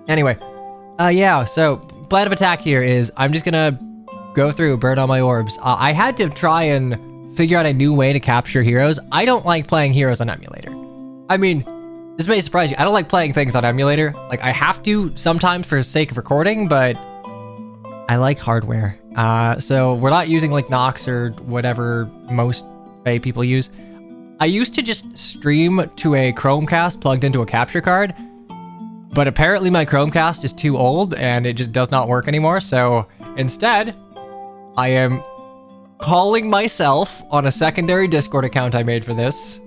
Anyway, yeah, so plan of attack here is I'm just gonna go through, burn all my orbs. I had to try and figure out a new way to capture heroes. I don't like playing heroes on emulator. I mean, this may surprise you. I don't like playing things on emulator. Like, I have to sometimes for the sake of recording, but I like hardware. So we're not using like Nox or whatever most FEH people use. I used to just stream to a Chromecast plugged into a capture card, but apparently my Chromecast is too old and it just does not work anymore. So instead, I am calling myself on a secondary Discord account I made for this,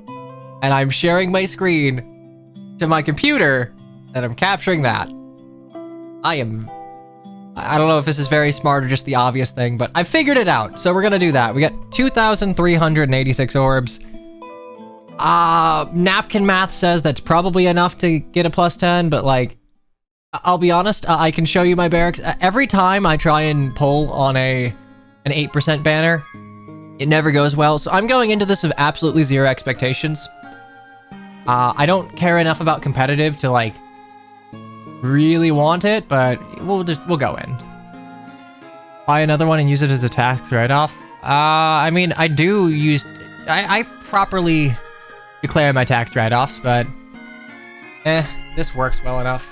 and I'm sharing my screen to my computer, and I'm capturing that. I don't know if this is very smart or just the obvious thing, but I figured it out. So we're gonna do that. We got 2,386 orbs. Napkin math says that's probably enough to get a +10, but like, I'll be honest, I can show you my barracks. Every time I try and pull on an 8% banner, it never goes well. So I'm going into this with absolutely zero expectations. I don't care enough about competitive to like really want it, but we'll go in. Buy another one and use it as a tax write-off. I mean, I properly declare my tax write-offs, but this works well enough.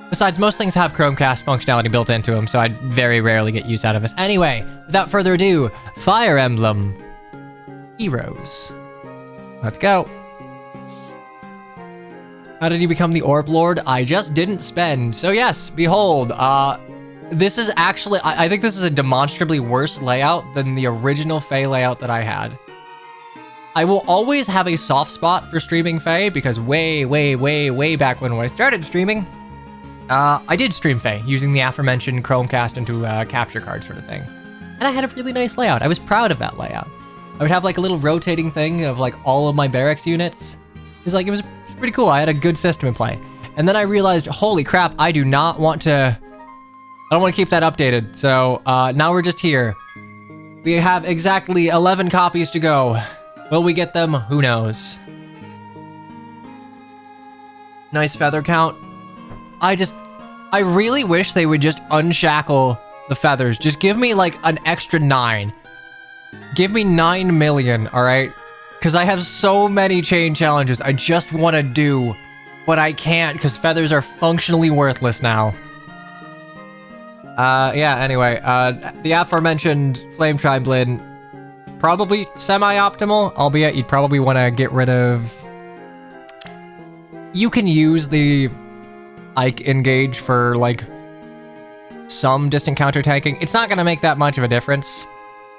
Besides, most things have Chromecast functionality built into them, so I very rarely get use out of this. Anyway, without further ado, Fire Emblem Heroes. Let's go. How did you become the Orb Lord? I just didn't spend. So yes, behold, this is actually, I think this is a demonstrably worse layout than the original FEH layout that I had. I will always have a soft spot for streaming FEH because way back when I started streaming, I did stream FEH using the aforementioned Chromecast into a capture card sort of thing. And I had a really nice layout. I was proud of that layout. I would have like a little rotating thing of like all of my barracks units. It was pretty cool. I had a good system in play. And then I realized, holy crap, I don't want to keep that updated. So now we're just here. We have exactly 11 copies to go. Will we get them? Who knows? Nice feather count. I really wish they would just unshackle the feathers. Just give me like an extra 9. Give me 9 million, all right? Because I have so many chain challenges I just want to do, but I can't because feathers are functionally worthless now. Yeah, anyway, the aforementioned Flame Triblin, probably semi-optimal, albeit you'd probably want to get rid of... You can use the Ike Engage for, like, some distant counter tanking. It's not going to make that much of a difference.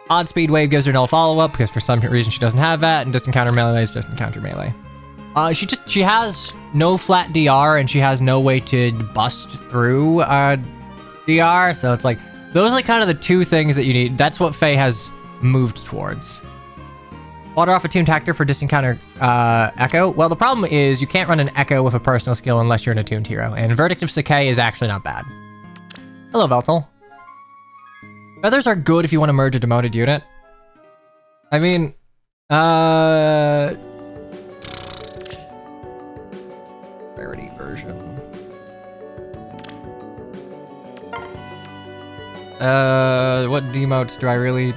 Odd Speed Wave gives her no follow-up, because for some reason she doesn't have that, and distant counter melee is distant counter melee. She has no flat DR, and she has no way to bust through DR, so it's like, those are kind of the two things that you need. That's what FEH has moved towards. Water off attuned Tactor for distant counter Echo. Well, the problem is you can't run an Echo with a personal skill unless you're an attuned hero, and Verdict of Sakai is actually not bad. Hello, Veltal. Feathers are good if you want to merge a demoted unit. I mean, rarity version. What demotes do I really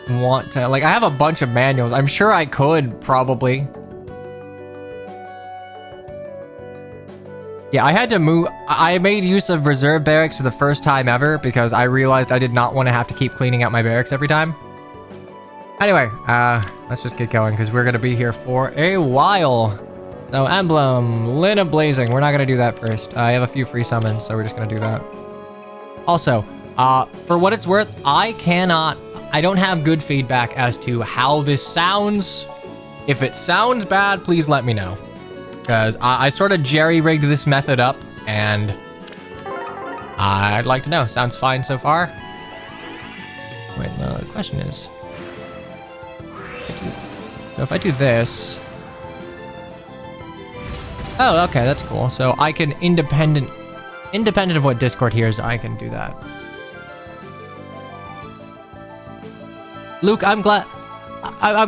want to... Like, I have a bunch of manuals. I'm sure I could, probably. Yeah, I had to move... I made use of reserve barracks for the first time ever because I realized I did not want to have to keep cleaning out my barracks every time. Anyway, let's just get going because we're going to be here for a while. So, Emblem, Lina Blazing. We're not going to do that first. I have a few free summons, so we're just going to do that. Also, for what it's worth, I don't have good feedback as to how this sounds. If it sounds bad, please let me know. Because I sort of jerry-rigged this method up, and I'd like to know. Sounds fine so far? Wait, no, the question is... So if I do this... Oh, okay, that's cool. So I can independent of what Discord hears, I can do that. Luke, I'm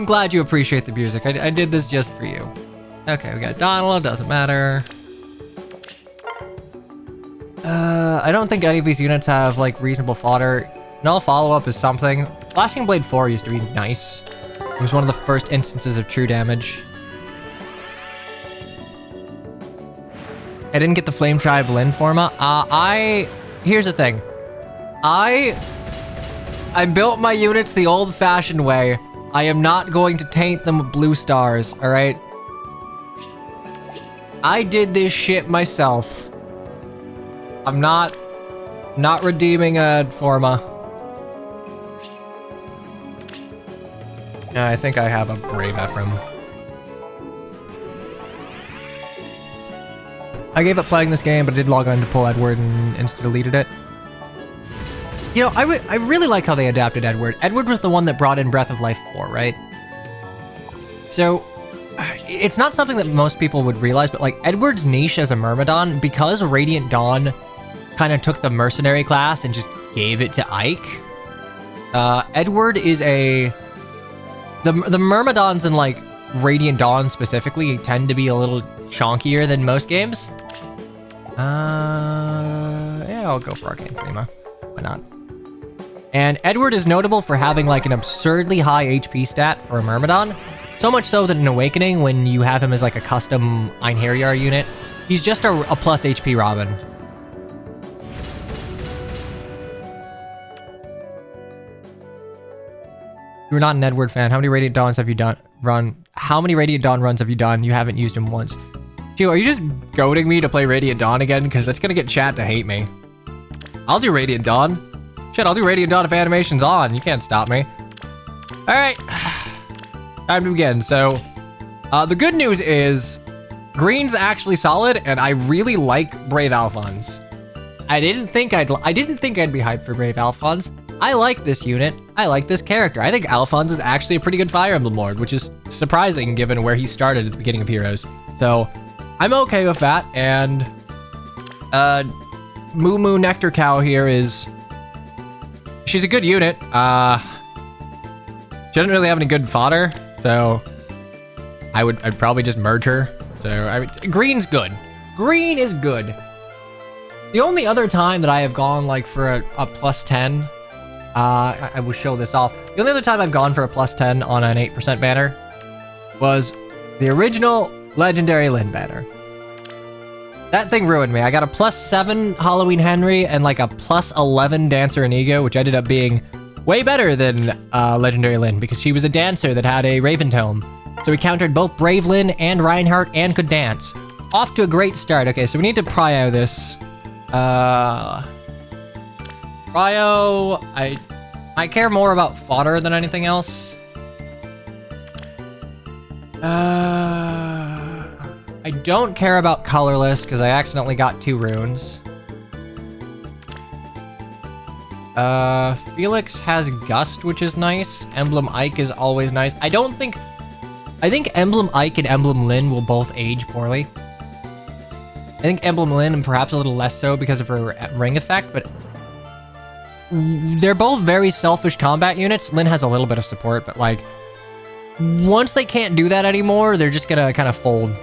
glad you appreciate the music. I did this just for you. Okay, we got Donald, doesn't matter. I don't think any of these units have, like, reasonable fodder. No follow-up is something. Flashing Blade 4 used to be nice. It was one of the first instances of true damage. I didn't get the Flame Tribe Lin forma. Here's the thing. I built my units the old-fashioned way. I am not going to taint them with blue stars, alright? I did this shit myself. I'm not redeeming a forma. Yeah, I think I have a Brave Ephraim. I gave up playing this game, but I did log on to pull Edward and insta-deleted it. You know, I really like how they adapted Edward. Edward was the one that brought in Breath of Life 4, right? So, it's not something that most people would realize, but like Edward's niche as a Myrmidon, because Radiant Dawn kind of took the mercenary class and just gave it to Ike. Edward is a... The Myrmidons in like Radiant Dawn specifically tend to be a little chonkier than most games. Yeah, I'll go for Arcane Prima. Why not? And Edward is notable for having like an absurdly high HP stat for a Myrmidon. So much so that in Awakening, when you have him as like a custom Einherjar unit, he's just a plus HP Robin. You're not an Edward fan. How many Radiant Dawns have you run? How many Radiant Dawn runs have you done? You haven't used him once. Q, are you just goading me to play Radiant Dawn again? Because that's gonna get chat to hate me. I'll do Radiant Dawn. Shit, I'll do Radiant Dawn if animation's on. You can't stop me. Alright. Time to begin. So, the good news is, green's actually solid, and I really like Brave Alphonse. I didn't think I'd be hyped for Brave Alphonse. I like this unit. I like this character. I think Alphonse is actually a pretty good Fire Emblem Lord, which is surprising given where he started at the beginning of Heroes. So, I'm okay with that, and Moo Moo Nectar Cow here is... She's a good unit. She doesn't really have any good fodder, so I'd probably just merge her. So, green's good. Green is good. The only other time that I have gone, like, for a plus 10... I will show this off. The only other time I've gone for a plus 10 on an 8% banner was the original Legendary Lin banner. That thing ruined me. I got a plus 7 Halloween Henry and like a plus 11 Dancer Inigo, which ended up being way better than Legendary Lin because she was a dancer that had a Raven Tome. So we countered both Brave Lin and Reinhardt and could dance. Off to a great start. Okay, so we need to prio this. Prio, I care more about fodder than anything else. I don't care about colorless because I accidentally got 2 runes. Felix has Gust, which is nice. Emblem Ike is always nice. I think Emblem Ike and Emblem Lin will both age poorly. I think Emblem Lin and perhaps a little less so because of her ring effect, but they're both very selfish combat units. Lin has a little bit of support, but like, once they can't do that anymore, they're just gonna kind of fold.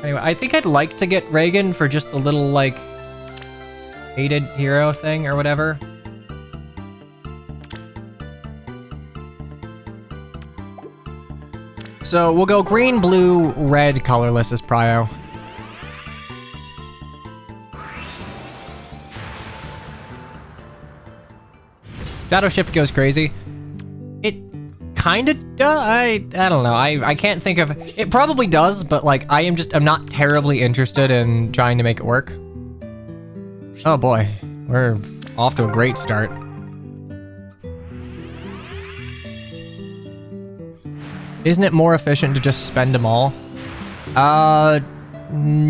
Anyway, I think I'd like to get Reagan for just the little, like, hated hero thing or whatever. So we'll go green, blue, red, colorless as prio. Shadow Shift goes crazy. It kind of does. I don't know. I can't think of... It probably does, but like I'm not terribly interested in trying to make it work. Oh boy, we're off to a great start. Isn't it more efficient to just spend them all?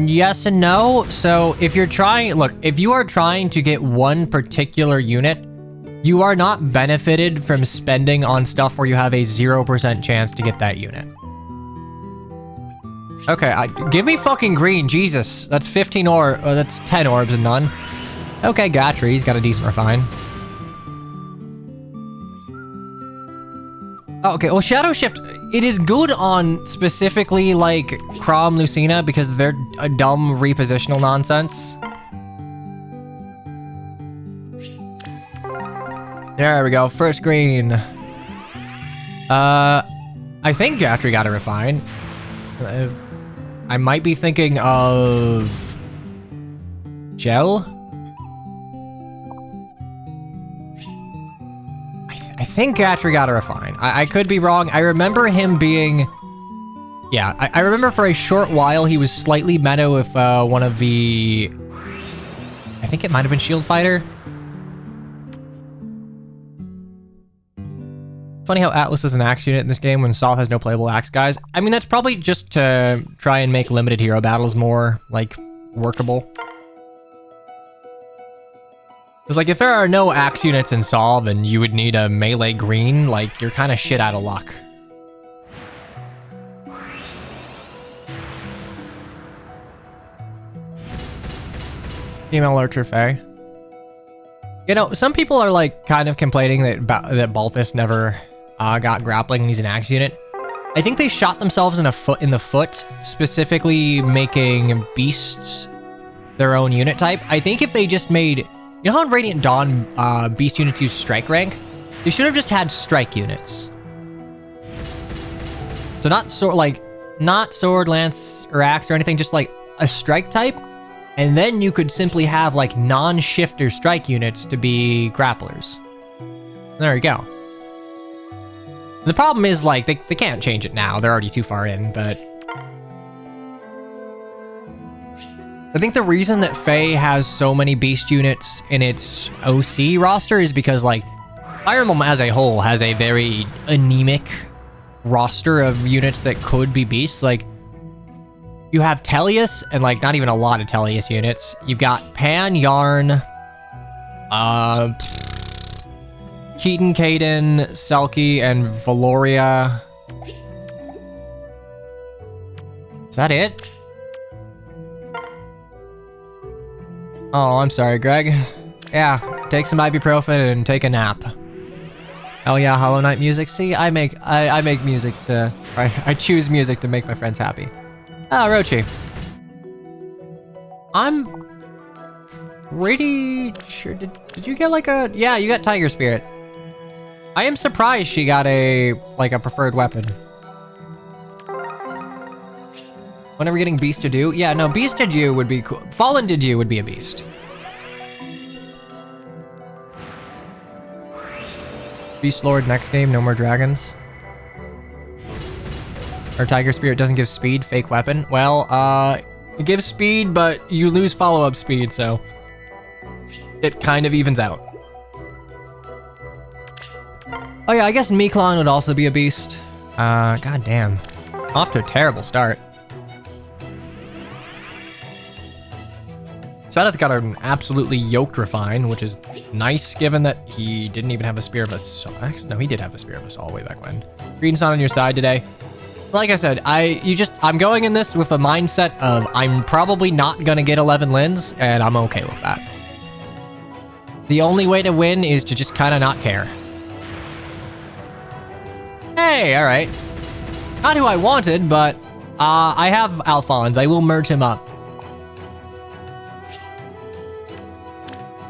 Yes and no. So if you're trying... Look, if you are trying to get one particular unit, you are not benefited from spending on stuff where you have a 0% chance to get that unit. Okay, give me fucking green, Jesus. That's 15 that's 10 orbs and none. Okay, Gatry, he's got a decent refine. Oh, okay, well, Shadow Shift, it is good on specifically like Crom Lucina because they're a dumb repositional nonsense. There we go, first green. I think Gatry got a refine. I might be thinking of Gel. I think Gatry got a refine. I could be wrong. I remember him being... Yeah, I remember for a short while he was slightly meta with one of the... I think it might have been Shield Fighter. Funny how Atlas is an axe unit in this game when Sol has no playable axe guys. I mean, that's probably just to try and make limited hero battles more, like, workable. Because, like, if there are no axe units in Sol, then you would need a melee green, like, you're kind of shit out of luck. Female Archer Fae. You know, some people are, like, kind of complaining that Balthus never got grappling and he's an axe unit. I think they shot themselves in the foot, specifically making beasts their own unit type. I think if they just made... You know how in Radiant Dawn, beast units use strike rank? They should have just had strike units. So not sword, lance, or axe or anything, just like a strike type. And then you could simply have like non-shifter strike units to be grapplers. There you go. The problem is like, they can't change it now. They're already too far in, but... I think the reason that Fae has so many beast units in its OC roster is because like, Fire Emblem as a whole has a very anemic roster of units that could be beasts. Like, you have Tellius, and like, not even a lot of Tellius units. You've got Pan, Yarn, Keaton, Kaden, Selkie, and Valoria. Is that it? Oh, I'm sorry, Greg. Yeah, take some ibuprofen and take a nap. Oh yeah, Hollow Knight music. See, I make music to... I choose music to make my friends happy. Ah, Rochi. I'm pretty sure... Did you get like a... Yeah, you got Tiger Spirit. I am surprised she got a preferred weapon. When are we getting Beast to Do? Yeah, no, Beast to Do would be cool. Fallen to Do would be a beast. Beast Lord next game, no more dragons. Or Tiger Spirit doesn't give speed, fake weapon. Well, it gives speed, but you lose follow-up speed, so it kind of evens out. Oh yeah, I guess Miklon would also be a beast. God damn. Off to a terrible start. Sadath got an absolutely yoked refine, which is nice given that he didn't even have a Spear of Assault. Actually, no, he did have a Spear of Assault way back when. Green's not on your side today. Like I said, I'm going in this with a mindset of I'm probably not gonna get 11 Lins, and I'm okay with that. The only way to win is to just kind of not care. Hey, all right. Not who I wanted, but I have Alphonse. I will merge him up.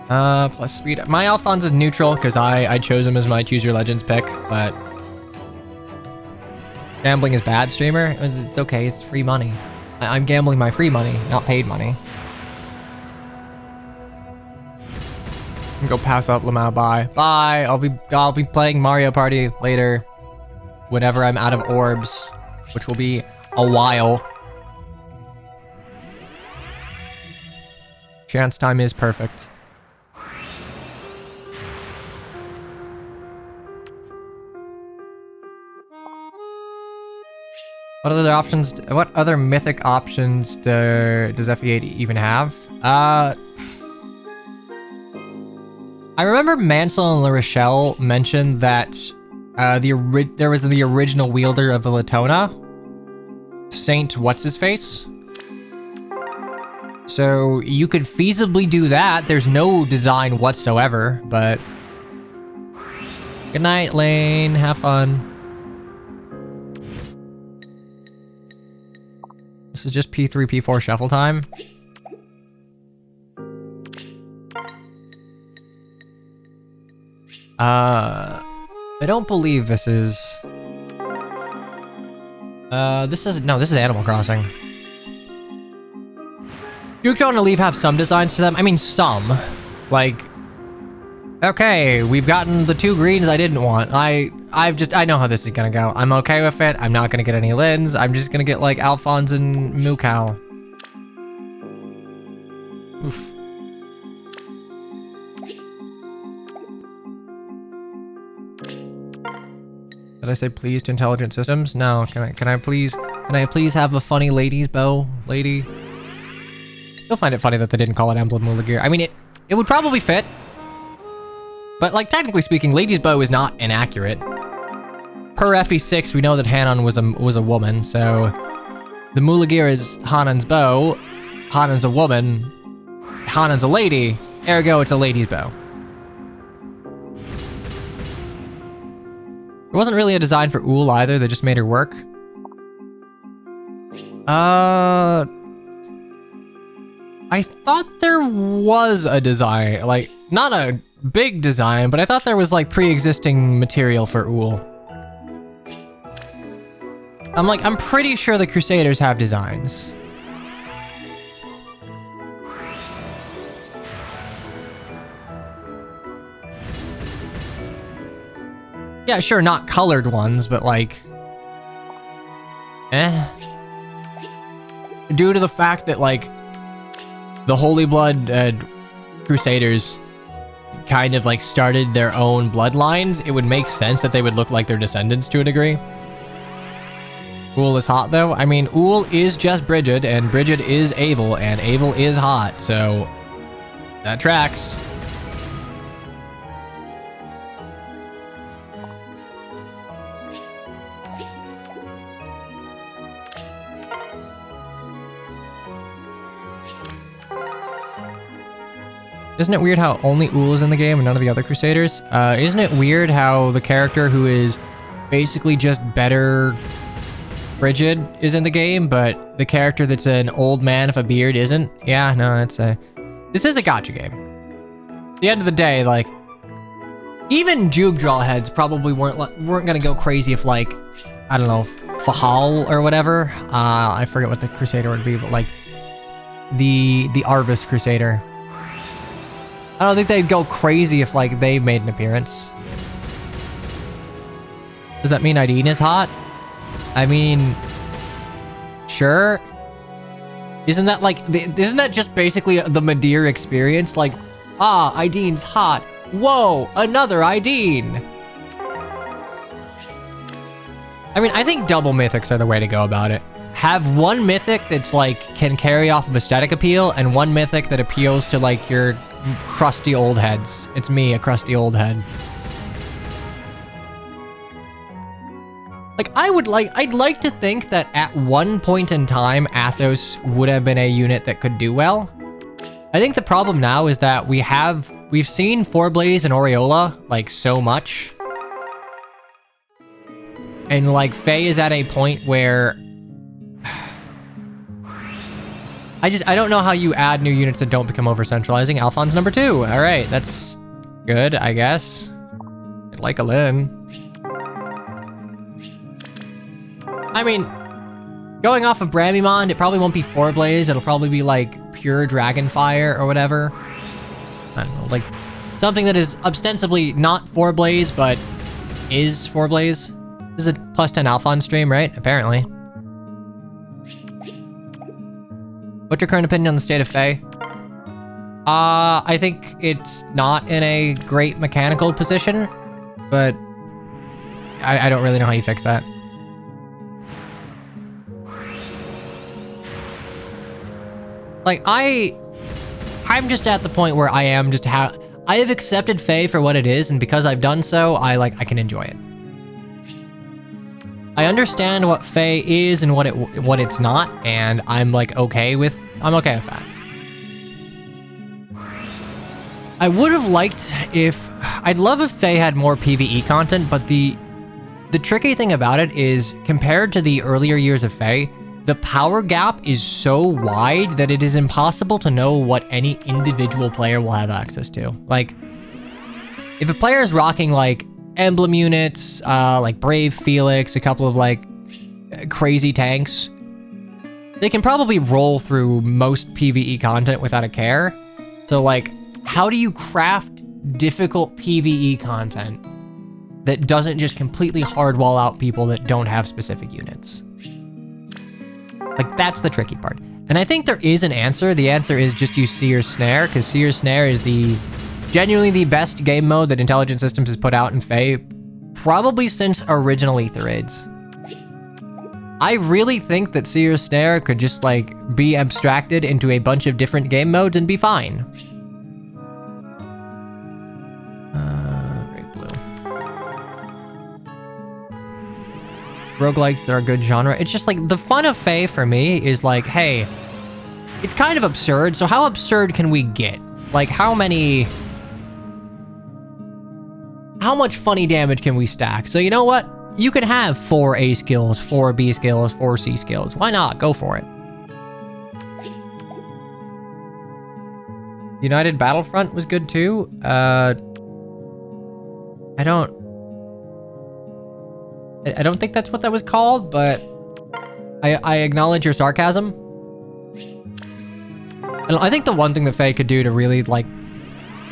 Plus speed. My Alphonse is neutral because I chose him as my Choose Your Legends pick, but gambling is bad, streamer. It's okay. It's free money. I'm gambling my free money, not paid money. Go pass up Lamau. Bye. Bye. I'll be playing Mario Party later, whenever I'm out of orbs, which will be a while. Chance time is perfect. What other options? What other mythic options does FEH even have? I remember Mansell and La Rochelle mentioned that there was the original wielder of the Latona, Saint What's-His-Face. So you could feasibly do that. There's no design whatsoever, but... Good night, Lane. Have fun. This is just P3, P4 shuffle time. I don't believe this is... this is Animal Crossing. Jukejoy and Leaf have some designs to them. I mean, some. Like, okay, we've gotten the 2 greens I didn't want. I know how this is gonna go. I'm okay with it. I'm not gonna get any Lins. I'm just gonna get, like, Alphonse and Mukau. Oof. Did I say please to intelligent systems? No. Can I please have a funny lady's bow, lady? You'll find it funny that they didn't call it Emblem Mula Gear. I mean, it would probably fit. But, like, technically speaking, lady's bow is not inaccurate. Per FE6, we know that Hanan was a woman, so the Mula Gear is Hanan's bow. Hanan's a woman. Hanan's a lady. Ergo, it's a lady's bow. There wasn't really a design for Uhl either. They just made her work. I thought there was a design, like, not a big design, but I thought there was, like, pre-existing material for Uhl. I'm pretty sure the Crusaders have designs. Yeah, sure, not colored ones, but like... Due to the fact that, like, the Holy Blood Crusaders kind of, like, started their own bloodlines, it would make sense that they would look like their descendants to a degree. Uhl is hot, though. I mean, Uhl is just Brigid, and Brigid is Abel, and Abel is hot, so... that tracks. Isn't it weird how only Uhl is in the game and none of the other Crusaders? Isn't it weird how the character who is basically just better Brigid is in the game, but the character that's an old man with a beard isn't? Yeah, no, this is a gacha game. At the end of the day, like, even Jukejoy heads probably weren't gonna go crazy if, like, I don't know, Fahal or whatever. I forget what the Crusader would be, but like the Arvis Crusader. I don't think they'd go crazy if, like, they made an appearance. Does that mean Ideen is hot? I mean, sure. Isn't that just basically the Madeir experience? Like, ah, Ideen's hot. Whoa, another Ideen. I mean, I think double mythics are the way to go about it. Have one mythic that's, like, can carry off of aesthetic appeal, and one mythic that appeals to, like, your crusty old heads. It's me, a crusty old head. Like, I'd like to think that at one point in time, Athos would have been a unit that could do well. I think the problem now is that we've seen Forblaze and Aureola, like, so much. And, like, Faye is at a point where... I don't know how you add new units that don't become over-centralizing. Alphonse number 2. All right, that's good, I guess. I'd like a Lin. I mean, going off of Bramimond, it probably won't be Forblaze. It'll probably be, like, pure Dragonfire or whatever. I don't know, like, something that is ostensibly not Forblaze, but is Forblaze. This is a +10 Alphonse stream, right? Apparently. What's your current opinion on the state of Faye? I think it's not in a great mechanical position, but I don't really know how you fix that. Like, I'm just at the point where I am just I have accepted Faye for what it is, and because I've done so, I can enjoy it. I understand what Faye is and what it's not, and I'm okay with that. I would have liked I'd love if Faye had more PvE content, but the tricky thing about it is, compared to the earlier years of Faye, the power gap is so wide that it is impossible to know what any individual player will have access to. Like, if a player is rocking like Emblem units, like Brave Felix, a couple of like crazy tanks, they can probably roll through most PvE content without a care. So like, how do you craft difficult PvE content that doesn't just completely hardwall out people that don't have specific units? Like, that's the tricky part. And I think there is an answer. The answer is just use Seer's Snare, because Seer's Snare is genuinely the best game mode that Intelligent Systems has put out in FEH, probably since original Ether Raids. I really think that Seer's Snare could just, like, be abstracted into a bunch of different game modes and be fine. Great blue. Roguelikes are a good genre. It's just like, the fun of FEH for me is like, hey, it's kind of absurd, so how absurd can we get? Like, how much funny damage can we stack? So you know what? You can have 4 A skills, 4 B skills, 4 C skills. Why not? Go for it. United Battlefront was good too. I don't think that's what that was called, but I acknowledge your sarcasm. And I think the one thing that FEH could do to really, like,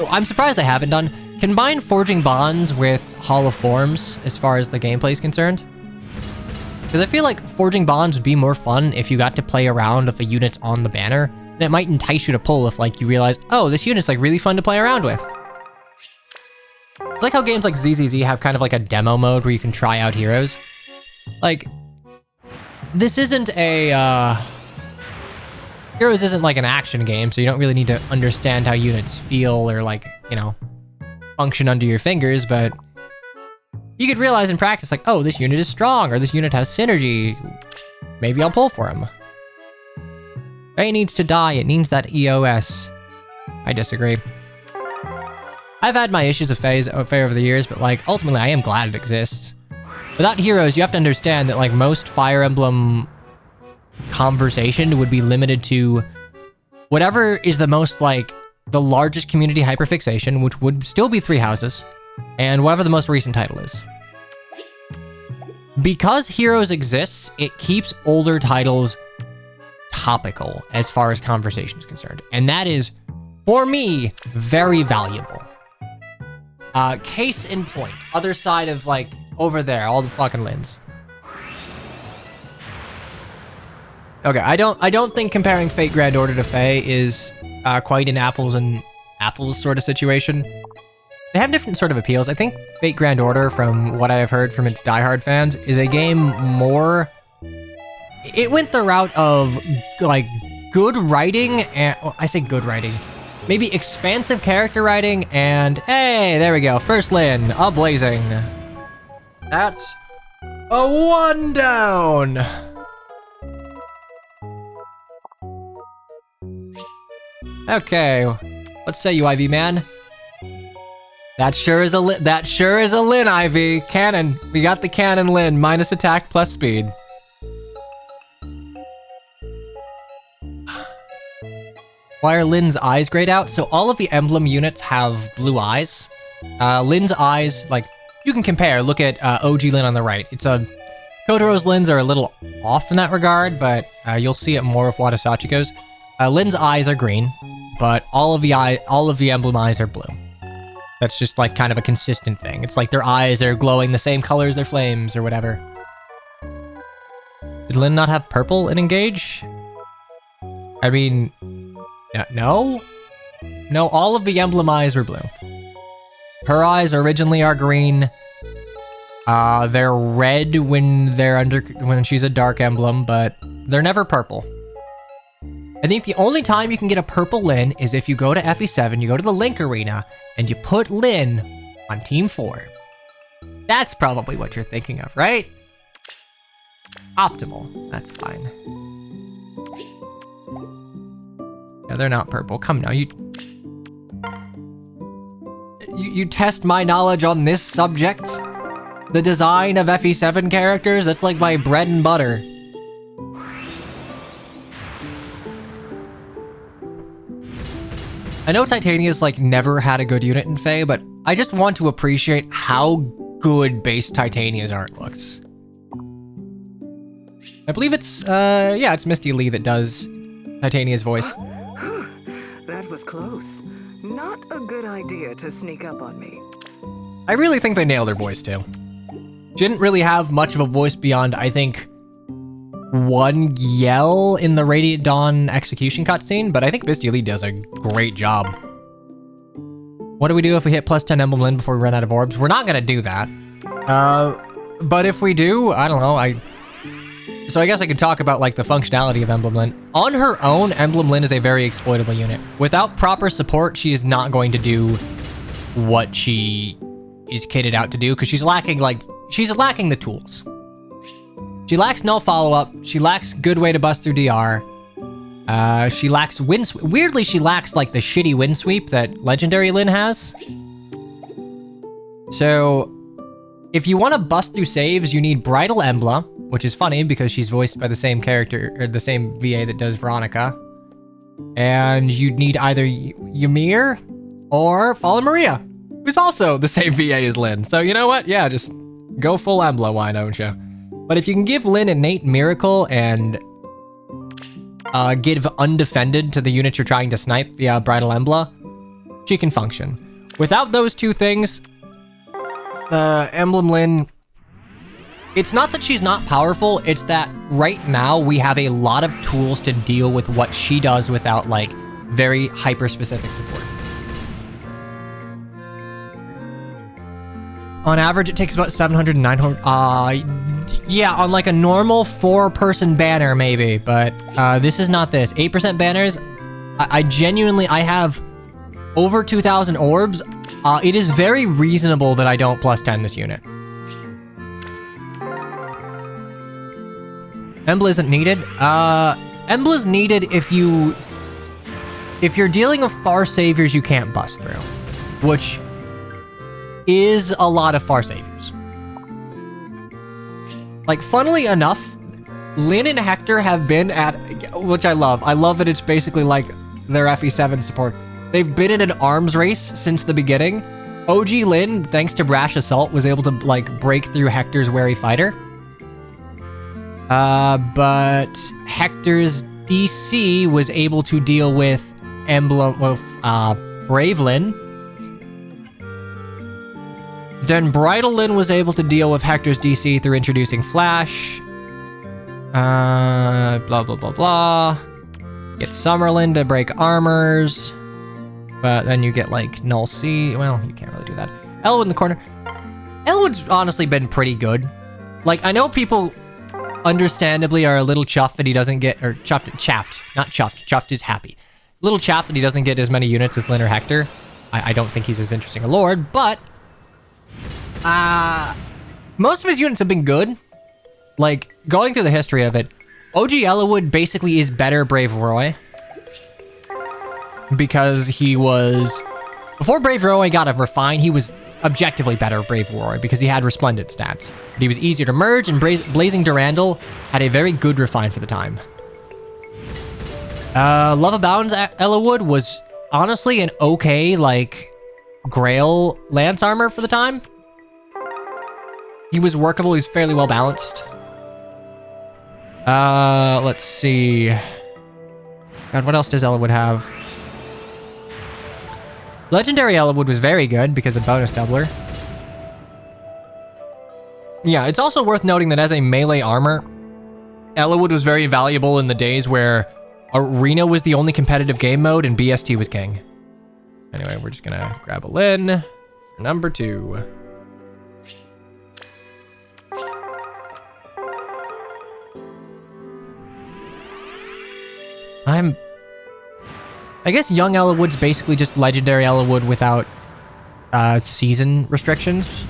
I'm surprised they haven't done, combine Forging Bonds with Hall of Forms as far as the gameplay is concerned. Because I feel like Forging Bonds would be more fun if you got to play around if a unit's on the banner, and it might entice you to pull if, like, you realize, oh, this unit's, like, really fun to play around with. It's like how games like ZZZ have kind of like a demo mode where you can try out heroes. Like, this isn't a, Heroes isn't like an action game, so you don't really need to understand how units feel or, like, you know, function under your fingers, but you could realize in practice, like, oh, this unit is strong, or this unit has synergy. Maybe I'll pull for him. FEH needs to die, it needs that EOS. I disagree. I've had my issues with FEH over the years, but, like, ultimately I am glad it exists. Without heroes, you have to understand that, like, most Fire Emblem conversation would be limited to whatever is the most, like, the largest community hyperfixation, which would still be 3 houses, and whatever the most recent title is. Because Heroes exists, it keeps older titles topical as far as conversation is concerned. And that is, for me, very valuable. Case in point, other side of, like, over there, all the fucking Lins. Okay, I don't think comparing Fate Grand Order to FEH is quite an apples and apples sort of situation. They have different sort of appeals. I think Fate Grand Order, from what I have heard from its diehard fans, is a game more... It went the route of, like, good writing, and... Well, I say good writing. Maybe expansive character writing, and... Hey, there we go. First Lin, a-blazing. That's a 1 down! Okay, what say you, Ivy man? That sure is a Lin, Ivy. Cannon. We got the cannon Lin, minus attack plus speed. Why are Lin's eyes grayed out? So all of the Emblem units have blue eyes. Lin's eyes, like, you can compare. Look at OG Lin on the right. Kotaro's Lins are a little off in that regard, but you'll see it more with Watasachico's. Lin's eyes are green, but all of the Emblem eyes are blue. That's just, like, kind of a consistent thing. It's like their eyes are glowing the same color as their flames or whatever. Did Lin not have purple in Engage? I mean, no? No, all of the Emblem eyes were blue. Her eyes originally are green. They're red when she's a Dark Emblem, but they're never purple. I think the only time you can get a purple Lin is if you go to FE7, you go to the Link Arena, and you put Lin on Team 4. That's probably what you're thinking of, right? Optimal. That's fine. Yeah, they're not purple. Come now, you test my knowledge on this subject? The design of FE7 characters? That's like my bread and butter. I know Titania's like never had a good unit in FEH, but I just want to appreciate how good base Titania's art looks. I believe it's, yeah, it's Misty Lee that does Titania's voice. That was close. Not a good idea to sneak up on me. I really think they nailed her voice too. She didn't really have much of a voice beyond, I think, one yell in the Radiant Dawn execution cutscene, but I think Misty Lee does a great job. What do we do if we hit plus 10 Emblem Lin before we run out of orbs? We're not gonna do that. But if we do, I don't know, So I guess I could talk about like the functionality of Emblem Lin. On her own, Emblem Lin is a very exploitable unit. Without proper support, she is not going to do what she is kitted out to do, because she's lacking the tools. She lacks no follow-up. She lacks good way to bust through DR. She lacks wind sweep. Weirdly, she lacks like the shitty wind sweep that Legendary Lin has. So if you want to bust through saves, you need Bridal Embla, which is funny because she's voiced by the same character, or the same VA that does Veronica. And you'd need either Ymir or Fallen Maria, who's also the same VA as Lin. So you know what? Yeah, just go full Embla, why don't you? But if you can give Lin innate miracle and give undefended to the unit you're trying to snipe via Bridal Embla, she can function. Without those two things, Emblem Lin, it's not that she's not powerful, it's that right now we have a lot of tools to deal with what she does without like very hyper-specific support. On average, it takes about 700 to 900. Yeah, on like a normal 4-person banner, maybe, but this is not this. 8% banners, I genuinely, I have over 2,000 orbs. It is very reasonable that I don't plus 10 this unit. Embla isn't needed. Embla's needed if you're dealing with far saviors you can't bust through, which is a lot of far saviors. Like, funnily enough, Lin and Hector have been at, which I love. I love that it's basically like their FE7 support. They've been in an arms race since the beginning. OG Lin, thanks to Brash Assault, was able to like break through Hector's Wary Fighter. But Hector's DC was able to deal with Emblem, with Brave Lin. Then Bridal Lin was able to deal with Hector's DC through introducing Flash. Blah, blah, blah, blah. Get Summerlin to break armors. But then you get, like, Null C. Well, you can't really do that. Elwood in the corner. Elwood's honestly been pretty good. Like, I know people understandably are a little chuffed that he doesn't get, or chapped. Not chuffed. Chuffed is happy. A little chapped that he doesn't get as many units as Lin or Hector. I don't think he's as interesting a Lord, but most of his units have been good. Like, going through the history of it, OG Elwood basically is better Brave Roy. Because he was... Before Brave Roy got a refine, he was objectively better Brave Roy because he had resplendent stats. But he was easier to merge, and Blazing Durandal had a very good refine for the time. Love Abound's Elwood was honestly an okay, like, Grail Lance armor for the time. He was workable, he was fairly well balanced. Let's see. God, what else does Elwood have? Legendary Elwood was very good because of bonus doubler. Yeah, it's also worth noting that as a melee armor, Elwood was very valuable in the days where Arena was the only competitive game mode and BST was king. Anyway, we're just gonna grab a Lin for number 2. I guess Young Elwood's basically just Legendary Elwood without season restrictions.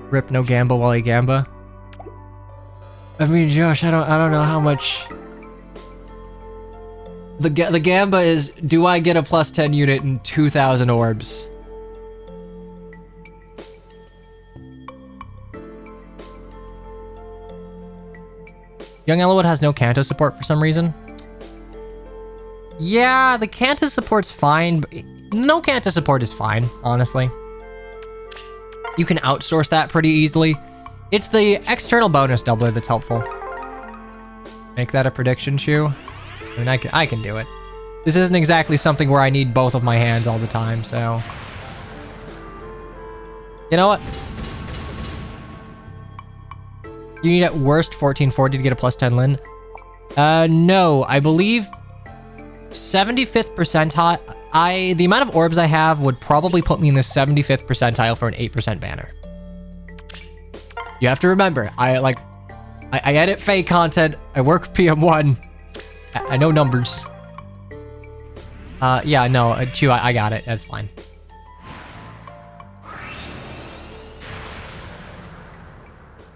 Rip no Gamba while he Gamba. I mean, Josh, I don't know how much. The Gamba is, do I get a plus 10 unit in 2,000 orbs? Young Elowood has no Kanto support for some reason. Yeah, the Kanto support's fine, but no Kanto support is fine, honestly. You can outsource that pretty easily. It's the external bonus doubler that's helpful. Make that a prediction shoe. I mean, I can do it. This isn't exactly something where I need both of my hands all the time, so... You know what? You need at worst 1440 to get a plus 10 Lin. No, I believe 75th percentile. The amount of orbs I have would probably put me in the 75th percentile for an 8% banner. You have to remember, I edit FEH content. I work with PM1. I know numbers. Yeah, no, Chew, I got it. That's fine.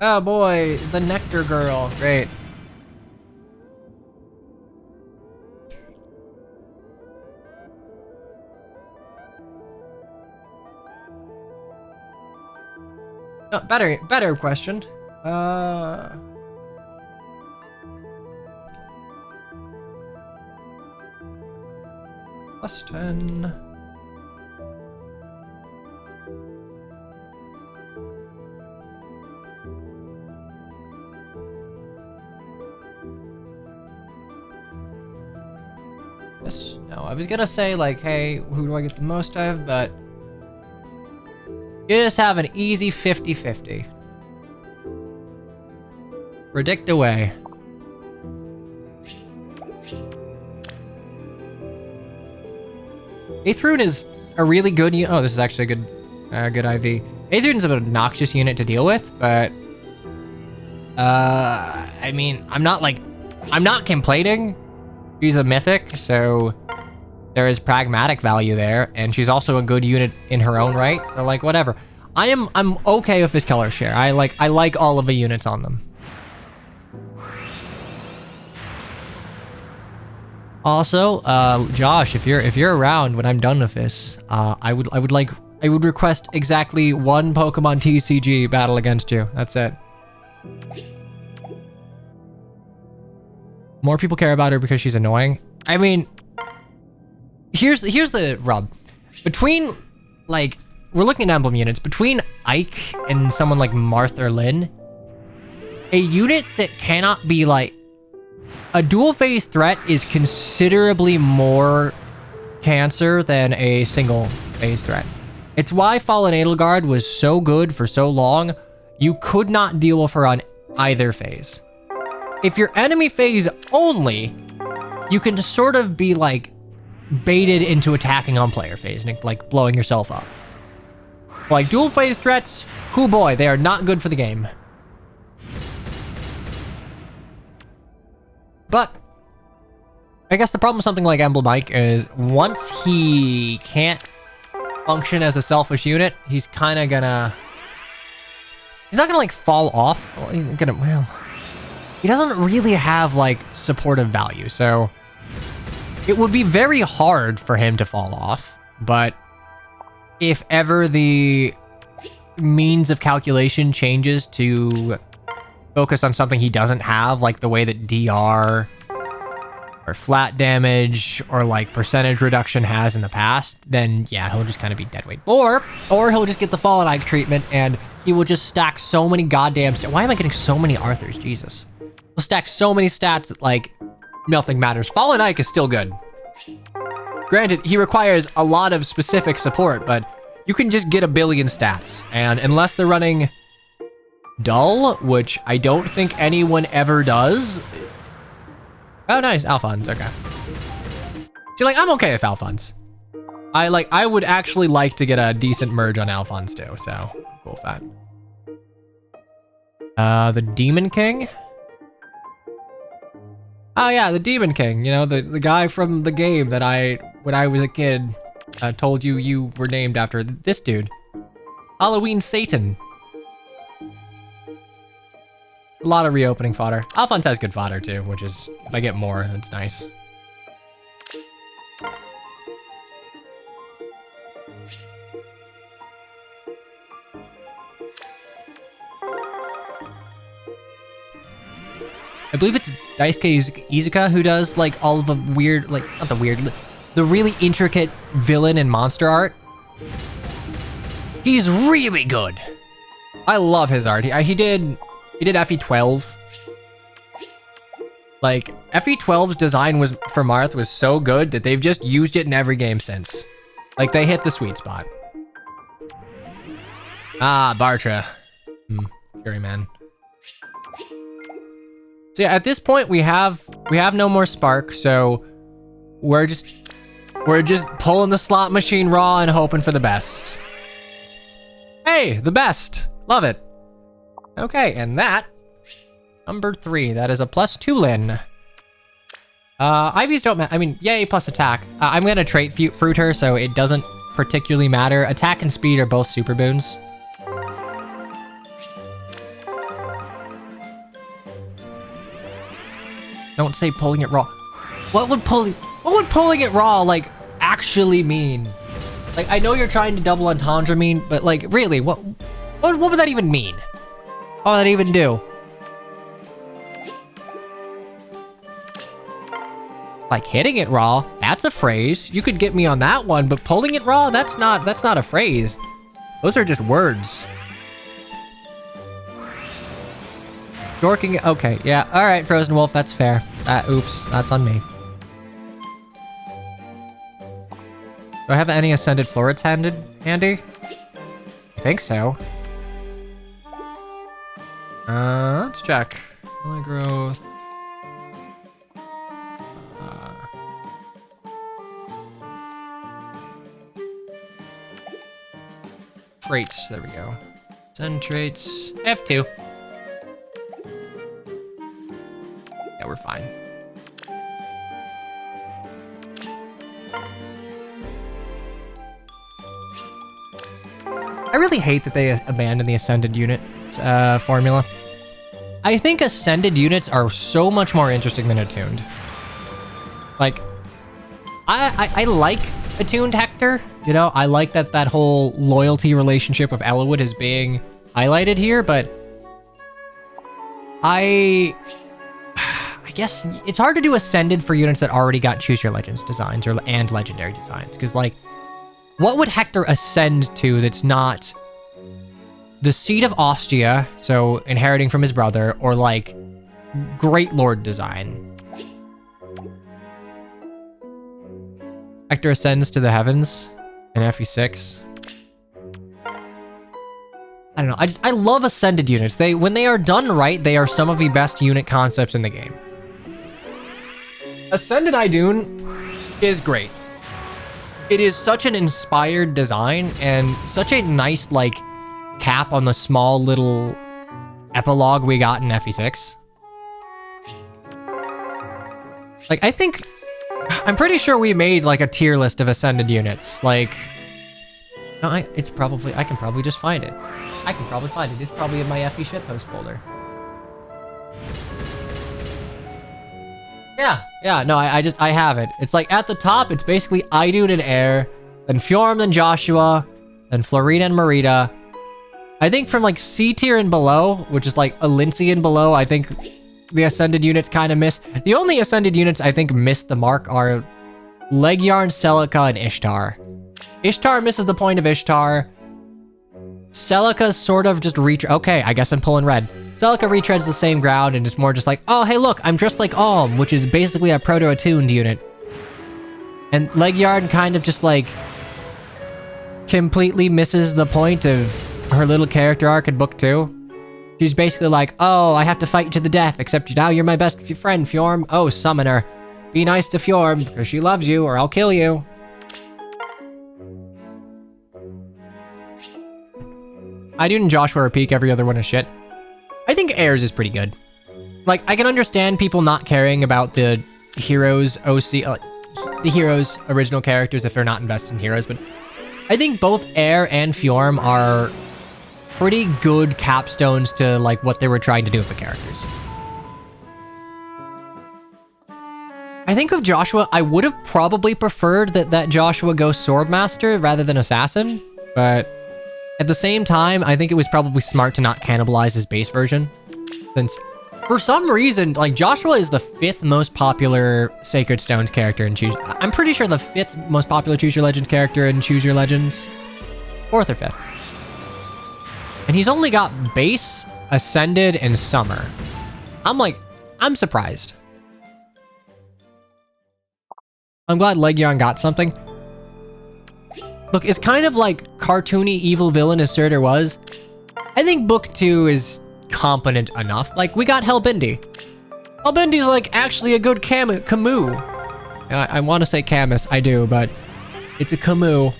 Oh boy, the Nectar Girl. Great. Oh, better question. Plus 10. No, I was gonna say like, hey, who do I get the most of? But you just have an easy 50-50. Predict away. Aethrune is a really good unit. Oh, this is actually a good IV. Aethrune's an obnoxious unit to deal with, but I mean, I'm not complaining. She's a mythic, so there is pragmatic value there, and she's also a good unit in her own right. So like, whatever. I'm okay with this color share. I like all of the units on them. Also, Josh, if you're around when I'm done with this, I would request exactly one Pokemon TCG battle against you. That's it. More people care about her because she's annoying. I mean, here's the rub. Between, like, we're looking at Emblem units. Between Ike and someone like Marth or Lynn, a unit that cannot be, like... A dual phase threat is considerably more cancer than a single phase threat. It's why Fallen Edelgard was so good for so long. You could not deal with her on either phase. If you're enemy phase only, you can sort of be like baited into attacking on player phase and like blowing yourself up. Like dual phase threats, hoo boy, they are not good for the game. But I guess the problem with something like Emblem Mike is once he can't function as a selfish unit, he's kind of gonna... He's not gonna like fall off. Well, he's gonna, well... He doesn't really have like supportive value, so... It would be very hard for him to fall off, but... If ever the means of calculation changes to focus on something he doesn't have, like the way that DR or flat damage or like percentage reduction has in the past, then yeah, he'll just kind of be dead weight. Or he'll just get the Fallen Ike treatment and he will just stack so many goddamn stats. Why am I getting so many Arthurs? Jesus. He'll stack so many stats that like nothing matters. Fallen Ike is still good. Granted, he requires a lot of specific support, but you can just get a billion stats. And unless they're running Dull, which I don't think anyone ever does. Oh, nice. Alphonse. Okay. See, like, I'm okay with Alphonse. I would actually like to get a decent merge on Alphonse too, so cool with that. The Demon King? Oh yeah, the Demon King. You know, the guy from the game that when I was a kid, told you were named after this dude. Halloween Satan. A lot of reopening fodder. Alphonse has good fodder too, which is, if I get more, that's nice. I believe it's Daisuke Izuka who does like all of the weird, like not the weird, the really intricate villain and monster art. He's really good. I love his art. He did FE12. Like FE12's design was for Marth was so good that they've just used it in every game since. Like they hit the sweet spot. Ah, Bartra. Fury Man. So yeah, at this point we have no more spark, so we're just pulling the slot machine raw and hoping for the best. Hey, the best. Love it. Okay, and that number 3, that is a +2 Lin. Ivies don't matter. I mean, yay, plus attack. I'm gonna trait fruit her, so it doesn't particularly matter. Attack and speed are both super boons. Don't say pulling it raw. What would pulling it raw like actually mean? Like I know you're trying to double entendre mean, but like really, what would that even mean? What would that even do? Like hitting it raw, that's a phrase. You could get me on that one, but pulling it raw, that's not a phrase. Those are just words. Dorking, okay, yeah, all right, Frozen Wolf, that's fair. Oops, that's on me. Do I have any Ascended Florets handy? I think so. Let's check. Early growth. Traits, there we go. Send traits, F2. Yeah, we're fine. I really hate that they abandoned the Ascended unit formula. I think Ascended units are so much more interesting than Attuned. Like, I like Attuned Hector. You know, I like that whole loyalty relationship of Ellawood is being highlighted here, but I guess it's hard to do Ascended for units that already got Choose Your Legends designs and Legendary designs, because like, what would Hector ascend to that's not the Seed of Ostia, so inheriting from his brother, or like Great Lord design? Hector ascends to the heavens in FE6. I don't know. I love Ascended units. When they are done right, they are some of the best unit concepts in the game. Ascended Idun is great. It is such an inspired design and such a nice, like, cap on the small little epilogue we got in FE6. Like, I'm pretty sure we made, like, a tier list of Ascended units. Like, no, I can probably just find it. I can probably find it. It's probably in my FE shitpost folder. Yeah, no, I have it. It's like at the top, it's basically Idun and Air, then Fjorm, then Joshua, then Florina and Marita. I think from like C tier and below, which is like a Lindsay and below, I think the Ascended units kind of miss. The only Ascended units I think miss the mark are Legyarn, Celica, and Ishtar. Ishtar misses the point of Ishtar. Celica sort of just okay, I guess I'm pulling red. Celica retreads the same ground and it's more just like, oh, hey, look, I'm dressed like Alm, which is basically a proto-attuned unit. And Legyard kind of just like completely misses the point of her little character arc in book 2. She's basically like, oh, I have to fight you to the death, except now you're my best friend, Fjorm. Oh, summoner. Be nice to Fjorm, because she loves you, or I'll kill you. Idun and Joshua are peak, every other one is shit. I think Airs is pretty good. Like, I can understand people not caring about the heroes the heroes' original characters if they're not invested in heroes, but I think both Air and Fjorm are pretty good capstones to, like, what they were trying to do with the characters. I think with Joshua, I would have probably preferred that Joshua go Swordmaster rather than Assassin, but at the same time, I think it was probably smart to not cannibalize his base version, since For some reason, like, Joshua is the 5th most popular Sacred Stones character in Choose... I'm pretty sure the 5th most popular Choose Your Legends character in Choose Your Legends. 4th or 5th. And he's only got Base, Ascended, and Summer. I'm surprised. I'm glad Legion got something. Look, it's kind of like cartoony evil villain as Surtur was. I think Book 2 is competent enough. Like, we got Helbindi. Helbindi's like actually a good Camus. I want to say Camus, I do, but it's a Camus.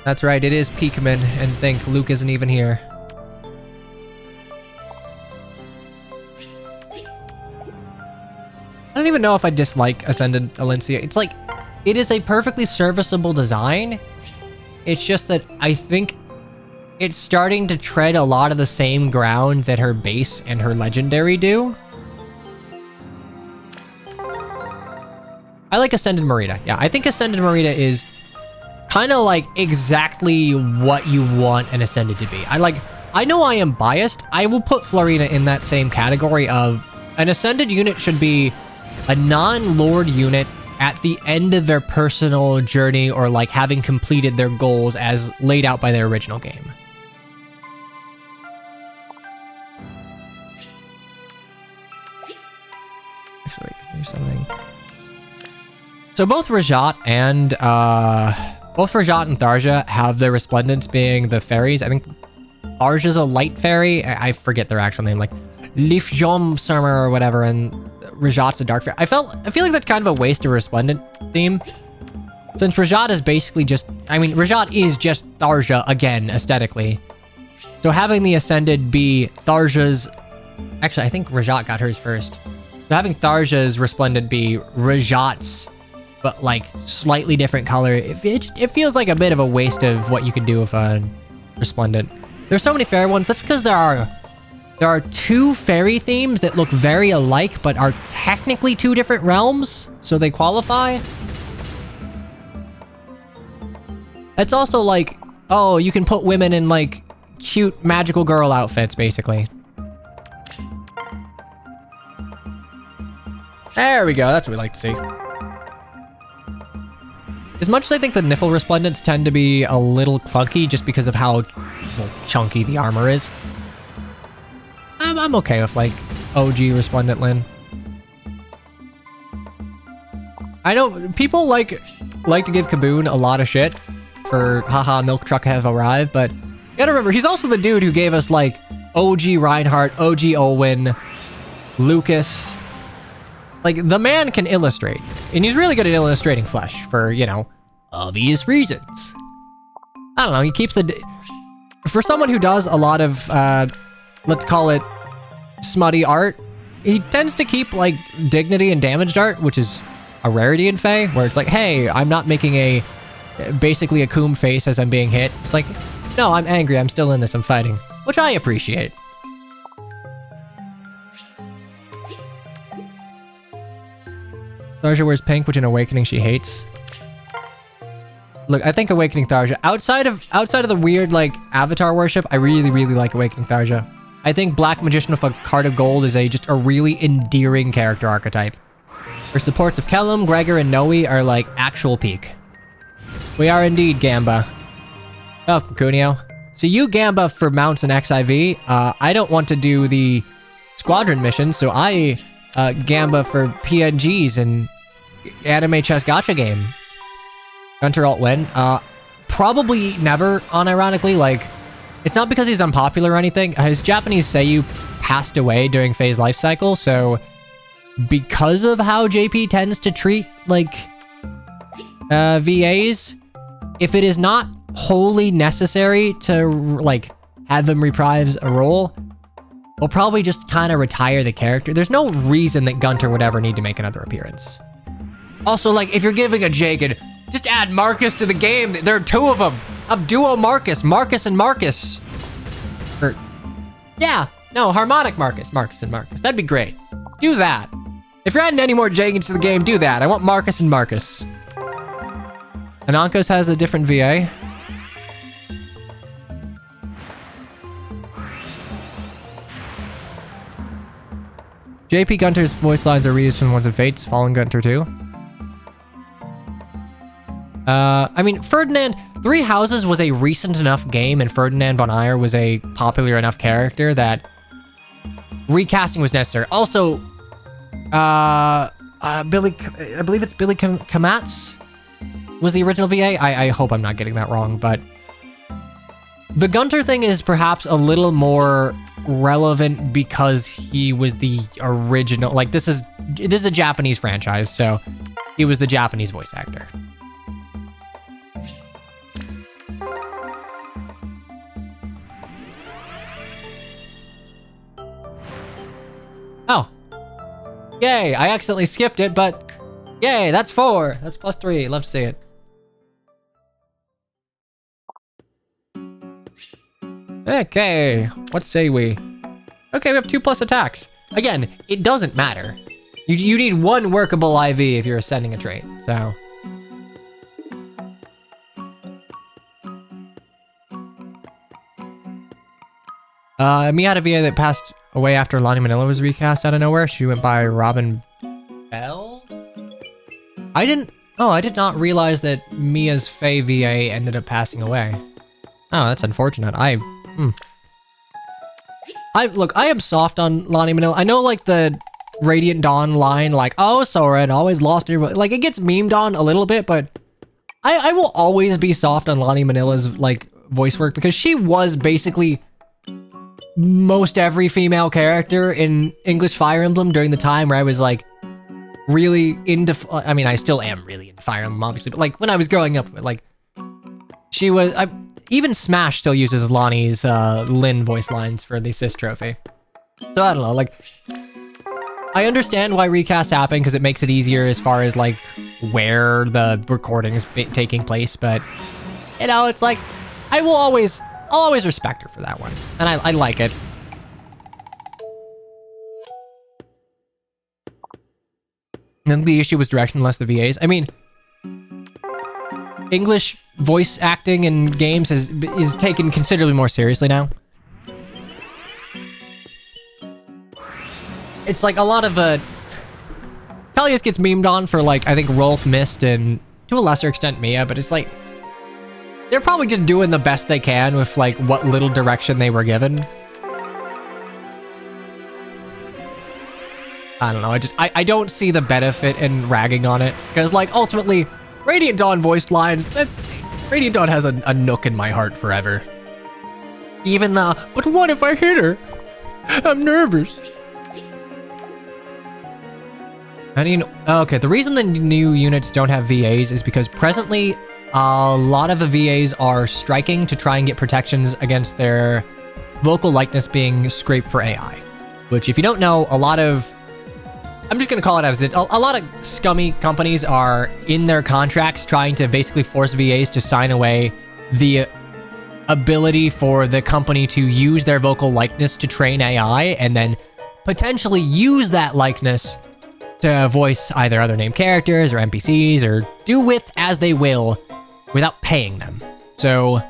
That's right, it is Peekman, and think Luke isn't even here. I don't even know if I dislike Ascended Alencia. It's like, it is a perfectly serviceable design. It's just that I think it's starting to tread a lot of the same ground that her base and her legendary do. I like Ascended Marita. Yeah, I think Ascended Marita is kind of like exactly what you want an Ascended to be. I know I am biased. I will put Florina in that same category of an Ascended unit should be a non-Lord unit at the end of their personal journey or like having completed their goals as laid out by their original game. Actually, wait, can I do something? So both Rajat and Tharja have their resplendence being the fairies. I think Tharja's a light fairy. I forget their actual name, like Lifjom Summer or whatever, and Rajat's a dark fairy. I feel like that's kind of a waste of resplendent theme. Since Rajat is basically just, I mean, Rajat is just Tharja again, aesthetically. So having the Ascended be Tharja's, actually I think Rajat got hers first. So having Tharja's resplendent be Rajat's, but like slightly different color, it feels like a bit of a waste of what you could do with a resplendent. There's so many fair ones. That's because there are 2 fairy themes that look very alike, but are technically 2 different realms, so they qualify. It's also like, oh, you can put women in like cute magical girl outfits, basically. There we go, that's what we like to see. As much as I think the Niffle Resplendents tend to be a little clunky just because of how chunky the armor is, I'm okay with like OG Resplendent Lyn. I know people like to give Kaboon a lot of shit for haha milk truck have arrived, but you gotta remember he's also the dude who gave us like OG Reinhardt, OG Olwyn, Lucas. Like, the man can illustrate, and he's really good at illustrating flesh for, you know, obvious reasons. I don't know, he keeps for someone who does a lot of, let's call it smutty art, he tends to keep, like, dignity and damaged art, which is a rarity in Fae, where it's like, hey, I'm not making basically a coom face as I'm being hit. It's like, no, I'm angry, I'm still in this, I'm fighting, which I appreciate. Tharja wears pink, which in Awakening she hates. Look, I think Awakening Tharja, outside of the weird like avatar worship, I really like Awakening Tharja. I think Black Magician with a card of gold is just a really endearing character archetype. Her supports of Kellum, Gregor, and Noe are like actual peak. We are indeed Gamba. Oh, Cunio. So you Gamba for mounts and XIV. I don't want to do the squadron missions, so I Gamba for PNGs and anime chess gacha game. Gunter alt win. Probably never, unironically. Like, it's not because he's unpopular or anything. His Japanese seiyuu passed away during Faye's life cycle, so because of how JP tends to treat, like, VAs, if it is not wholly necessary to, like, have them reprise a role, we'll probably just kind of retire the character. There's no reason that Gunter would ever need to make another appearance. Also, like, if you're giving a Jagan, just add Marcus to the game. There are 2 of them. Of duo Marcus and Marcus. Or, yeah, no, harmonic Marcus and Marcus. That'd be great. Do that. If you're adding any more Jagans to the game, do that. I want Marcus and Marcus. Anankos has a different VA. JP Gunter's voice lines are reused from the ones in Fates, Fallen Gunter too. I mean, Ferdinand, Three Houses was a recent enough game, and Ferdinand von Aegir was a popular enough character that recasting was necessary. Also, I believe it's Billy Kamatz was the original VA. I hope I'm not getting that wrong, but the Gunter thing is perhaps a little more relevant because he was the original. Like, this is a Japanese franchise, so he was the Japanese voice actor. Oh. Yay, I accidentally skipped it, but yay, that's 4. That's +3. Love to see it. Okay, what say we? Okay, we have 2+ attacks. Again, it doesn't matter. You need 1 workable IV if you're ascending a trait, so. Me had a VA that passed away after Lonnie Manila was recast out of nowhere. She went by Robin Bell? I did not realize that Mia's Faye VA ended up passing away. Oh, that's unfortunate. Look, I am soft on Lonnie Manila. I know, like, the Radiant Dawn line, like, oh, Soren always lost everybody. Like, it gets memed on a little bit, but I will always be soft on Lonnie Manila's, like, voice work because she was basically most every female character in English Fire Emblem during the time where I was, like, really into, I mean, I still am really into Fire Emblem, obviously, but, like, when I was growing up, like, she was, even Smash still uses Lonnie's Lyn voice lines for the Sis trophy. So I don't know, like, I understand why recasts happen because it makes it easier as far as, like, where the recording is taking place, but, you know, it's like, I'll always respect her for that one, and I like it. And the issue was directionless, the VAs. I mean, English voice acting in games is taken considerably more seriously now. It's like a lot of Pelias gets memed on for, like, I think Rolf Mist and to a lesser extent Mia, but it's like they're probably just doing the best they can with, like, what little direction they were given. I don't know, I don't see the benefit in ragging on it because, like, ultimately Radiant Dawn voice lines, Radiant Dawn has a nook in my heart forever. Even the, but what if I hit her? I'm nervous. Okay, the reason the new units don't have VAs is because presently a lot of the VAs are striking to try and get protections against their vocal likeness being scraped for AI. Which, if you don't know, a lot of, I'm just going to call it as it, a lot of scummy companies are in their contracts trying to basically force VAs to sign away the ability for the company to use their vocal likeness to train AI and then potentially use that likeness to voice either other named characters or NPCs or do with as they will without paying them. So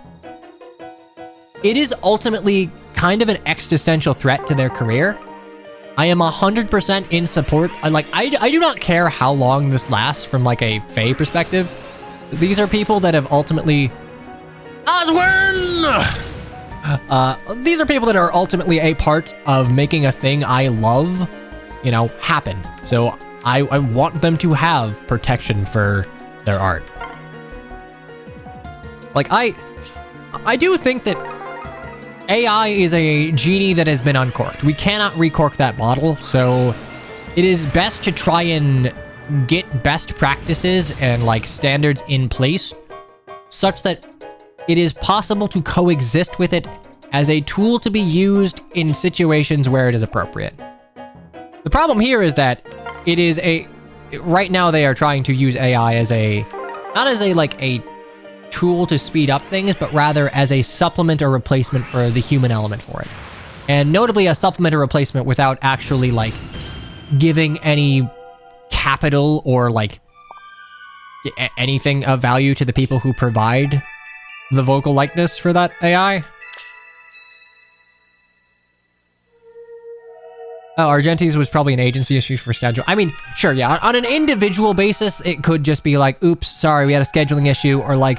it is ultimately kind of an existential threat to their career. I am 100% in support. I do not care how long this lasts from, like, a Faye perspective. These are people that have ultimately... Oswin! These are people that are ultimately a part of making a thing I love, you know, happen. So I want them to have protection for their art. Like, I do think that AI is a genie that has been uncorked. We cannot recork that bottle, so it is best to try and get best practices and, like, standards in place such that it is possible to coexist with it as a tool to be used in situations where it is appropriate. The problem here is that it is right now they are trying to use AI as not as a tool to speed up things, but rather as a supplement or replacement for the human element for it. And notably a supplement or replacement without actually, like, giving any capital or, like, anything of value to the people who provide the vocal likeness for that AI. Oh, Argenti's was probably an agency issue for schedule. I mean, sure, yeah. On an individual basis, it could just be like, oops, sorry, we had a scheduling issue. Or like,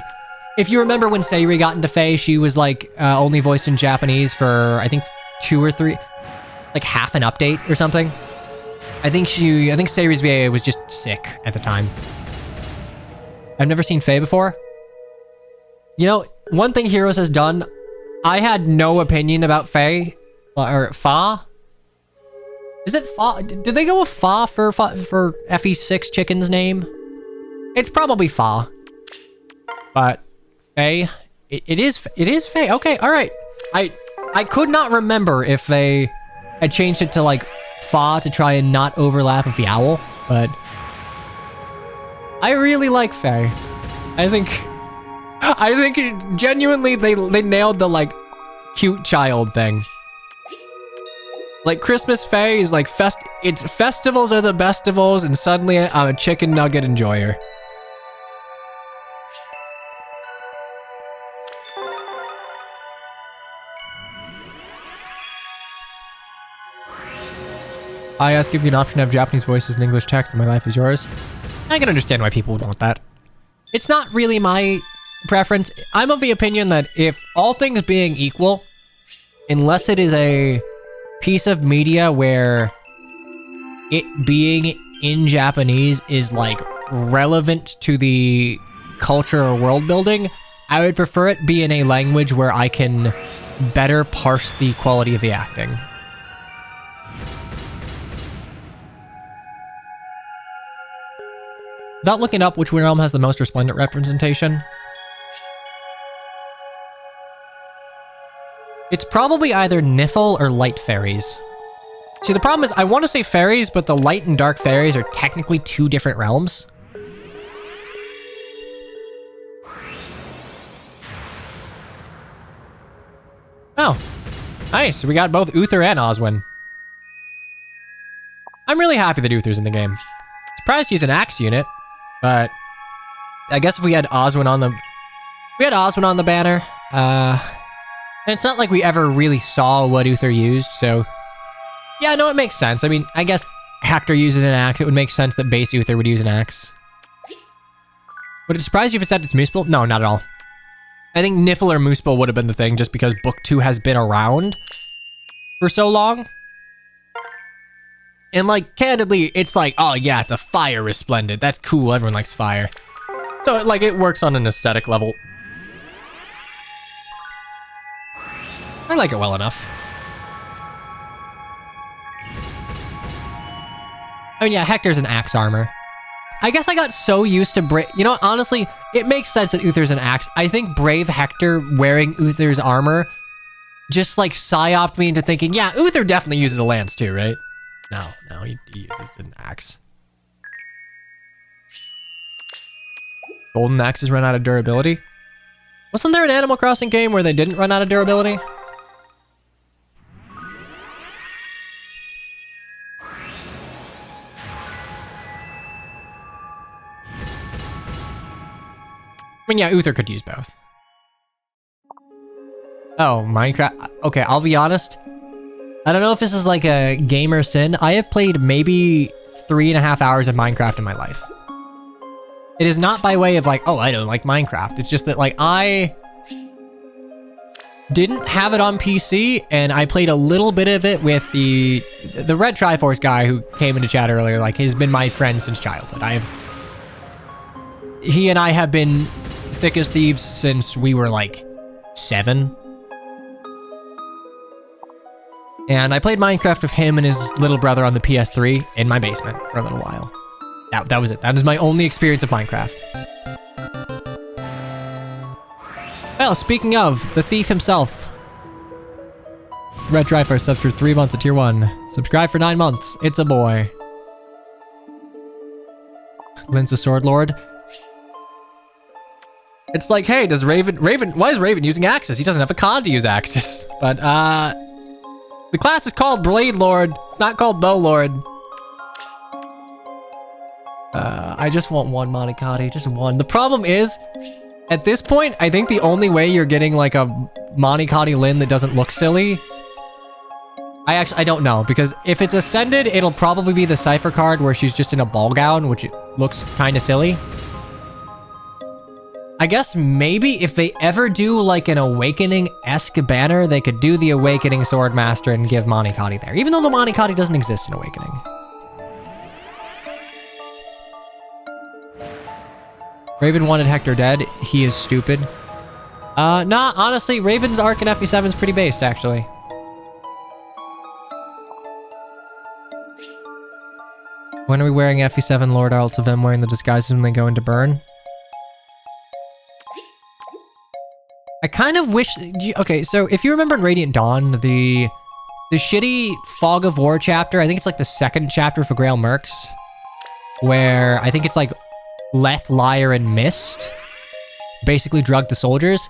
if you remember when Sayuri got into FEH, she was like only voiced in Japanese for, I think, 2 or 3, like half an update or something. I think Sayuri's VA was just sick at the time. I've never seen Faye before. You know, one thing Heroes has done, I had no opinion about Faye, or Fa. Is it Fa? Did they go with Fa for FE6 Chicken's name? It's probably Fa. But Faye, it is Faye. Okay, all right. I could not remember if they had changed it to like Fa to try and not overlap with the owl, but I really like Faye. I think genuinely they nailed the like cute child thing. Like Christmas Faye is like festivals are the bestivals, and suddenly I'm a chicken nugget enjoyer. I ask if you an option to have Japanese voices and English text, and my life is yours. I can understand why people would want that. It's not really my preference. I'm of the opinion that if all things being equal, unless it is a piece of media where it being in Japanese is like relevant to the culture or world building, I would prefer it be in a language where I can better parse the quality of the acting. Without looking up which realm has the most resplendent representation, it's probably either Niffle or Light Fairies. See, the problem is I want to say fairies, but the light and dark fairies are technically 2 different realms. Oh, nice. We got both Uther and Oswin. I'm really happy that Uther's in the game. Surprised he's an axe unit, but I guess if we had Oswin on the banner, and it's not like we ever really saw what Uther used, so yeah, no, it makes sense. I mean, I guess Hector uses an axe. It would make sense that base Uther would use an axe. Would it surprise you if it said it's Moosepole? No, not at all. I think Niffle or Moosepole would have been the thing just because Book 2 has been around for so long. And like, candidly, it's like, oh yeah, it's a fire resplendent. That's cool, everyone likes fire. So like, it works on an aesthetic level. I like it well enough. I mean, yeah, Hector's an axe armor. I guess I got so used to Brave... You know, honestly, it makes sense that Uther's an axe. I think Brave Hector wearing Uther's armor just, like, psyoped me into thinking, yeah, Uther definitely uses a lance too, right? No, he uses an axe. Golden axes run out of durability? Wasn't there an Animal Crossing game where they didn't run out of durability? I mean, yeah, Uther could use both. Oh, Minecraft. Okay, I'll be honest. I don't know if this is like a gamer sin. I have played maybe 3.5 hours of Minecraft in my life. It is not by way of like, oh, I don't like Minecraft. It's just that like I didn't have it on PC, and I played a little bit of it with the Red Triforce guy who came into chat earlier. Like, he's been my friend since childhood. He and I have been thick as thieves since we were like 7. And I played Minecraft with him and his little brother on the PS3 in my basement for a little while. That was it. That is my only experience of Minecraft. Well, speaking of, the thief himself. Red Triforce subs for 3 months at tier 1. Subscribe for 9 months. It's a boy. Lynn's a sword lord. It's like, hey, does Raven, why is Raven using axes? He doesn't have a con to use axes. But, the class is called Blade Lord. It's not called Bow Lord. I just want one Monikati, just one. The problem is, at this point, I think the only way you're getting like a Monikati Lyn that doesn't look silly I don't know, because if it's Ascended, it'll probably be the Cypher card where she's just in a ball gown, which looks kind of silly. I guess maybe if they ever do like an Awakening-esque banner, they could do the Awakening Swordmaster and give Monikati there, even though the Monikati doesn't exist in Awakening. Raven wanted Hector dead. He is stupid. Nah, honestly, Raven's arc in FE7 is pretty based, actually. When are we wearing FE7 Lord Arts of them wearing the disguises when they go into burn? I kind of wish... Okay, so if you remember in Radiant Dawn, the shitty Fog of War chapter, I think it's like the second chapter for Grail Mercs, where I think it's like Leth, Lyre, and Mist basically drug the soldiers.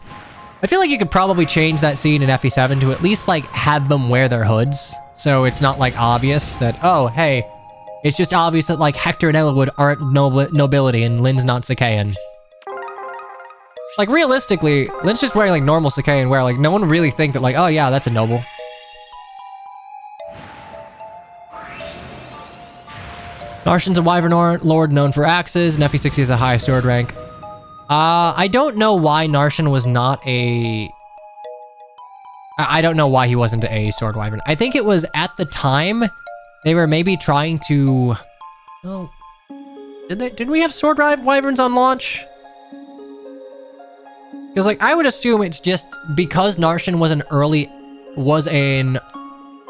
I feel like you could probably change that scene in FE7 to at least like have them wear their hoods, so it's not like obvious that, oh, hey, it's just obvious that like Hector and Eliwood aren't nobility and Lynn's not Sakaean. Like realistically, Lynn's just wearing like normal Sakaean wear, like no one would really think that like, oh yeah, that's a noble. Narshan's a Wyvern Lord known for axes, and FE60 is a high sword rank. I don't know why Narshan was not a... I don't know why he wasn't a sword wyvern. I think it was at the time they were maybe trying to... Oh, did we have sword wyverns on launch? Because like I would assume it's just because Narshan was an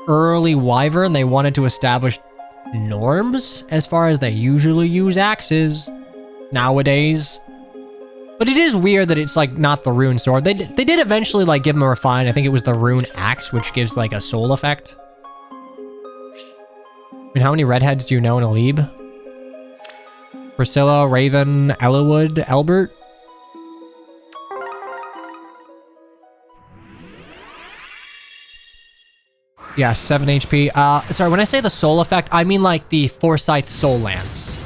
early wyvern, they wanted to establish norms as far as they usually use axes nowadays. But it is weird that it's like not the rune sword. They did eventually like give him a refine. I think it was the rune axe, which gives like a soul effect. I mean, how many redheads do you know in Alib? Priscilla, Raven, Eliwood, Elbert. Yeah, 7 HP. Sorry, when I say the soul effect, I mean like the Forsyth Soul Lance.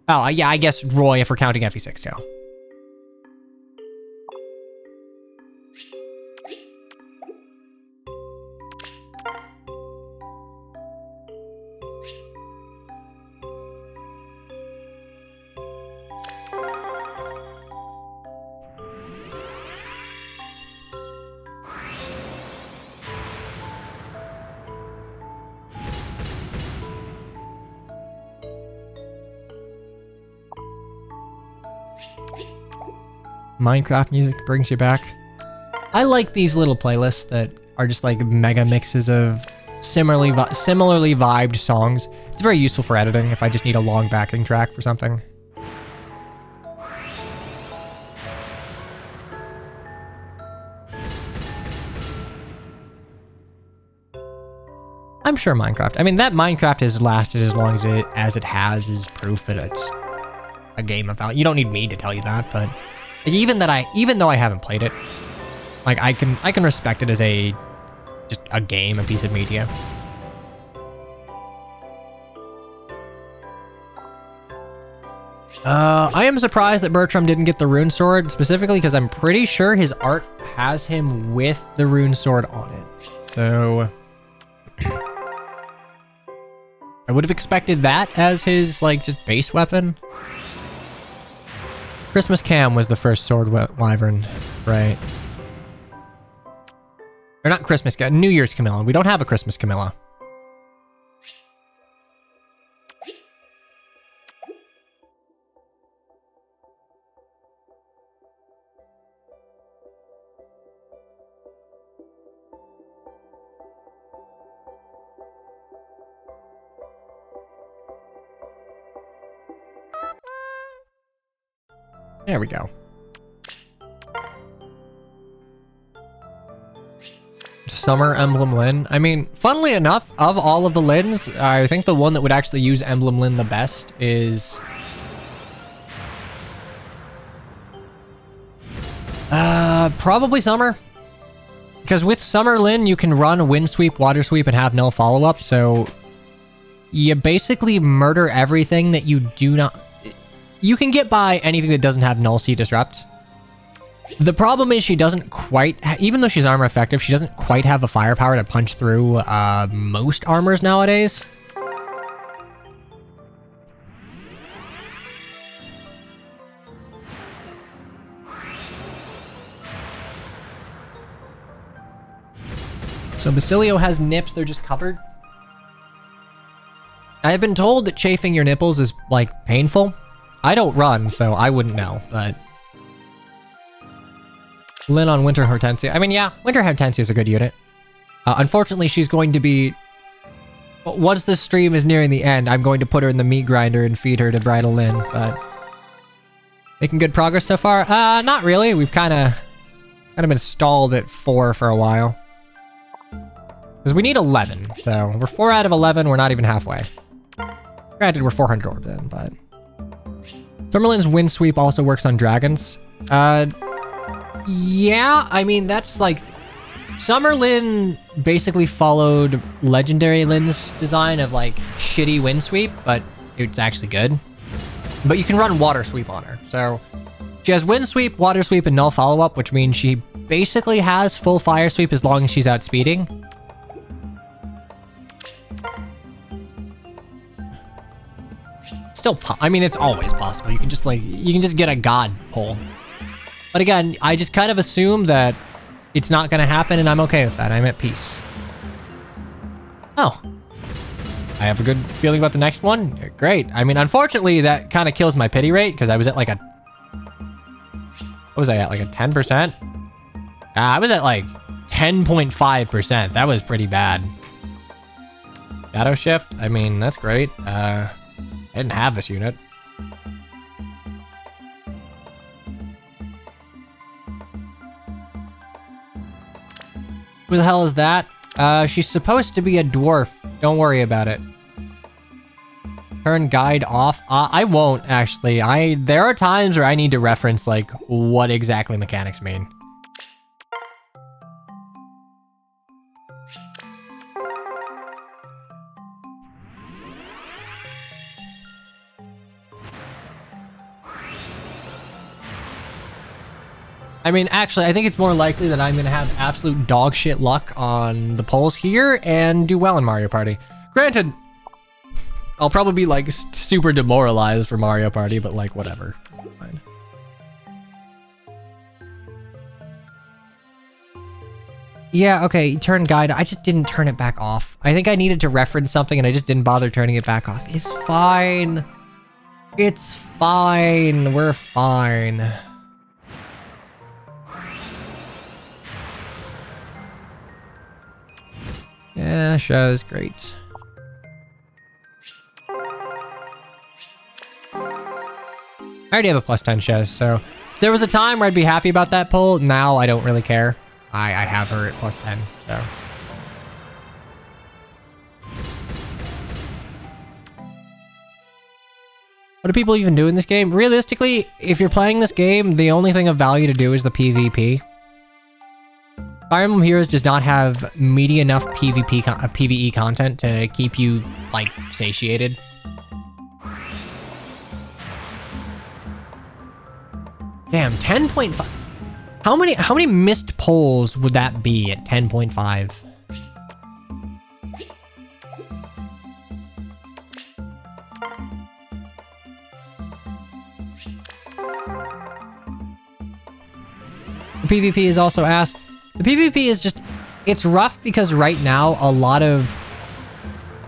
Oh, yeah, I guess Roy if we're counting FE6 too. Minecraft music brings you back. I like these little playlists that are just like mega mixes of similarly vibed songs. It's very useful for editing if I just need a long backing track for something. I'm sure Minecraft. I mean, that Minecraft has lasted as long as it has is proof that it's a game of value. You don't need me to tell you that, but even though I haven't played it, like I can respect it as just a game, a piece of media. I am surprised that Bertram didn't get the rune sword, specifically because I'm pretty sure his art has him with the rune sword on it. So I would have expected that as his like just base weapon. Christmas Cam was the first sword wyvern, right? Or not Christmas Cam, New Year's Camilla. We don't have a Christmas Camilla. There we go. Summer Emblem Lyn. I mean, funnily enough, of all of the Lyns, I think the one that would actually use Emblem Lyn the best is... probably Summer. Because with Summer Lyn, you can run Wind Sweep, Water Sweep, and have no follow-up, so you basically murder everything that you do not... You can get by anything that doesn't have Null Sea Disrupt. The problem is she doesn't quite, even though she's armor effective, she doesn't quite have the firepower to punch through most armors nowadays. So Basilio has nips, they're just covered. I have been told that chafing your nipples is, like, painful. I don't run, so I wouldn't know, but... Lynn on Winter Hortensia. I mean, yeah, Winter Hortensia is a good unit. Unfortunately, she's going to be... Once this stream is nearing the end, I'm going to put her in the meat grinder and feed her to Bridal Lynn, but... Making good progress so far? Not really. We've kind of been stalled at 4 for a while. Because we need 11, so we're 4 out of 11, we're not even halfway. Granted, we're 400 orbs in, but... Summerlin's Wind Sweep also works on dragons. Yeah, I mean, that's like... Summerlin basically followed Legendary Lin's design of, like, shitty Wind Sweep, but it's actually good. But you can run Water Sweep on her, so... She has Wind Sweep, Water Sweep, and Null Follow-Up, which means she basically has full Fire Sweep as long as she's outspeeding. Still, I mean, it's always possible. You can just, like, you can just get a God pull. But again, I just kind of assume that it's not going to happen, and I'm okay with that. I'm at peace. Oh. I have a good feeling about the next one. Great. I mean, unfortunately, that kind of kills my pity rate, because I was at, like, a... What was I at? Like, a 10%? I was at, like, 10.5%. That was pretty bad. Shadow Shift? I mean, that's great. I didn't have this unit. Who the hell is that? She's supposed to be a dwarf. Don't worry about it. Turn guide off. I won't, actually. There are times where I need to reference, like, what exactly mechanics mean. I mean, actually, I think it's more likely that I'm going to have absolute dog shit luck on the polls here and do well in Mario Party. Granted, I'll probably be, like, super demoralized for Mario Party, but, like, whatever. It's fine. Yeah, okay, turn guide. I just didn't turn it back off. I think I needed to reference something and I just didn't bother turning it back off. It's fine. It's fine. We're fine. Yeah, show's great. I already have a plus 10 shows, so there was a time where I'd be happy about that pull. Now I don't really care. I have her at plus 10, so. What do people even do in this game? Realistically, if you're playing this game, the only thing of value to do is the PvP. Fire Emblem Heroes does not have meaty enough PvE content to keep you, like, satiated. Damn, 10.5. How many missed polls would that be at 10.5? The PvP is also asked. The PvP is just, it's rough because right now a lot of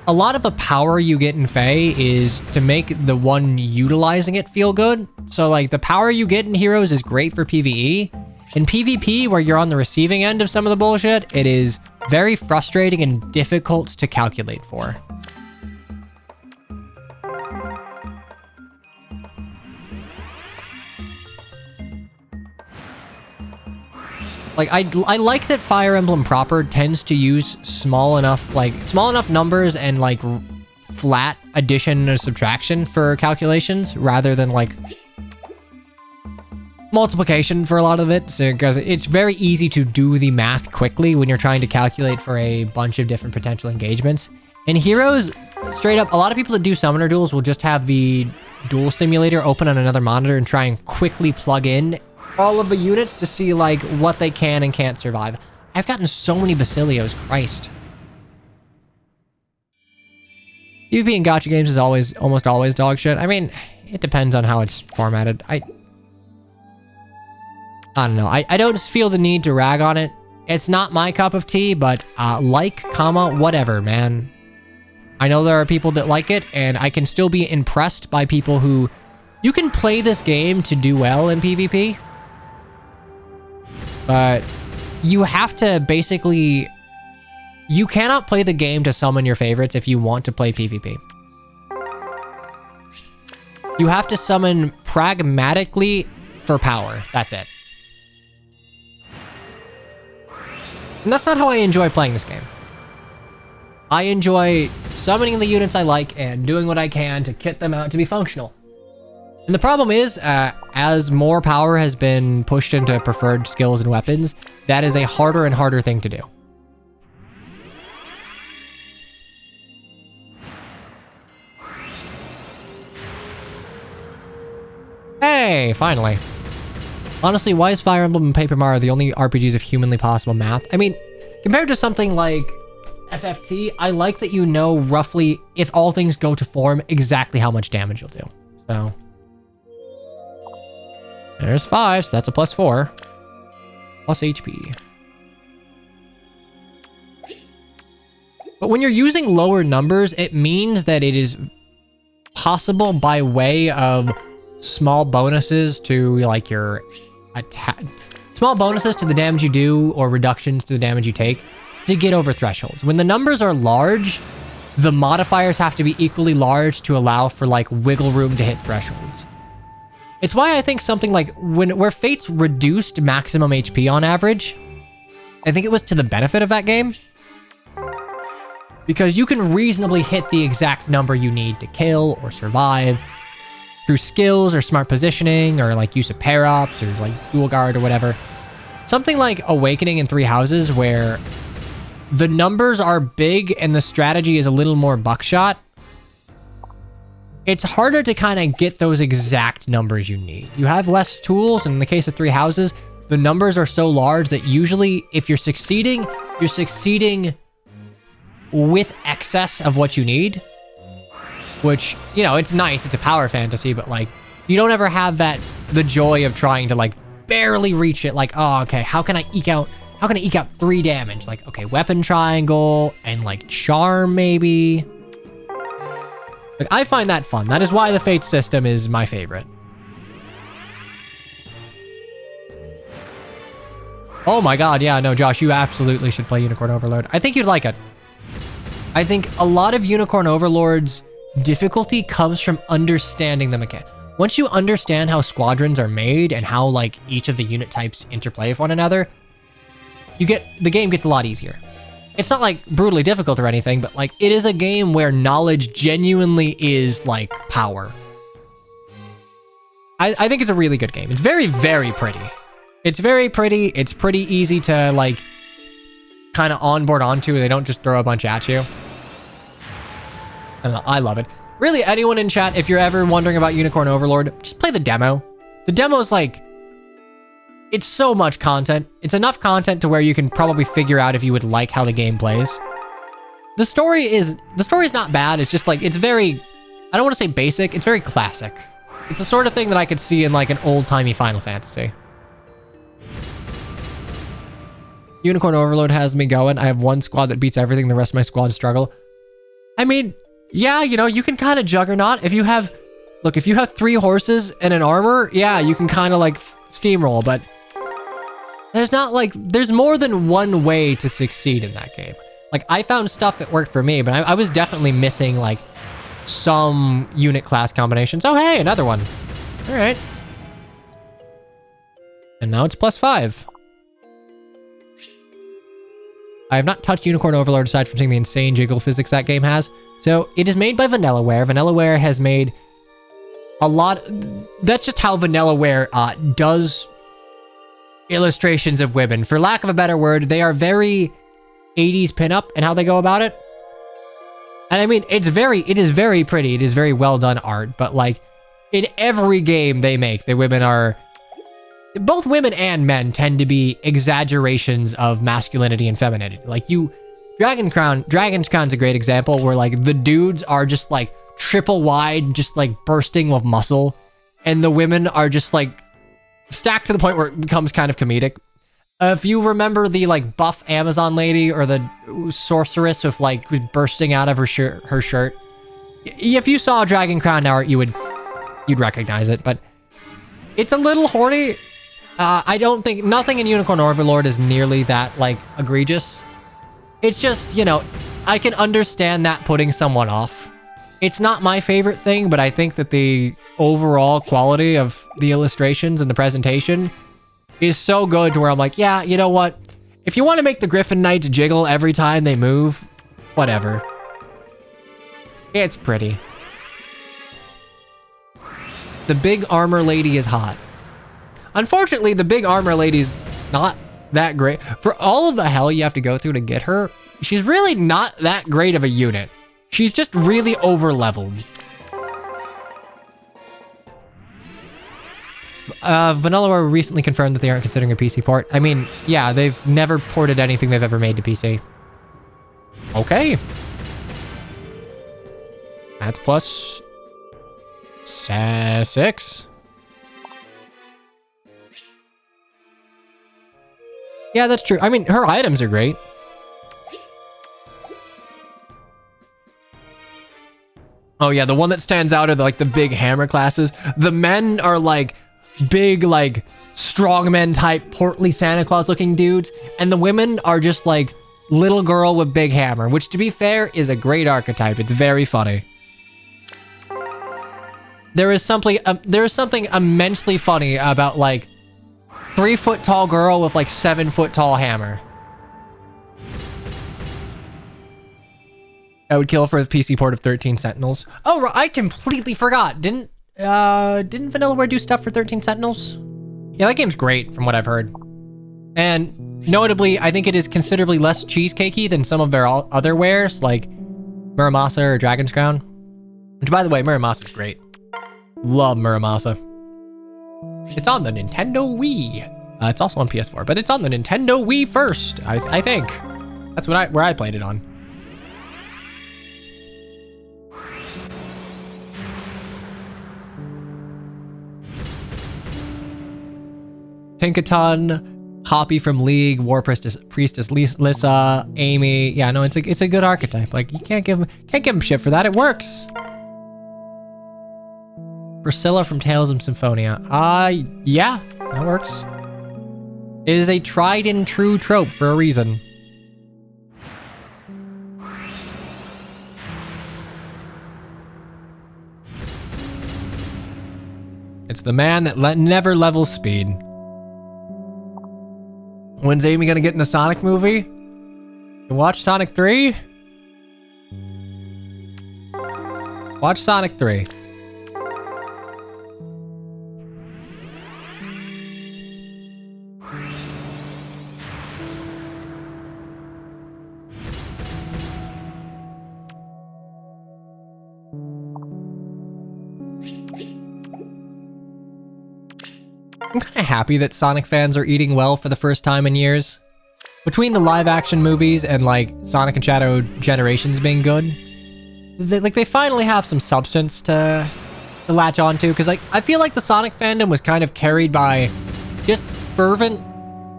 the power you get in FEH is to make the one utilizing it feel good. So like the power you get in Heroes is great for PvE. In PvP, where you're on the receiving end of some of the bullshit, it is very frustrating and difficult to calculate for. Like, I like that Fire Emblem proper tends to use small enough numbers and, like, flat addition or subtraction for calculations, rather than, like, multiplication for a lot of it. So, because it's very easy to do the math quickly when you're trying to calculate for a bunch of different potential engagements. In Heroes, straight up, a lot of people that do Summoner Duels will just have the Duel Simulator open on another monitor and try and quickly plug in all of the units to see like what they can and can't survive. I've gotten so many Basilios, Christ. PvP in gacha games is almost always dog shit. I mean, it depends on how it's formatted. I don't know. I don't feel the need to rag on it. It's not my cup of tea, but whatever, man. I know there are people that like it, and I can still be impressed by people who... You can play this game to do well in PvP, but you have to basically... You cannot play the game to summon your favorites if you want to play PvP. You have to summon pragmatically for power. That's it. And that's not how I enjoy playing this game. I enjoy summoning the units I like and doing what I can to kit them out to be functional. And the problem is, as more power has been pushed into preferred skills and weapons, that is a harder and harder thing to do. Hey, finally. Honestly, why is Fire Emblem and Paper Mario the only RPGs of humanly possible math? I mean, compared to something like FFT, I like that you know roughly, if all things go to form, exactly how much damage you'll do. So, there's 5, so that's a +4. Plus HP. But when you're using lower numbers, it means that it is possible by way of small bonuses to like your attack, small bonuses to the damage you do or reductions to the damage you take to get over thresholds. When the numbers are large, the modifiers have to be equally large to allow for like wiggle room to hit thresholds. It's why I think something like where Fates reduced maximum HP on average, I think it was to the benefit of that game, because you can reasonably hit the exact number you need to kill or survive through skills or smart positioning or like use of pair-ups or like dual guard or whatever. Something like Awakening in Three Houses, where the numbers are big and the strategy is a little more buckshot, it's harder to kind of get those exact numbers you need. You have less tools, and in the case of Three Houses, the numbers are so large that usually if you're succeeding with excess of what you need. Which, you know, it's nice, it's a power fantasy, but like, you don't ever have the joy of trying to like barely reach it. Like, oh, okay, how can I eke out 3 damage? Like, okay, weapon triangle and like charm maybe. Like, I find that fun. That is why the Fate system is my favorite. Oh my god, yeah, no, Josh, you absolutely should play Unicorn Overlord. I think you'd like it. I think a lot of Unicorn Overlord's difficulty comes from understanding the mechanic. Once you understand how squadrons are made and how like each of the unit types interplay with one another, the game gets a lot easier. It's not like brutally difficult or anything, but like it is a game where knowledge genuinely is like power. I think it's a really good game. It's very, very pretty. It's very pretty. It's pretty easy to like kind of onboard onto. They don't just throw a bunch at you. I don't know, I love it. Really, anyone in chat, if you're ever wondering about Unicorn Overlord, just play the demo. The demo is like, it's so much content. It's enough content to where you can probably figure out if you would like how the game plays. The story is not bad. It's just like, it's very, I don't want to say basic, it's very classic. It's the sort of thing that I could see in like an old-timey Final Fantasy. Unicorn Overlord has me going. I have one squad that beats everything, the rest of my squad struggle. I mean, yeah, you know, you can kind of juggernaut. If you have 3 horses and an armor, yeah, you can kind of like steamroll, but there's more than one way to succeed in that game. Like, I found stuff that worked for me, but I was definitely missing like some unit class combinations. Oh, hey, another one. All right. And now it's +5. I have not touched Unicorn Overlord aside from seeing the insane jiggle physics that game has. So it is made by Vanillaware. Vanillaware has made a lot. That's just how Vanillaware does illustrations of women. For lack of a better word, they are very 80s pinup in how they go about it. And I mean, it is very pretty. It is very well done art. But like in every game they make, the women are both women and men tend to be exaggerations of masculinity and femininity. Like Dragon's Crown's a great example where like the dudes are just like triple wide, just like bursting with muscle, and the women are just like stacked to the point where it becomes kind of comedic. If you remember the like buff Amazon lady or the sorceress with like who's bursting out of her shirt, if you saw Dragon Crown now, you'd recognize it, but it's a little horny. I don't think nothing in Unicorn Overlord is nearly that like egregious. It's just, you know, I can understand that putting someone off. It's not my favorite thing, but I think that the overall quality of the illustrations and the presentation is so good to where I'm like, yeah, you know what? If you want to make the Griffin Knights jiggle every time they move, whatever. It's pretty. The big armor lady is hot. Unfortunately, the big armor lady's not that great. For all of the hell you have to go through to get her, she's really not that great of a unit. She's just really over-leveled. Vanillaware recently confirmed that they aren't considering a PC port. I mean, yeah, they've never ported anything they've ever made to PC. Okay. That's plus 6. Yeah, that's true. I mean, her items are great. Oh yeah, the one that stands out are like the big hammer classes. The men are like big, like strongmen type, portly Santa Claus looking dudes. And the women are just like little girl with big hammer, which to be fair is a great archetype. It's very funny. There is something immensely funny about like 3 foot tall girl with like 7 foot tall hammer. I would kill for a PC port of 13 Sentinels. Oh, I completely forgot. Didn't Vanillaware do stuff for 13 Sentinels? Yeah, that game's great from what I've heard. And notably, I think it is considerably less cheesecakey than some of their other wares, like Muramasa or Dragon's Crown. Which, by the way, Muramasa's great. Love Muramasa. It's on the Nintendo Wii. It's also on PS4, but it's on the Nintendo Wii first, I think. That's where I played it on. Tinkaton, Hoppy from League, War Priestess Lissa, Amy. Yeah, no, it's a good archetype. Like you can't give him shit for that. It works. Priscilla from Tales of Symphonia. Yeah, that works. It is a tried and true trope for a reason. It's the man that never levels speed. When's Amy gonna get in a Sonic movie? You watch Sonic 3? Watch Sonic 3. I'm kind of happy that Sonic fans are eating well for the first time in years. Between the live action movies and like Sonic and Shadow Generations being good, they finally have some substance to latch onto. Because like I feel like the Sonic fandom was kind of carried by just fervent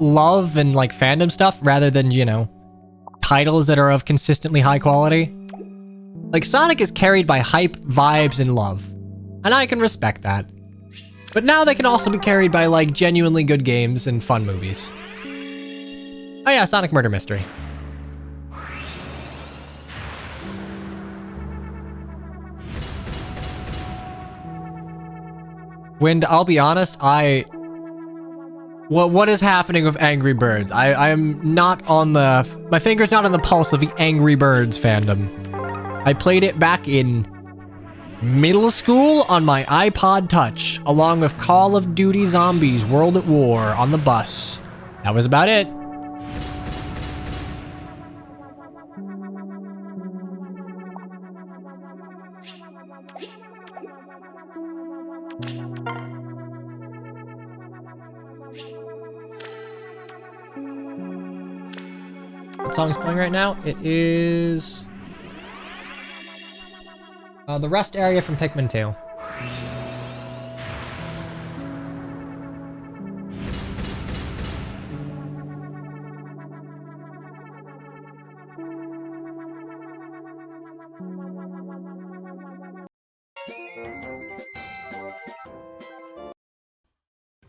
love and like fandom stuff rather than, you know, titles that are of consistently high quality. Like Sonic is carried by hype, vibes, and love, and I can respect that. But now they can also be carried by, like, genuinely good games and fun movies. Oh yeah, Sonic Murder Mystery. Wind, I'll be honest, what is happening with Angry Birds? I'm not on the... My finger's not on the pulse of the Angry Birds fandom. I played it back in middle school on my iPod Touch, along with Call of Duty Zombies World at War on the bus. That was about it. What song is playing right now? It is the rest area from Pikmin 2.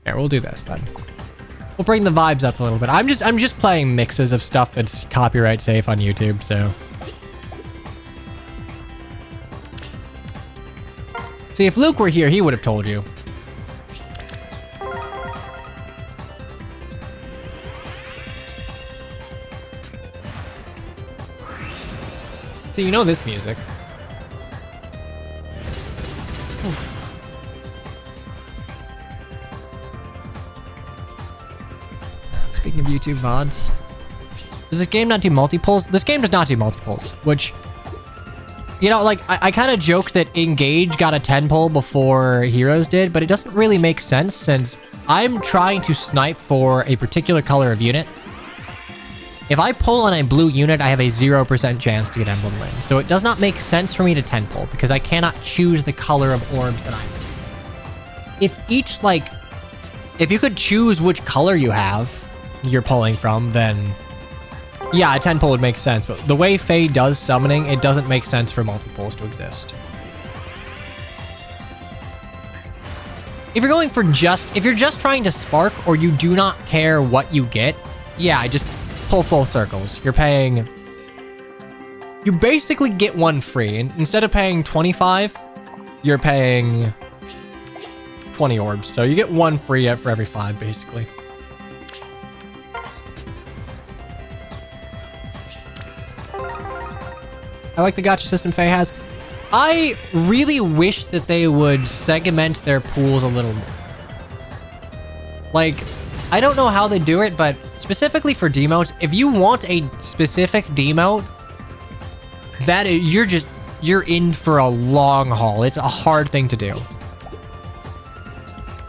Yeah, we'll do this then. We'll bring the vibes up a little bit. I'm just playing mixes of stuff that's copyright safe on YouTube, so. See, if Luke were here, he would have told you. See, you know this music. Oof. Speaking of YouTube VODs, does this game not do multi-pulls? This game does not do multi-pulls, which, you know, like, I kind of joked that Engage got a 10-pull before Heroes did, but it doesn't really make sense since I'm trying to snipe for a particular color of unit. If I pull on a blue unit, I have a 0% chance to get Emblem Lens. So it does not make sense for me to 10-pull because I cannot choose the color of orbs that I'm in. If you could choose which color you're pulling from, then yeah, a 10-pull would make sense. But the way Faye does summoning, it doesn't make sense for multi-pulls to exist. If you're just trying to spark or you do not care what you get, yeah, just pull full circles. You basically get one free. And instead of paying 25, you're paying 20 orbs. So you get one free for every 5, basically. I like the gacha system Faye has. I really wish that they would segment their pools a little more. Like, I don't know how they do it, but specifically for demotes, if you want a specific demote, you're in for a long haul. It's a hard thing to do.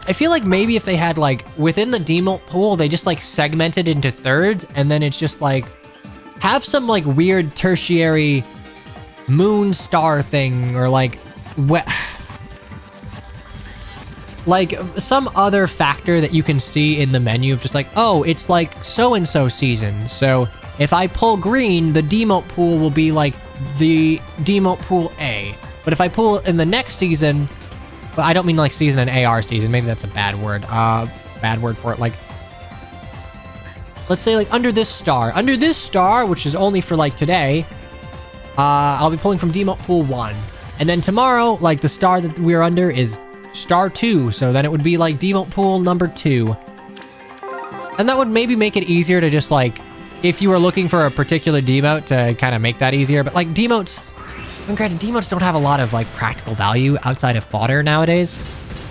I feel like maybe if they had, like, within the demote pool, they just, like, segmented into thirds, and then it's just, like, have some, like, weird tertiary moon star thing, or, like, like, some other factor that you can see in the menu of just, like, oh, it's, like, so-and-so season, so if I pull green, the demote pool will be, like, the demote pool A. But if I pull in the next season... But I don't mean like season and AR season. Maybe that's a bad word. Bad word for it. Like, let's say like under this star, which is only for like today, I'll be pulling from demote pool 1. And then tomorrow, like the star that we're under is star 2. So then it would be like demote pool number 2. And that would maybe make it easier to just like, if you were looking for a particular demote to kind of make that easier. But like demotes, and granted, demotes don't have a lot of, like, practical value outside of fodder nowadays.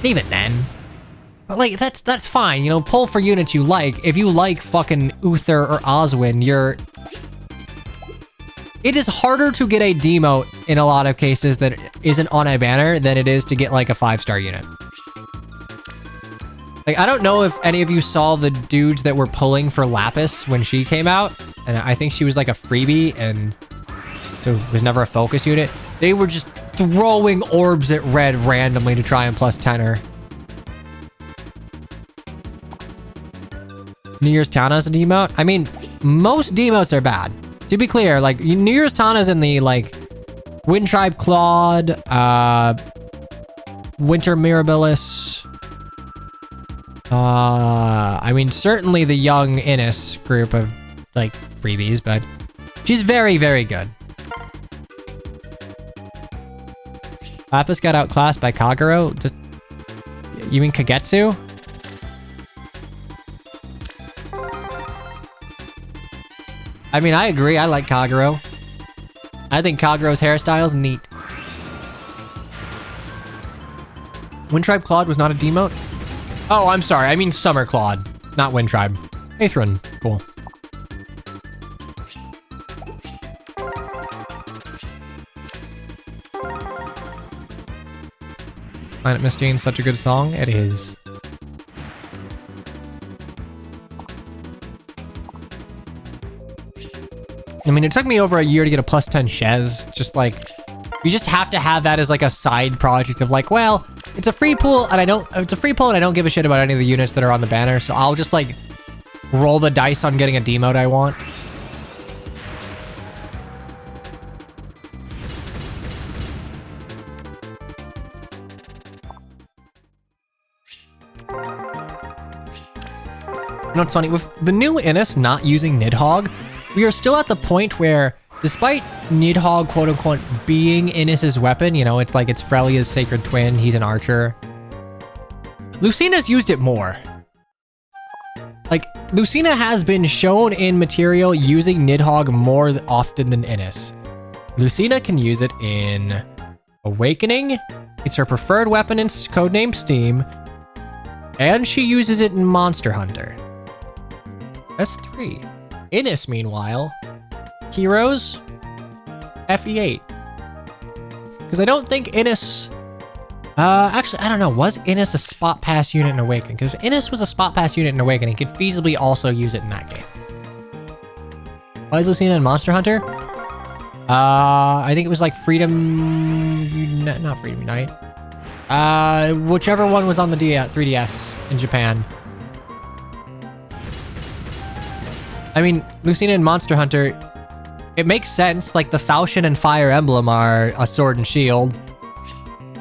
Even then. But, like, that's fine. You know, pull for units you like. If you like fucking Uther or Oswin, It is harder to get a demote in a lot of cases that isn't on a banner than it is to get, like, a 5-star unit. Like, I don't know if any of you saw the dudes that were pulling for Lapis when she came out. And I think she was, like, a freebie, and... so it was never a focus unit. They were just throwing orbs at red randomly to try and plus 10 her. New Year's Tana's a demote? I mean, most demotes are bad. To be clear, like, New Year's Tana's in the, like, Wind Tribe Claude, Winter Mirabilis. I mean, certainly the young Innis group of, like, freebies, but she's very, very good. Lapis got outclassed by Kagero? You mean Kagetsu? I mean, I agree. I like Kagero. I think Kagero's hairstyle's neat. Wind Tribe Claude was not a demote? Oh, I'm sorry. I mean Summer Claude, not Wind Tribe. Aethrun. Cool. Planet Mistine, such a good song. It is. I mean, it took me over a year to get a plus 10 Shez. Just like, you just have to have that as like a side project of like, well, it's a free pool and I don't give a shit about any of the units that are on the banner. So I'll just like roll the dice on getting a demote I want. You know what's funny? With the new Innis not using Nidhogg, we are still at the point where, despite Nidhogg, quote-unquote, being Innis's weapon, you know, it's like it's Frelia's sacred twin, he's an archer, Lucina's used it more. Like, Lucina has been shown in material using Nidhogg more often than Innis. Lucina can use it in Awakening, it's her preferred weapon in Codename Steam, and she uses it in Monster Hunter. That's 3. Innis, meanwhile, Heroes, FE8. Because I don't think Innis... actually, I don't know. Was Innis a spot pass unit in Awakening? Because if Innis was a spot pass unit in Awakening, he could feasibly also use it in that game. Why is Lucina in Monster Hunter? I think it was like not Freedom Unite. Whichever one was on the 3DS in Japan. I mean, Lucina in Monster Hunter, it makes sense. Like, the Falchion and Fire Emblem are a sword and shield.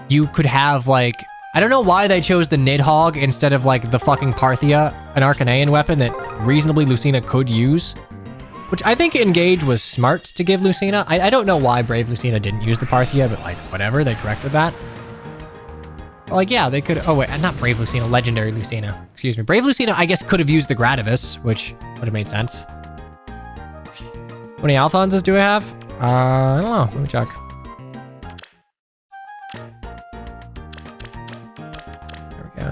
You could have, like... I don't know why they chose the Nidhogg instead of, like, the fucking Parthia, an Arcanean weapon that reasonably Lucina could use. Which I think Engage was smart to give Lucina. I don't know why Brave Lucina didn't use the Parthia, but, like, whatever, they corrected that. Like, yeah, they could... Oh, wait, not Brave Lucina, Legendary Lucina. Excuse me. Brave Lucina, I guess, could have used the Gradivis, which would have made sense. How many Alphonses do I have? I don't know. Let me check. There we go.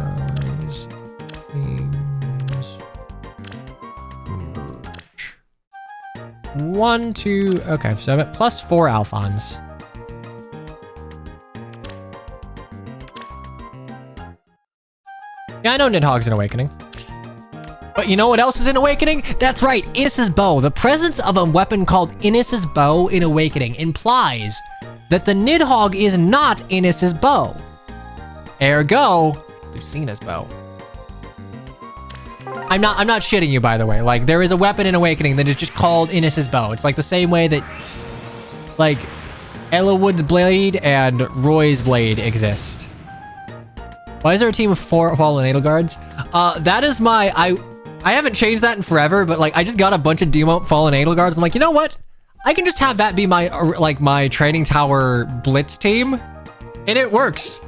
Merge. 1, 2... Okay, so I'm at plus 4 Alphons. Yeah, I know Nidhogg's in Awakening. But you know what else is in Awakening? That's right, Innis's Bow. The presence of a weapon called Innis's Bow in Awakening implies that the Nidhogg is not Innis's Bow. Ergo, Lucina's Bow. I'm not shitting you, by the way. Like, there is a weapon in Awakening that is just called Innis's Bow. It's like the same way that, like, Ellawood's Blade and Roy's Blade exist. Why is there a team of 4 Fallen Edelguards? That is my... I haven't changed that in forever, but like I just got a bunch of demote Fallen Edelguards. I'm like, you know what? I can just have that be my like my training tower blitz team, and it works.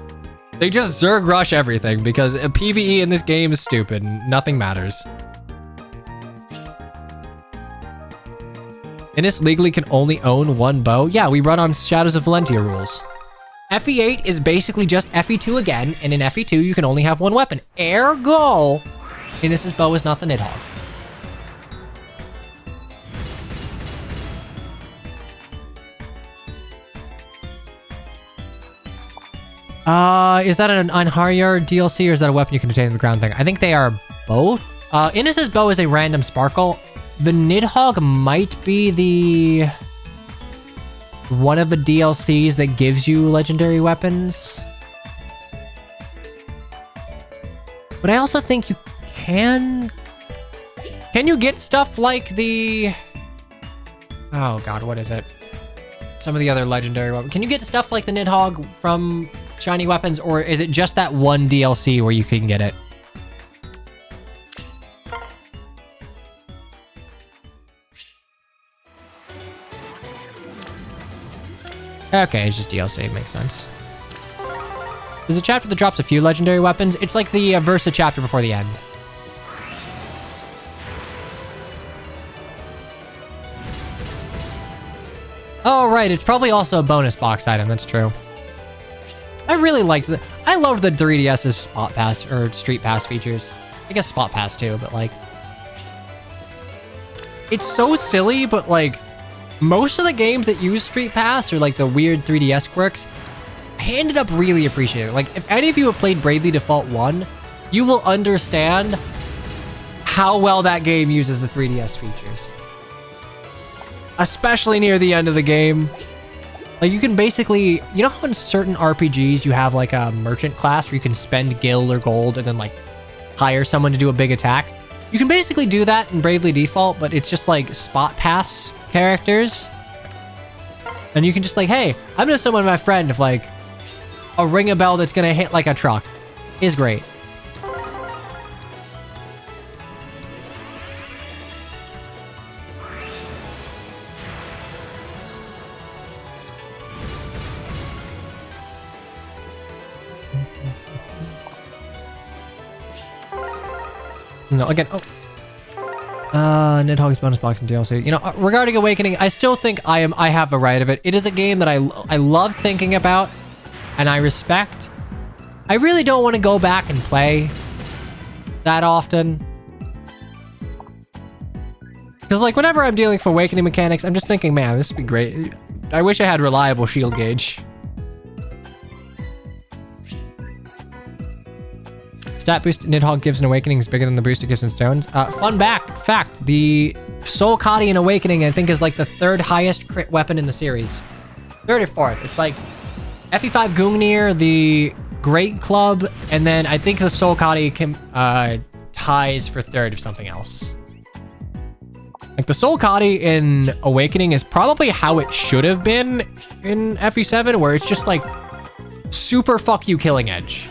They just Zerg rush everything because a PvE in this game is stupid and nothing matters. Innis legally can only own 1 bow. Yeah, we run on Shadows of Valentia rules. FE8 is basically just FE2 again, and in FE2 you can only have 1 weapon. Ergo, Innis's Bow is not the Nidhogg. Is that an Anharyar DLC or is that a weapon you can obtain in the ground thing? I think they are both. Innis's Bow is a random sparkle. The Nidhogg might be the... one of the DLCs that gives you legendary weapons. But I also think you can you get stuff like the... Oh god, what is it? Some of the other legendary weapons. Can you get stuff like the Nidhogg from shiny weapons, or is it just that one DLC where you can get it? Okay, it's just DLC, makes sense. There's a chapter that drops a few legendary weapons. It's like the Versa chapter before the end. Oh, right, it's probably also a bonus box item, that's true. I really liked it. I loved the 3DS's Spot Pass, or Street Pass features. I guess Spot Pass too, but like... It's so silly, but like... Most of the games that use Street Pass, or like the weird 3DS quirks, I ended up really appreciating it. Like, if any of you have played Bravely Default 1, you will understand how well that game uses the 3DS features. especially near the end of the game. Like, you can basically, you know how in certain RPGs you have like a merchant class where you can spend gil or gold and then like hire someone to do a big attack? You can basically do that in Bravely Default, but it's just like spot pass characters. And you can just like, hey, I'm gonna summon my friend if like a ring a bell that's gonna hit like a truck is great. No, again, Nidhogg's bonus box and DLC. You know, regarding Awakening, I still think I have a right of it. It is a game that I love thinking about, and I respect. I really don't want to go back and play that often. Because, like, whenever I'm dealing with Awakening mechanics, I'm just thinking, man, this would be great. I wish I had reliable shield gauge. Stat boost Nidhogg gives in Awakening is bigger than the boost it gives in Stones. Fun fact, the Soul Cotty in Awakening, I think, is like the 3rd highest crit weapon in the series. 3rd or 4th. It's like FE5 Gungnir, the Great Club, and then I think the Soul Cotty ties for 3rd of something else. Like, the Soul Cotty in Awakening is probably how it should have been in FE7, where it's just like super fuck you killing edge.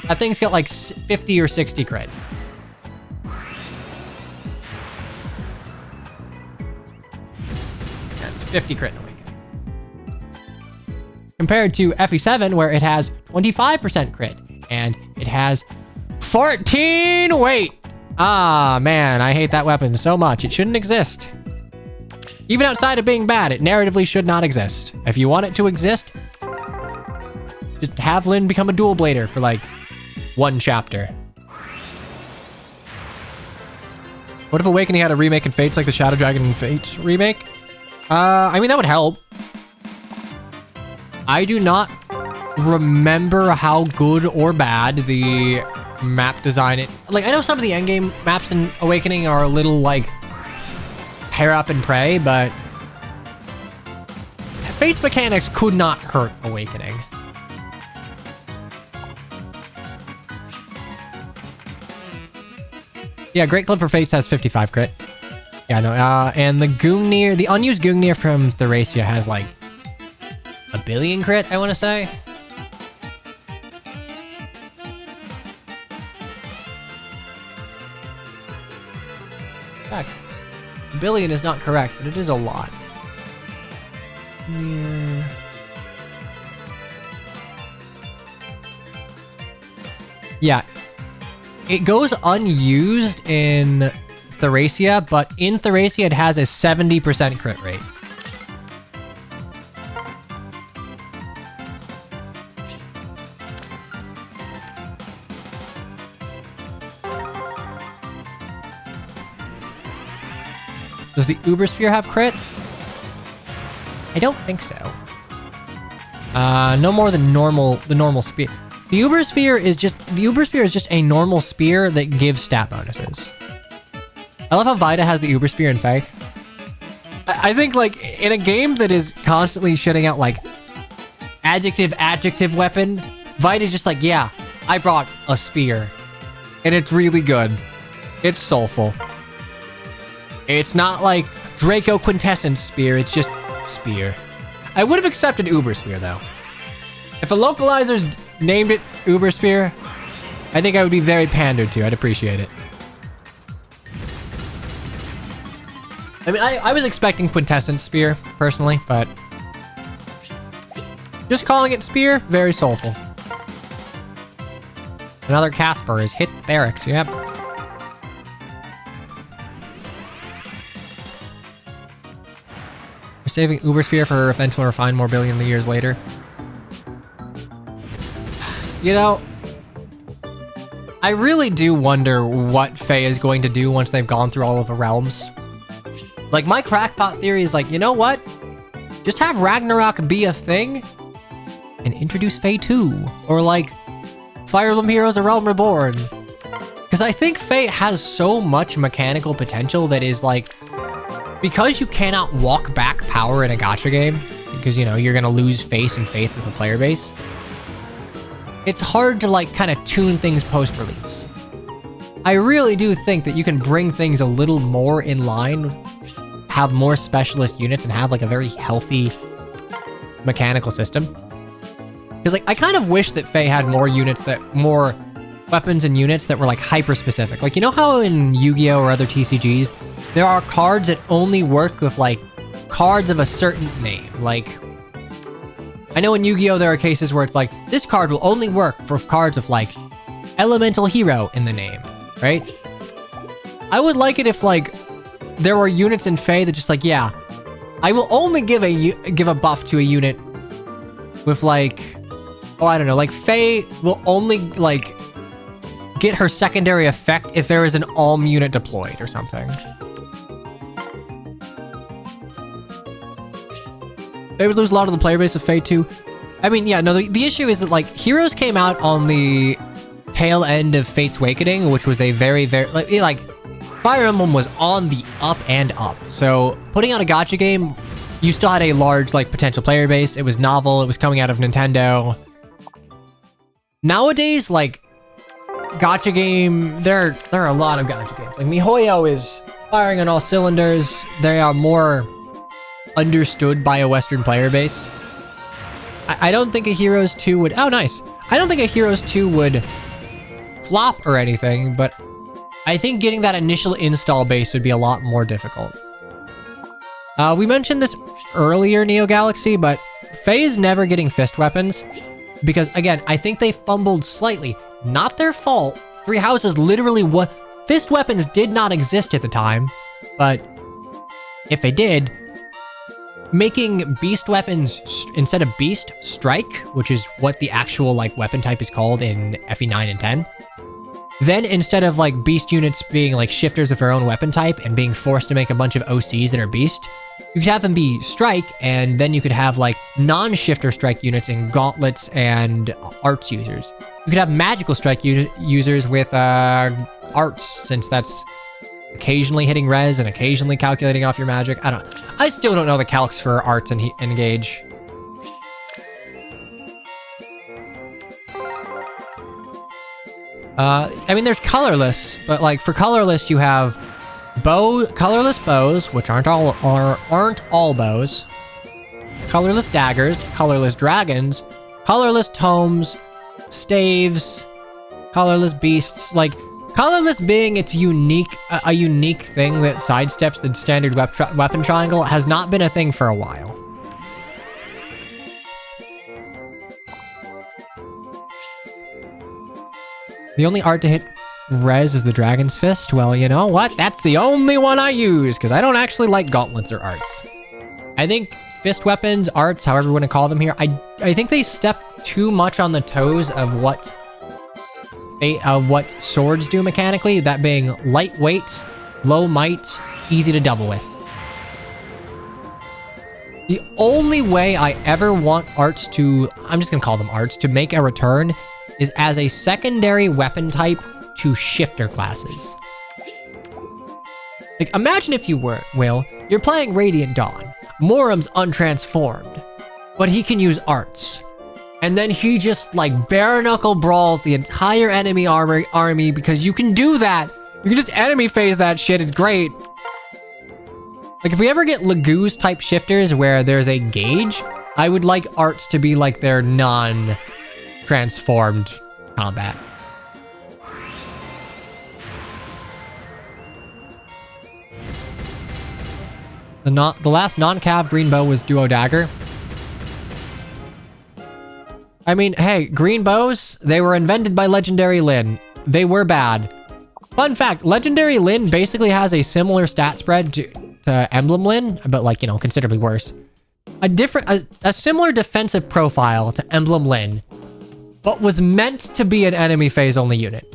That thing's got like 50 or 60 crit. Yeah, it's 50 crit in Awakening. Compared to FE7, where it has 25% crit, and it has 14 weight. Ah, man, I hate that weapon so much. It shouldn't exist. Even outside of being bad, it narratively should not exist. If you want it to exist, just have Lyn become a dual blader for like 1 chapter. What if Awakening had a remake in Fates like the Shadow Dragon and Fates remake? I mean, that would help. I do not remember how good or bad the map design like, I know some of the endgame maps in Awakening are a little like pair up and pray, but Fates mechanics could not hurt Awakening. Yeah, Great Club for Fates has 55 crit. Yeah, no, and the Gungnir, the unused Gungnir from Thracia has like 1 billion crit, I want to say. In fact, 1 billion is not correct, but it is a lot. Yeah. It goes unused in Thracia, but in Thracia it has a 70% crit rate. Does the Uber Spear have crit? I don't think so. No more than the normal spear. The Uber Spear is just a normal spear that gives stat bonuses. I love how Vida has the Uber Spear in Fae. I think, like, in a game that is constantly shitting out, like, adjective weapon, Vida's just like, yeah, I brought a spear. And it's really good. It's soulful. It's not like Draco Quintessence Spear, it's just spear. I would have accepted Uber Spear, though. If a localizer's named it Uber Spear, I think I would be very pandered to. I'd appreciate it. I mean, I was expecting Quintessence Spear, personally, but just calling it Spear, very soulful. Another Casper is hit barracks, yep. We're saving Uber Spear for eventual refine more billion years later. You know, I really do wonder what Fae is going to do once they've gone through all of the realms. Like, my crackpot theory is like, you know what? Just have Ragnarok be a thing and introduce Fae 2. Or like, Fire Emblem Heroes: A Realm Reborn. Because I think Fae has so much mechanical potential that is like, because you cannot walk back power in a gacha game, because, you know, you're going to lose face and faith with the player base, it's hard to, like, kind of tune things post-release. I really do think that you can bring things a little more in line, have more specialist units, and have, like, a very healthy mechanical system. Because, like, I kind of wish that FEH had more weapons and units that were, like, hyper-specific. Like, you know how in Yu-Gi-Oh! Or other TCGs, there are cards that only work with, like, cards of a certain name. Like, I know in Yu-Gi-Oh! There are cases where it's like, this card will only work for cards with, like, Elemental Hero in the name, right? I would like it if, like, there were units in FEH that just, like, yeah, I will only give a buff to a unit with, like, oh, I don't know, like, FEH will only, like, get her secondary effect if there is an Alm unit deployed or something. They would lose a lot of the player base of FEH too. I mean, yeah, no, the issue is that, like, Heroes came out on the tail end of Fate's Awakening, which was a very, very, like Fire Emblem was on the up and up. So putting out a gacha game, you still had a large, like, potential player base. It was novel. It was coming out of Nintendo. Nowadays, like, gacha game, there are a lot of gacha games. Like, MiHoYo is firing on all cylinders. They are more understood by a Western player base. I don't think a Heroes 2 would... Oh, nice. I don't think a Heroes 2 would flop or anything, but I think getting that initial install base would be a lot more difficult. We mentioned this earlier, Neo Galaxy, but FEH is never getting fist weapons because, again, I think they fumbled slightly. Not their fault. Three Houses literally fist weapons did not exist at the time, but if they did, making beast weapons instead of beast, strike, which is what the actual, like, weapon type is called in FE9 and 10. Then instead of, like, beast units being, like, shifters of their own weapon type and being forced to make a bunch of OCs that are beast, you could have them be strike, and then you could have, like, non-shifter strike units in gauntlets and arts users. You could have magical strike users with arts, since that's occasionally hitting res and occasionally calculating off your magic. I still don't know the calcs for arts and engage. I mean, there's colorless, but, like, for colorless you have colorless bows, which aren't all bows, colorless daggers, colorless dragons, colorless tomes, staves, colorless beasts. Like, colorless being its a unique thing that sidesteps the standard weapon triangle has not been a thing for a while. The only art to hit res is the Dragon's Fist. Well, you know what? That's the only one I use, because I don't actually like gauntlets or arts. I think fist weapons, arts, however you want to call them here, I think they step too much on the toes of what swords do mechanically, that being lightweight, low might, easy to double with. The only way I ever want arts to, I'm just gonna call them arts, to make a return is as a secondary weapon type to shifter classes. Like, imagine if you you're playing Radiant Dawn. Morum's untransformed, but he can use arts. And then he just, like, bare knuckle brawls the entire enemy army because you can do that. You can just enemy phase that shit. It's great. Like, if we ever get Lagoose type shifters where there's a gauge, I would like arts to be like their non-transformed combat. The last non-cav green bow was Duo Dagger. I mean, hey, green bows, they were invented by Legendary Lin. They were bad. Fun fact, Legendary Lin basically has a similar stat spread to Emblem Lin, but, like, you know, considerably worse. A similar defensive profile to Emblem Lin, but was meant to be an enemy phase only unit.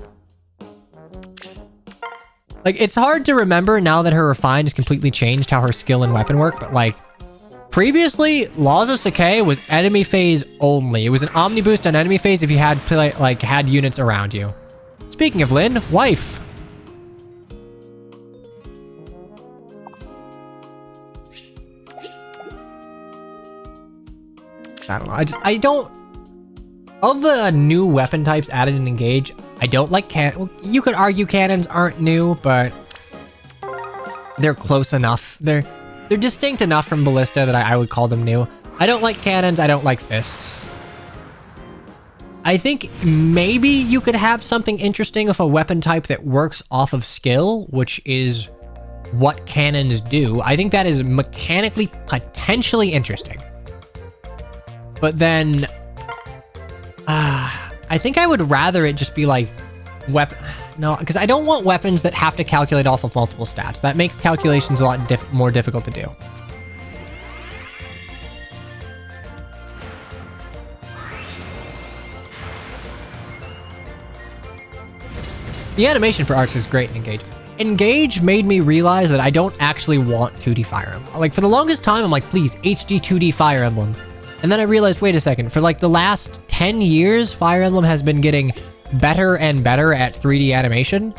Like, it's hard to remember now that her refined has completely changed how her skill and weapon work, but, like, previously, Laws of Sakai was enemy phase only. It was an omni boost on enemy phase if you had had units around you. Speaking of Lin, wife. I don't know. I don't... Of the new weapon types added in Engage, I don't like well, you could argue cannons aren't new, but they're close enough. They're distinct enough from Ballista that I would call them new. I don't like cannons. I don't like fists. I think maybe you could have something interesting with a weapon type that works off of skill, which is what cannons do. I think that is mechanically potentially interesting. But then, I think I would rather it just be like weapon. No, because I don't want weapons that have to calculate off of multiple stats. That makes calculations a lot more difficult to do. The animation for arcs is great in Engage. Engage made me realize that I don't actually want 2D Fire Emblem. Like, for the longest time, I'm like, please, HD 2D Fire Emblem. And then I realized, wait a second, for like the last 10 years, Fire Emblem has been getting better and better at 3D animation.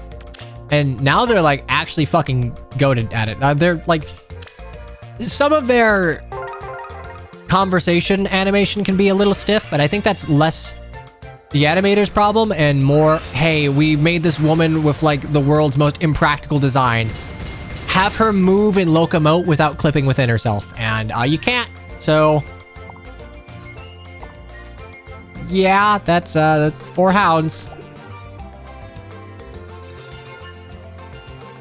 And now they're like actually fucking goated at it. They're like, some of their conversation animation can be a little stiff, but I think that's less the animator's problem and more, hey, we made this woman with like the world's most impractical design. Have her move and locomote without clipping within herself. And you can't, so... Yeah, that's 4 hounds.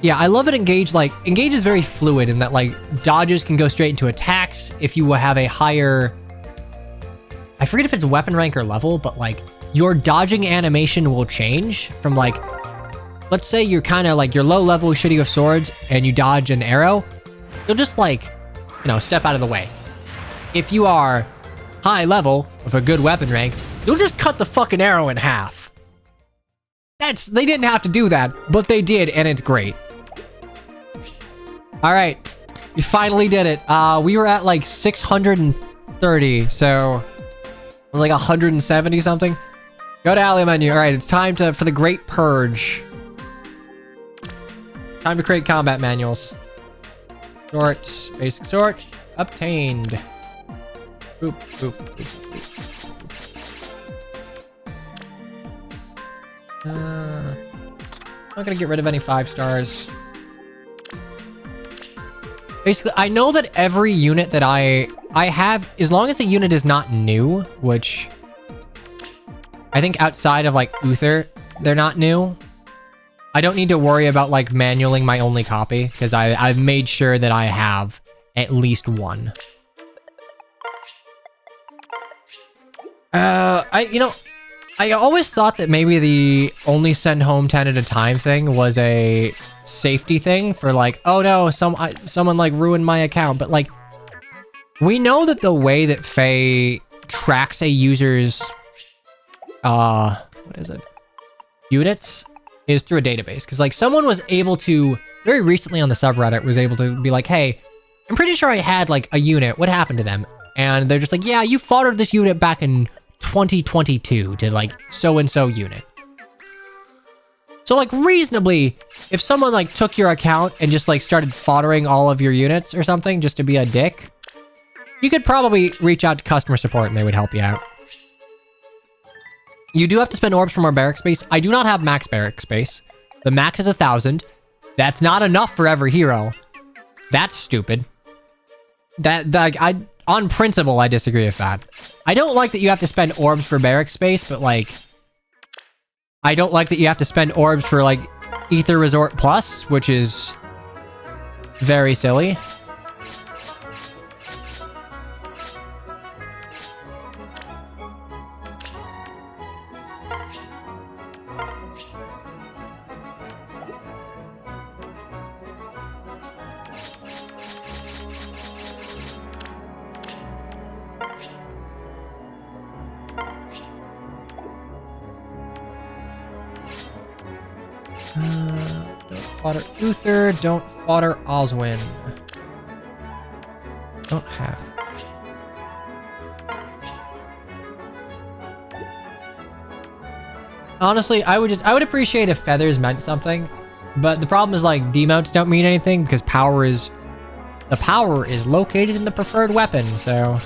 Yeah, I love it. Engage is very fluid in that like dodges can go straight into attacks if you have a higher, I forget if it's weapon rank or level, but like your dodging animation will change from like, let's say you're kind of like, you're low level shitty with swords and you dodge an arrow, you'll just like, you know, step out of the way. If you are high level with a good weapon rank, you'll just cut the fucking arrow in half. They didn't have to do that, but they did, and it's great. All right, we finally did it. We were at like 630, so it was like 170 something. Go to ally menu. All right, it's time for the Great Purge. Time to create combat manuals. Sort, basic sort, obtained. Boop, boop, boop, boop. I'm not gonna get rid of any 5 stars. Basically, I know that every unit that I have, as long as the unit is not new, which I think outside of like Uther, they're not new. I don't need to worry about like manualing my only copy because I've made sure that I have at least one. I always thought that maybe the only send home 10 at a time thing was a safety thing for like, oh no, someone like ruined my account. But like, we know that the way that FEH tracks a user's, units is through a database. Cause like someone was able to, very recently on the subreddit, was able to be like, hey, I'm pretty sure I had like a unit. What happened to them? And they're just like, yeah, you foddered this unit back in 2022 to like so-and-so unit. So like reasonably, if someone like took your account and just like started foddering all of your units or something just to be a dick, you could probably reach out to customer support and they would help you out. You do have to spend orbs for more barrack space. I do not have max barrack space. The max is 1,000. That's not enough for every hero. That's stupid. On principle, I disagree with that. I don't like that you have to spend orbs for barrack space, but like, I don't like that you have to spend orbs for like Ether Resort Plus, which is very silly. Don't fodder Uther, don't fodder Oswin. Don't have. Honestly, I would appreciate if feathers meant something, but the problem is like demotes don't mean anything because the power is located in the preferred weapon, so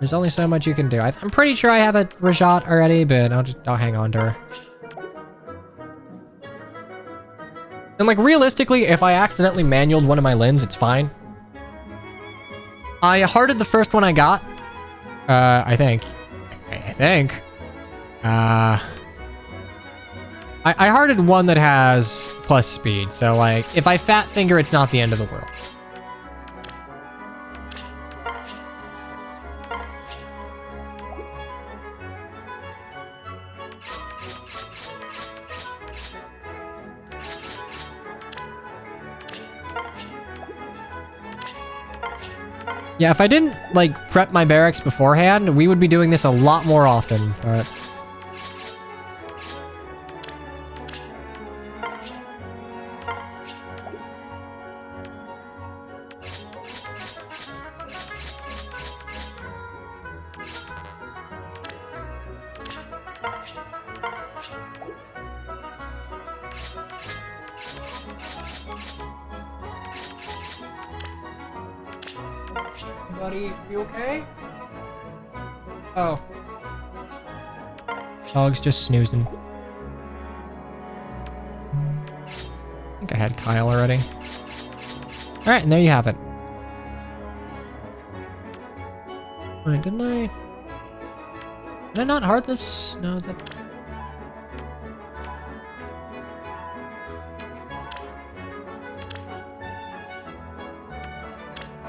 There's only so much you can do. I'm pretty sure I have a Rajat already, but I'll hang on to her. And like realistically, if I accidentally manualed one of my Lins, it's fine. I hearted the first one I got. I think. I hearted one that has plus speed, so like if I fat finger, it's not the end of the world. Yeah, if I didn't, like, prep my barracks beforehand, we would be doing this a lot more often, but... Buddy, you okay? Oh. Dog's just snoozing. I think I had Kyle already. Alright, and there you have it. Wait, didn't I? Did I not heart this? No, that...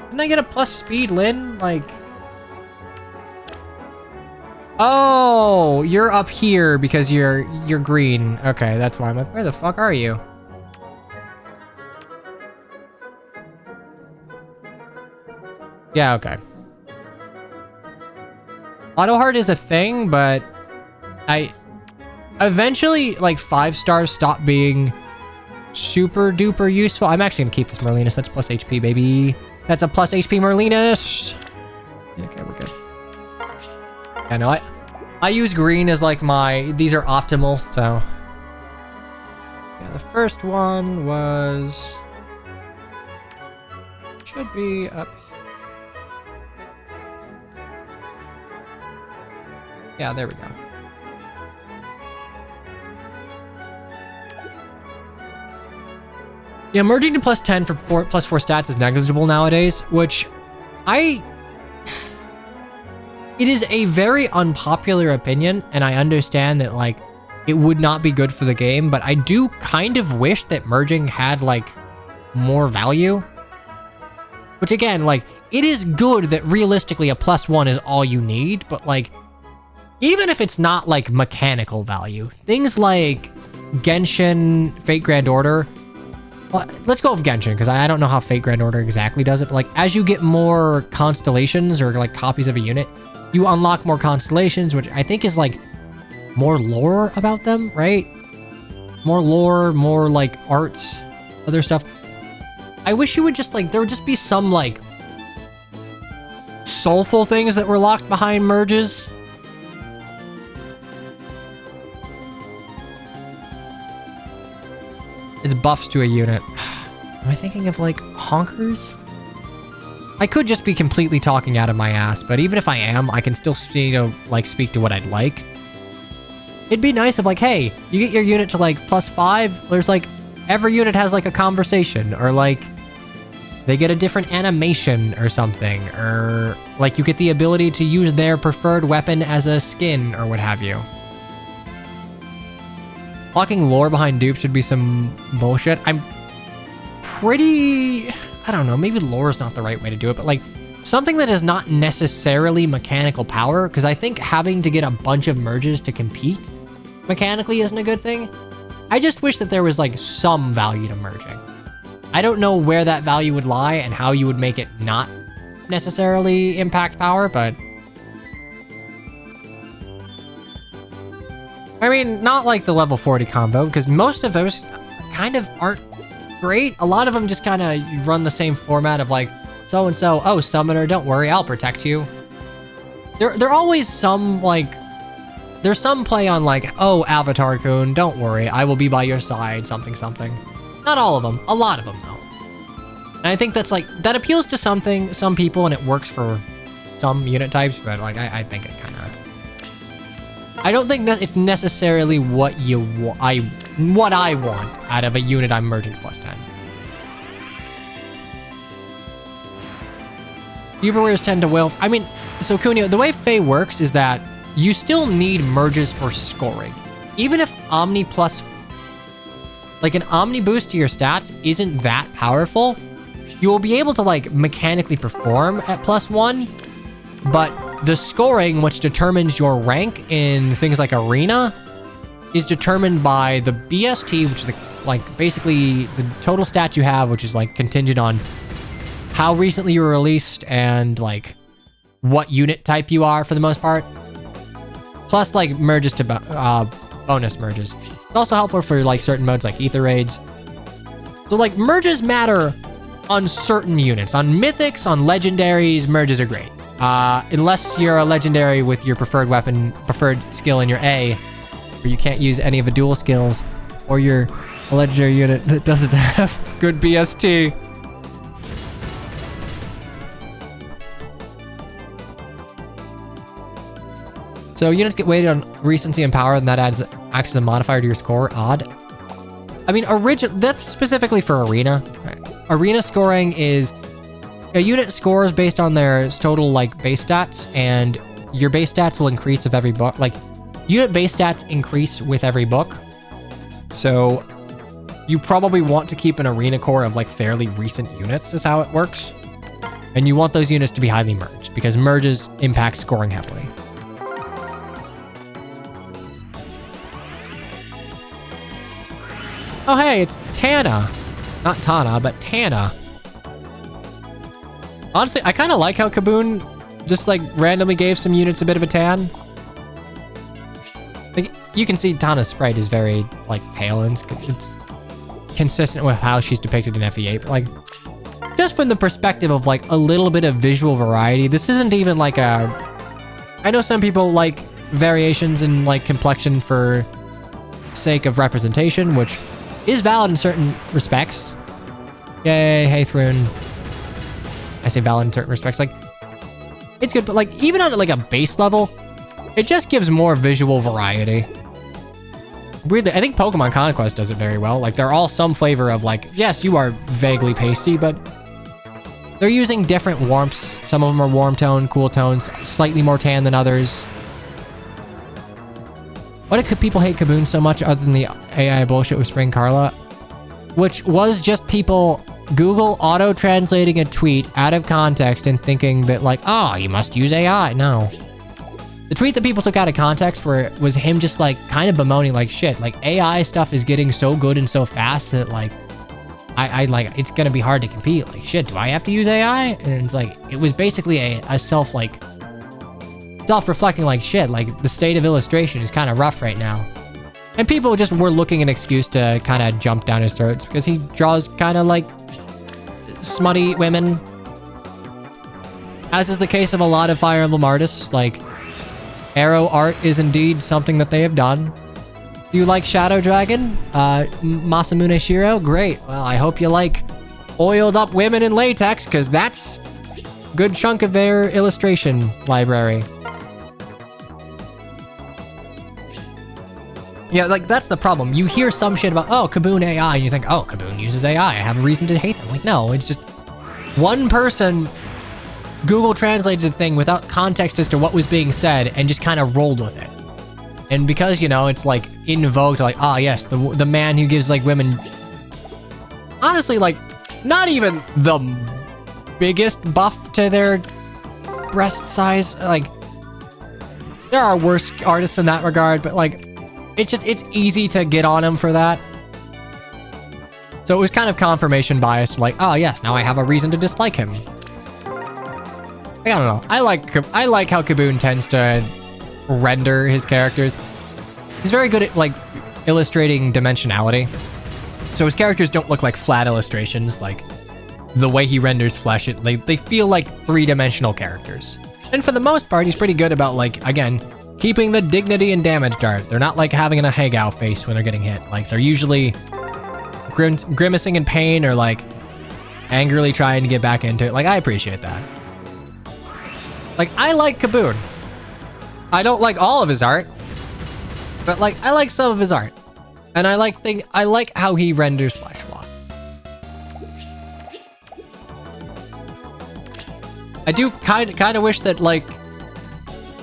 Didn't I get a plus speed, Lin? Like... Oh, you're up here because you're green. Okay, that's why I'm like, where the fuck are you? Yeah, okay. Auto heart is a thing, but eventually, like, 5 stars stop being super duper useful. I'm actually gonna keep this Merlinus. That's plus HP, baby. That's a plus HP Merlinus. Okay, we're good. Yeah, no, I use green as like these are optimal, so. Yeah, the first one was, should be up here. Yeah, there we go. Yeah, merging to plus 10 for plus 4 stats is negligible nowadays, which it is a very unpopular opinion, and I understand that, like, it would not be good for the game, but I do kind of wish that merging had, like, more value. Which, again, like, it is good that realistically a plus 1 is all you need, but, like, even if it's not, like, mechanical value, things like Genshin, Fate Grand Order... Well, let's go with Genshin, because I don't know how Fate Grand Order exactly does it, but, like, as you get more constellations or, like, copies of a unit, you unlock more constellations, which I think is, like, more lore about them, right? More lore, more, like, arts, other stuff. I wish you would just, like, there would just be some, like, soulful things that were locked behind merges. It's buffs to a unit. Am I thinking of, like, honkers? I could just be completely talking out of my ass, but even if I am, I can still speak to what I'd like. It'd be nice if, like, hey, you get your unit to, like, plus 5, there's, like, every unit has, like, a conversation, or, like, they get a different animation or something, or, like, you get the ability to use their preferred weapon as a skin, or what have you. Locking lore behind dupes should be some bullshit. I'm pretty... I don't know, maybe lore is not the right way to do it, but, like, something that is not necessarily mechanical power, because I think having to get a bunch of merges to compete mechanically isn't a good thing. I just wish that there was, like, some value to merging. I don't know where that value would lie and how you would make it not necessarily impact power, but... I mean, not like the level 40 combo, because most of those kind of aren't great. A lot of them just kind of run the same format of, like, so-and-so, oh, summoner, don't worry, I'll protect you. There always some, like, there's some play on, like, oh, Avatar Kun, don't worry, I will be by your side, something, something. Not all of them, a lot of them, though. And I think that's, like, that appeals to some people, and it works for some unit types, but like I think it kind of. I don't think that it's necessarily what what I want out of a unit I'm merging to +10. Uberwares tend to will. I mean, so Cuneo, the way FEH works is that you still need merges for scoring. Even if Omni plus, like an Omni boost to your stats isn't that powerful, you will be able to like mechanically perform at +1, but the scoring, which determines your rank in things like Arena, is determined by the BST, which is like basically the total stats you have, which is like contingent on how recently you were released and like what unit type you are for the most part. Plus like merges to bonus merges. It's also helpful for like certain modes like Ether Raids. So like merges matter on certain units. On Mythics, on Legendaries, merges are great. Unless you're a Legendary with your preferred weapon, preferred skill in your A, where you can't use any of the dual skills, or you're a Legendary unit that doesn't have good BST. So units get weighted on recency and power, and that acts as a modifier to your score. Odd. I mean, that's specifically for Arena. Arena scoring is a unit scores based on their total like base stats, and your base stats will increase with every book. Like unit base stats increase with every book. So you probably want to keep an Arena core of like fairly recent units is how it works. And you want those units to be highly merged because merges impact scoring heavily. Oh hey, it's Tana. Not Tana, but Tana. Honestly, I kind of like how Kaboon just like randomly gave some units a bit of a tan. Like you can see Tana's sprite is very like pale and it's consistent with how she's depicted in FE8, but like just from the perspective of like a little bit of visual variety, this isn't even like a... I know some people like variations in like complexion for sake of representation, which is valid in certain respects. Yay, hey Thrun. I say valid in certain respects. Like, it's good, but like even on like a base level, it just gives more visual variety. Weirdly, I think Pokemon Conquest does it very well. Like they're all some flavor of like, yes, you are vaguely pasty, but they're using different warmths. Some of them are warm tone, cool tones, slightly more tan than others. Why do people hate Kaboon so much other than the AI bullshit with Spring Carla? Which was just people Google auto-translating a tweet out of context and thinking that like, oh, you must use AI. No. The tweet that people took out of context was him just like kind of bemoaning like shit. Like AI stuff is getting so good and so fast that like, I like, it's gonna be hard to compete. Like shit, do I have to use AI? And it's like, it was basically a self-reflecting like shit, like the state of illustration is kind of rough right now. And people just were looking an excuse to kind of jump down his throats because he draws kind of like smutty women. As is the case of a lot of Fire Emblem artists, like arrow art is indeed something that they have done. Do you like Shadow Dragon? Masamune Shiro? Great. Well, I hope you like oiled up women in latex because that's a good chunk of their illustration library. Yeah, like, that's the problem. You hear some shit about, oh, Kaboon AI, and you think, oh, Kaboon uses AI. I have a reason to hate them. Like, no, it's just one person Google translated the thing without context as to what was being said and just kind of rolled with it. And because, you know, it's, like, in vogue to, like, ah, yes, the man who gives, like, women... Honestly, like, not even the biggest buff to their breast size. Like, there are worse artists in that regard, but, like... It's easy to get on him for that. So it was kind of confirmation bias, like, oh yes, now I have a reason to dislike him. Like, I don't know. I like how Kaboon tends to render his characters. He's very good at like illustrating dimensionality. So his characters don't look like flat illustrations. Like the way he renders flesh, they feel like three-dimensional characters. And for the most part, he's pretty good about like, again, keeping the dignity and damage art. They're not like having a Hagao face when they're getting hit. Like they're usually grimacing in pain or like angrily trying to get back into it. Like I appreciate that. Like, I like Kaboon. I don't like all of his art, but like, I like some of his art. And I like how he renders Flash Walk. I do kind of wish that like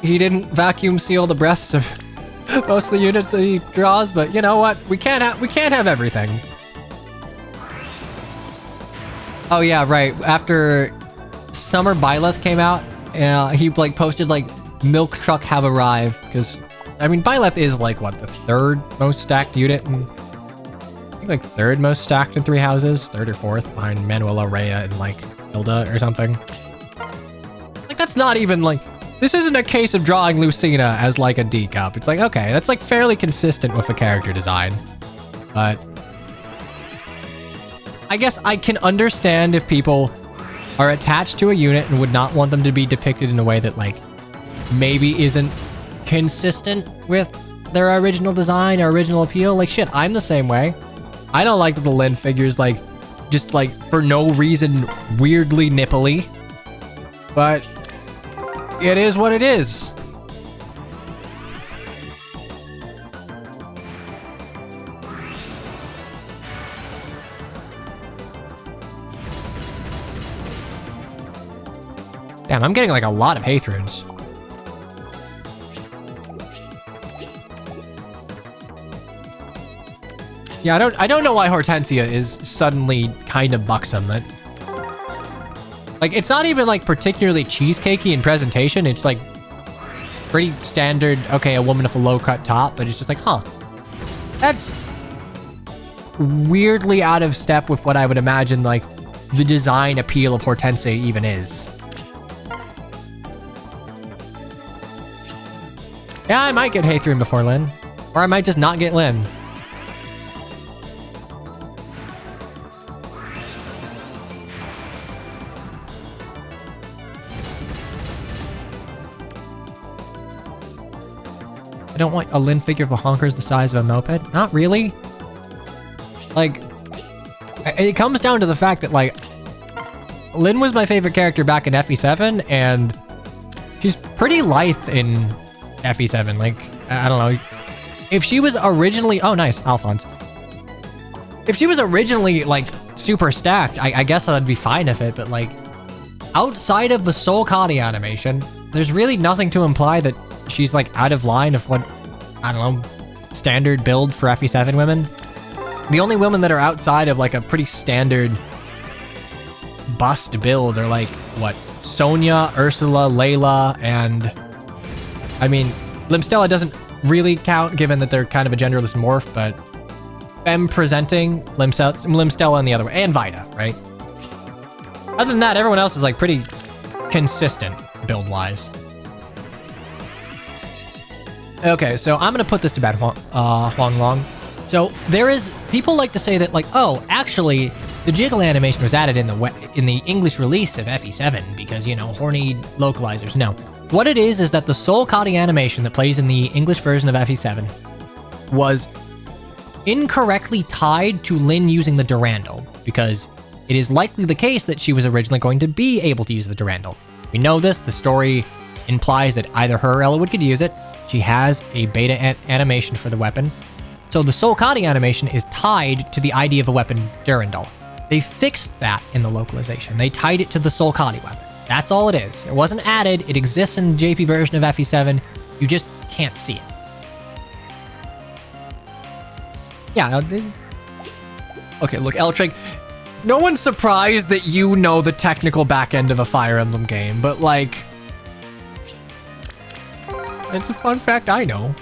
he didn't vacuum seal the breasts of most of the units that he draws, but you know what? We can't have everything. Oh yeah, right. After Summer Byleth came out, he like posted like milk truck have arrived, because I mean Byleth is like what, the third most stacked unit, and I think like third most stacked in 3 houses, third or fourth behind Manuela Rhea and like Hilda or something. Like that's not even like, this isn't a case of drawing Lucina as like a D cup. It's like, okay, that's like fairly consistent with the character design, but I guess I can understand if people are attached to a unit and would not want them to be depicted in a way that like maybe isn't consistent with their original design or original appeal. Like shit, I'm the same way. I don't like that the Lin figure's like just like for no reason weirdly nipply, but it is what it is. Damn, I'm getting like a lot of Haith runes. Yeah, I don't know why Hortensia is suddenly kind of buxom. Like, it's not even like particularly cheesecakey in presentation. It's like pretty standard, okay, a woman with a low cut top, but it's just like, huh, that's weirdly out of step with what I would imagine like the design appeal of Hortensia even is. Yeah, I might get Haith rune before Lin, or I might just not get Lin. I don't want a Lin figure of a honkers the size of a moped. Not really. Like, it comes down to the fact that, like, Lin was my favorite character back in FE7, and she's pretty lithe in FE7. Like, I don't know. If she was originally... Oh, nice. Alphonse. If she was originally, like, super stacked, I guess I'd be fine with it, but, like, outside of the Soul Kali animation, there's really nothing to imply that she's like out of line of what, I don't know, standard build for FE7 women. The only women that are outside of like a pretty standard bust build are like, what, Sonya, Ursula, Layla, and I mean, Limstella doesn't really count given that they're kind of a genderless morph, but Femme presenting, Limstella and the other way, and Vida, right? Other than that, everyone else is like pretty consistent build-wise. Okay, so I'm gonna put this to bed, Huang Long. So there is, people like to say that like, oh, actually, the jiggle animation was added in the English release of FE7 because, you know, horny localizers. No, what it is that the Soul Kali animation that plays in the English version of FE7 was incorrectly tied to Lin using the Durandal, because it is likely the case that she was originally going to be able to use the Durandal. We know this, the story implies that either her or Elowood could use it. She has a beta animation for the weapon. So the Soul Kali animation is tied to the idea of a weapon Durandal. They fixed that in the localization. They tied it to the Soul Kali weapon. That's all it is. It wasn't added. It exists in the JP version of FE7. You just can't see it. Yeah. Okay, look, Eltrig, no one's surprised that you know the technical back end of a Fire Emblem game, but like, it's a fun fact I know.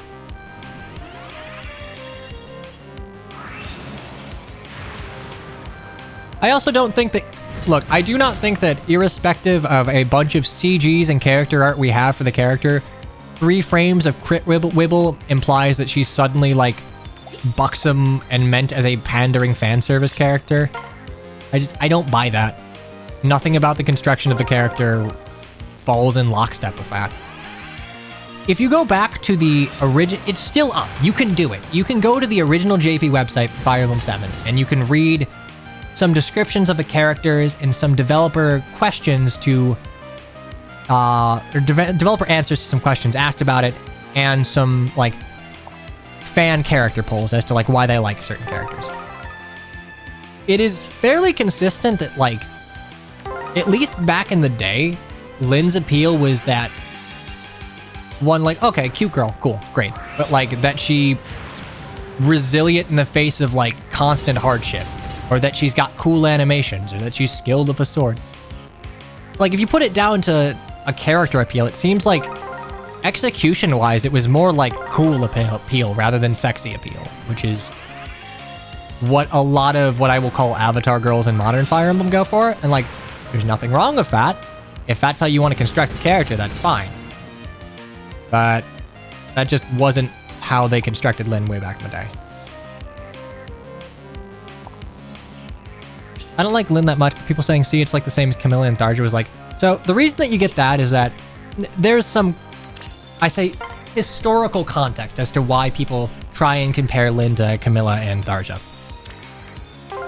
I also don't think that... Look, I do not think that irrespective of a bunch of CGs and character art we have for the character, 3 frames of crit wibble implies that she's suddenly, like, buxom and meant as a pandering fan service character. I don't buy that. Nothing about the construction of the character falls in lockstep with that. If you go back to the original, it's still up. You can do it. You can go to the original JP website for Fire Emblem 7, and you can read some descriptions of the characters and some developer questions to developer answers to some questions asked about it, and some like fan character polls as to like why they like certain characters. It is fairly consistent that like, at least back in the day, Lynn's appeal was that one, like, okay, cute girl, cool, great, but like that she resilient in the face of like constant hardship, or that she's got cool animations, or that she's skilled with a sword. Like if you put it down to a character appeal, it seems like execution wise it was more like cool appeal rather than sexy appeal, which is what a lot of what I will call avatar girls in modern Fire Emblem go for. And like, there's nothing wrong with that. If that's how you want to construct the character, that's fine. But that just wasn't how they constructed Lynn way back in the day. I don't like Lynn that much, but people saying, see, it's like the same as Camilla and Tharja was like, so the reason that you get that is that there's some, I say, historical context as to why people try and compare Lynn to Camilla and Tharja.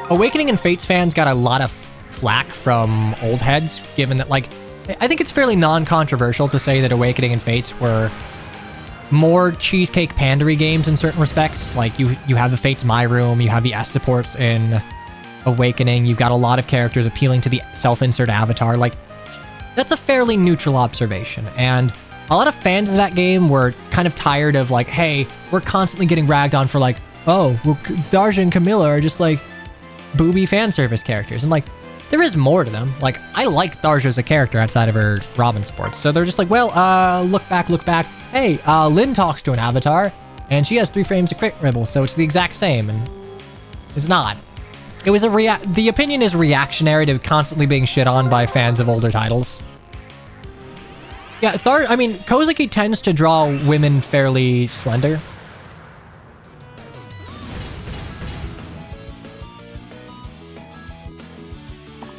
Awakening and Fates fans got a lot of flack from old heads, given that, like, I think it's fairly non-controversial to say that Awakening and Fates were more cheesecake pandery games in certain respects. Like, you have the Fates My Room, you have the S supports in Awakening, you've got a lot of characters appealing to the self-insert avatar. Like, that's a fairly neutral observation, and a lot of fans of that game were kind of tired of, like, hey, we're constantly getting ragged on for, like, oh, well, Tharja and Camilla are just, like, booby fan service characters. And, like, there is more to them. Like, I like Tharja as a character outside of her Robin supports. So they're just like, well, look back. Hey, Lynn talks to an avatar, and she has 3 frames of crit dribble, so it's the exact same. And it's not. It was the opinion is reactionary to constantly being shit on by fans of older titles. Yeah, I mean, Kozuki tends to draw women fairly slender.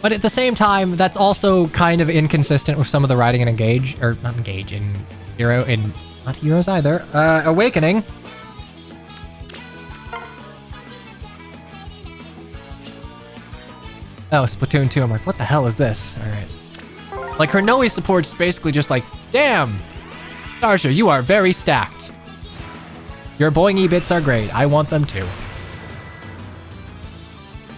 But at the same time, that's also kind of inconsistent with some of the writing in not Heroes either. Awakening. Oh, Splatoon 2. I'm like, what the hell is this? All right. Like, her Noe support's basically just like, damn, Tharja, you are very stacked. Your boingy bits are great. I want them too.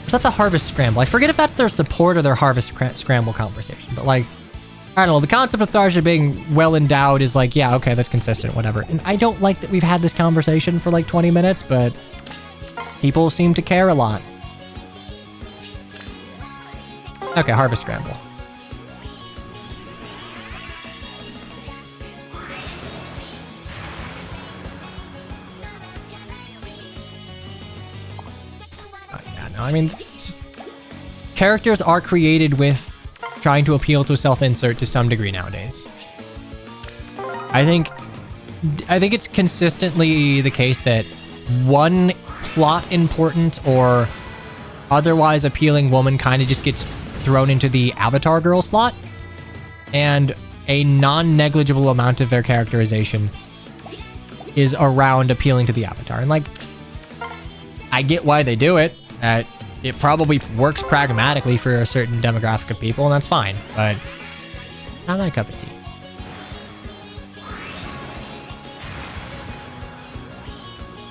Is that the Harvest Scramble? I forget if that's their support or their Harvest Scramble conversation, but like, I don't know, the concept of Tharja being well endowed is like, yeah, okay, that's consistent, whatever. And I don't like that we've had this conversation for like 20 minutes, but people seem to care a lot. Okay, Harvest Scramble. I mean, characters are created with trying to appeal to a self-insert to some degree nowadays. I think it's consistently the case that one plot important or otherwise appealing woman kind of just gets thrown into the avatar girl slot, and a non-negligible amount of their characterization is around appealing to the avatar. And like, I get why they do it. It probably works pragmatically for a certain demographic of people, and that's fine, but not my cup of tea.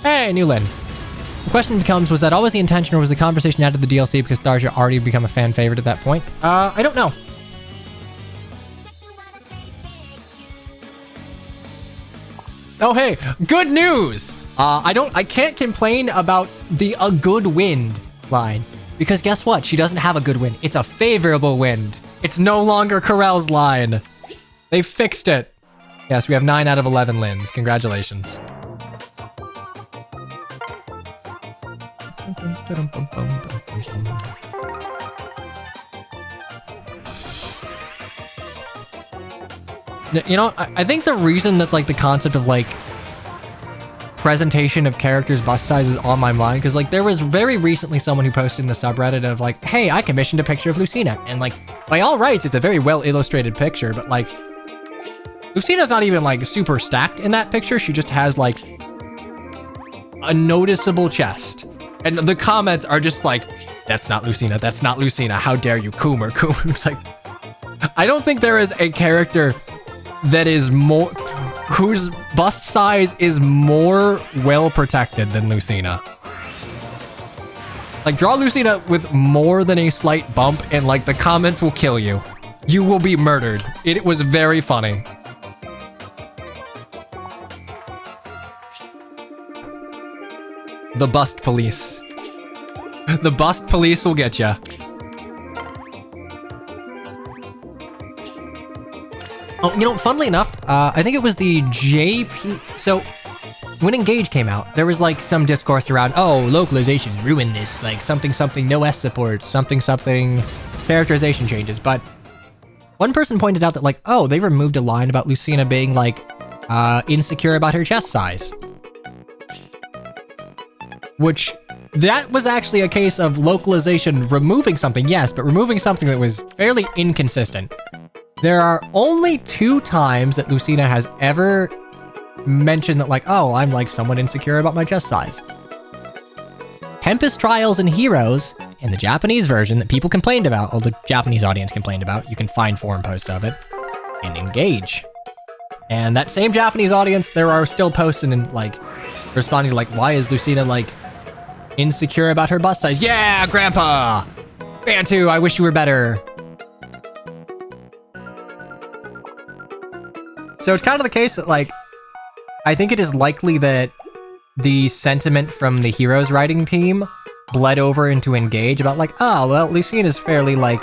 Hey, new Lynn. The question becomes, was that always the intention, or was the conversation added to the DLC because Tharja already become a fan favorite at that point? I don't know. Oh, hey, good news! I can't complain about the "a good wind" line, because guess what? She doesn't have a good wind. It's a favorable wind. It's no longer Corel's line. They fixed it. Yes, we have 9 out of 11 Lins. Congratulations. You know, I think the reason that like the concept of like presentation of characters' bust size is on my mind, because like there was very recently someone who posted in the subreddit of like, hey, I commissioned a picture of Lucina, and like by all rights it's a very well illustrated picture, but like Lucina's not even like super stacked in that picture. She just has like a noticeable chest, and the comments are just like, that's not Lucina, that's not Lucina, how dare you, Coomer. It's like, I don't think there is a character that is more, whose bust size is more well protected than Lucina. Like, draw Lucina with more than a slight bump and like the comments will kill you. You will be murdered. It was very funny. The bust police. The bust police will get ya. Oh, you know, funnily enough, I think it was the JP... So, when Engage came out, there was like some discourse around, oh, localization ruined this, like something something no S support, something something characterization changes, but one person pointed out that like, oh, they removed a line about Lucina being like, insecure about her chest size. Which, that was actually a case of localization removing something, yes, but removing something that was fairly inconsistent. There are only 2 times that Lucina has ever mentioned that like, oh, I'm like somewhat insecure about my chest size. Tempest Trials and Heroes, in the Japanese version that people complained about, or the Japanese audience complained about, you can find forum posts of it, and Engage. And that same Japanese audience, there are still posts and like, responding to like, why is Lucina like, insecure about her bust size? Yeah, Grandpa! Bantu, I wish you were better. So it's kind of the case that like, I think it is likely that the sentiment from the Heroes writing team bled over into Engage about like, oh, well, Lucina's fairly like,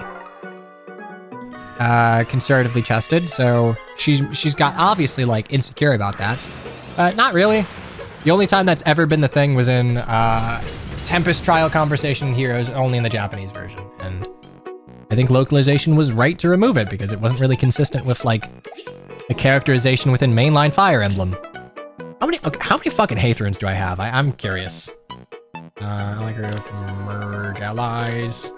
conservatively chested, so she's got obviously like insecure about that. Not really. The only time that's ever been the thing was in Tempest Trial Conversation in Heroes, only in the Japanese version. And I think localization was right to remove it because it wasn't really consistent with like the characterization within mainline Fire Emblem. How many fucking Haith runes do I have? I'm curious. I like merge allies.